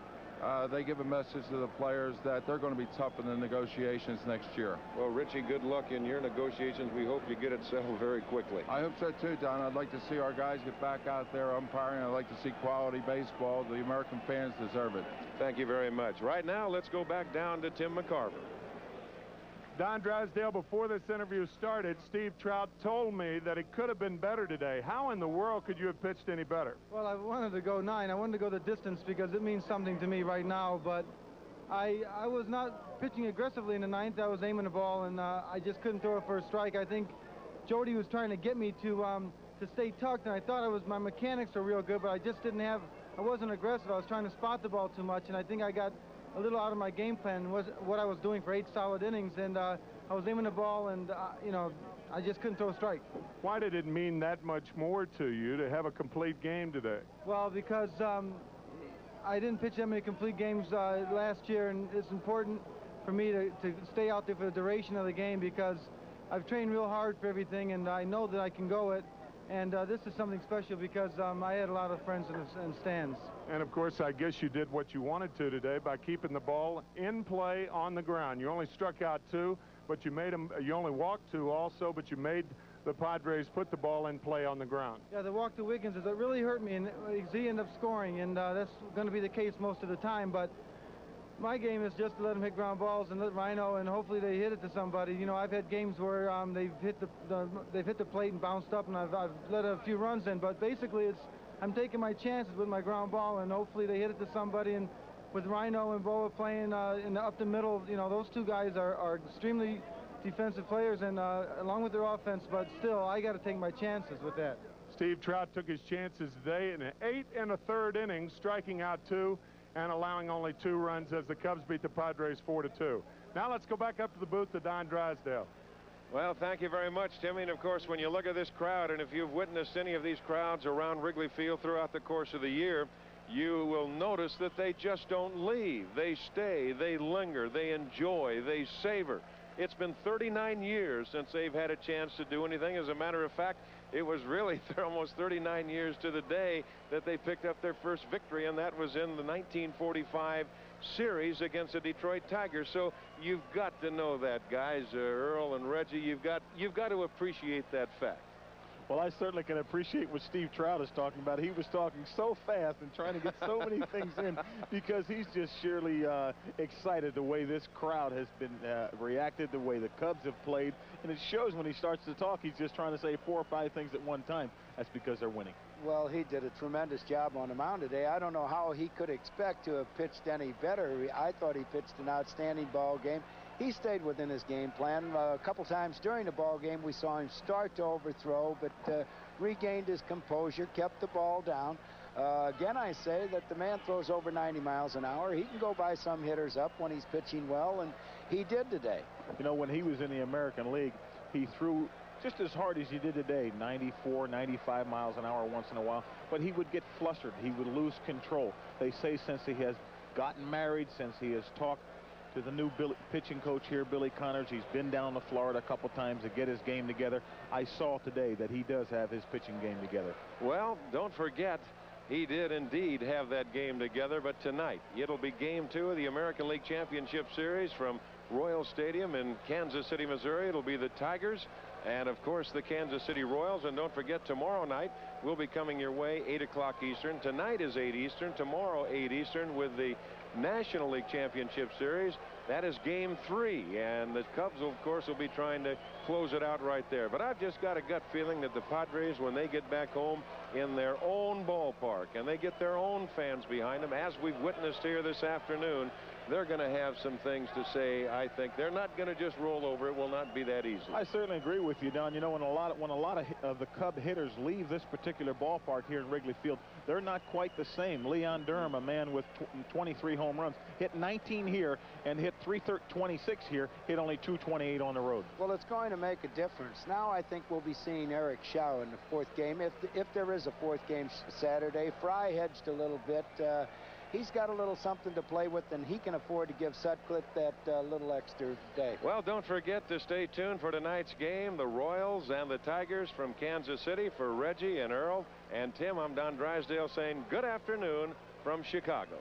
they give a message to the players that they're going to be tough in the negotiations next year. Well, Richie, good luck in your negotiations. We hope you get it settled very quickly. I hope so too, Don. I'd like to see our guys get back out there umpiring. I'd like to see quality baseball. The American fans deserve it. Thank you very much. Right now, let's go back down to Tim McCarver. Don Drysdale, before this interview started, Steve Trout told me that it could have been better today. How in the world could you have pitched any better? Well, I wanted to go 9. I wanted to go the distance because it means something to me right now, but I was not pitching aggressively in the ninth. I was aiming the ball, and I just couldn't throw it for a strike. I think Jody was trying to get me to stay tucked, and I thought my mechanics were real good, but I just didn't have, I wasn't aggressive. I was trying to spot the ball too much, and I think I got a little out of my game plan, what I was doing for 8 solid innings, and I was aiming the ball, and you know, I just couldn't throw a strike. Why did it mean that much more to you to have a complete game today? Well, because I didn't pitch that many complete games last year, and it's important for me to stay out there for the duration of the game because I've trained real hard for everything, and I know that I can go it. And this is something special because I had a lot of friends in stands. And, of course, I guess you did what you wanted to today by keeping the ball in play on the ground. You only struck out 2, but you made them, you only walked 2 also, but you made the Padres put the ball in play on the ground. Yeah, the walk to Wiggins, it really hurt me, and he ended up scoring, and that's going to be the case most of the time, but my game is just to let them hit ground balls and let Rhino, and hopefully they hit it to somebody. You know, I've had games where they've hit the plate and bounced up, and I've let a few runs in. But basically, I'm taking my chances with my ground ball, and hopefully they hit it to somebody. And with Rhino and Boa playing up the middle, you know, those 2 guys are extremely defensive players, and along with their offense. But still, I got to take my chances with that. Steve Trout took his chances today in an 8 1/3 inning, striking out 2. And allowing only 2 runs as the Cubs beat the Padres 4-2. Now let's go back up to the booth to Don Drysdale. Well, thank you very much, Timmy. And, of course, when you look at this crowd, and if you've witnessed any of these crowds around Wrigley Field throughout the course of the year, you will notice that they just don't leave. They stay, they linger, they enjoy, they savor. It's been 39 years since they've had a chance to do anything. As a matter of fact, it was really almost 39 years to the day that they picked up their first victory, and that was in the 1945 series against the Detroit Tigers. So you've got to know that, guys. Earl and Reggie, you've got to appreciate that fact. Well, I certainly can appreciate what Steve Trout is talking about. He was talking so fast and trying to get so many things in because he's just surely excited the way this crowd has been reacted, the way the Cubs have played. And it shows when he starts to talk, he's just trying to say 4 or 5 things at one time. That's because they're winning. Well, he did a tremendous job on the mound today. I don't know how he could expect to have pitched any better. I thought he pitched an outstanding ball game. He stayed within his game plan. A couple times during the ball game, we saw him start to overthrow, but regained his composure, kept the ball down. Again, I say that the man throws over 90 miles an hour. He can go by some hitters up when he's pitching well, and he did today. You know, when he was in the American League, he threw just as hard as he did today, 94, 95 miles an hour once in a while, but he would get flustered. He would lose control. They say since he has gotten married, since he has talked to the new pitching coach here, Billy Connors, he's been down to Florida a couple times to get his game together. I saw today that he does have his pitching game together. Well, don't forget, he did indeed have that game together, but tonight it'll be game 2 of the American League Championship Series from Royal Stadium in Kansas City, Missouri. It'll be the Tigers and, of course, the Kansas City Royals. And don't forget, tomorrow night will be coming your way 8 o'clock Eastern. Tonight is 8 Eastern. Tomorrow 8 Eastern with the National League Championship Series. That is game 3, and the Cubs, of course, will be trying to close it out right there. But I've just got a gut feeling that the Padres, when they get back home in their own ballpark and they get their own fans behind them, as we've witnessed here this afternoon, they're going to have some things to say. I think they're not going to just roll over. It will not be that easy. I certainly agree with you, Don. You know, when a lot of the Cub hitters leave this particular ballpark here in Wrigley Field, they're not quite the same. Leon Durham, a man with 23 home runs, hit 19 here and hit 326 here, hit only 228 on the road. Well, it's going to make a difference. Now I think we'll be seeing Eric Shaw in the 4th game. If there is a 4th game Saturday, Fry hedged a little bit. He's got a little something to play with, and he can afford to give Sutcliffe that little extra day. Well, don't forget to stay tuned for tonight's game, the Royals and the Tigers from Kansas City. For Reggie and Earl and Tim, I'm Don Drysdale saying good afternoon from Chicago.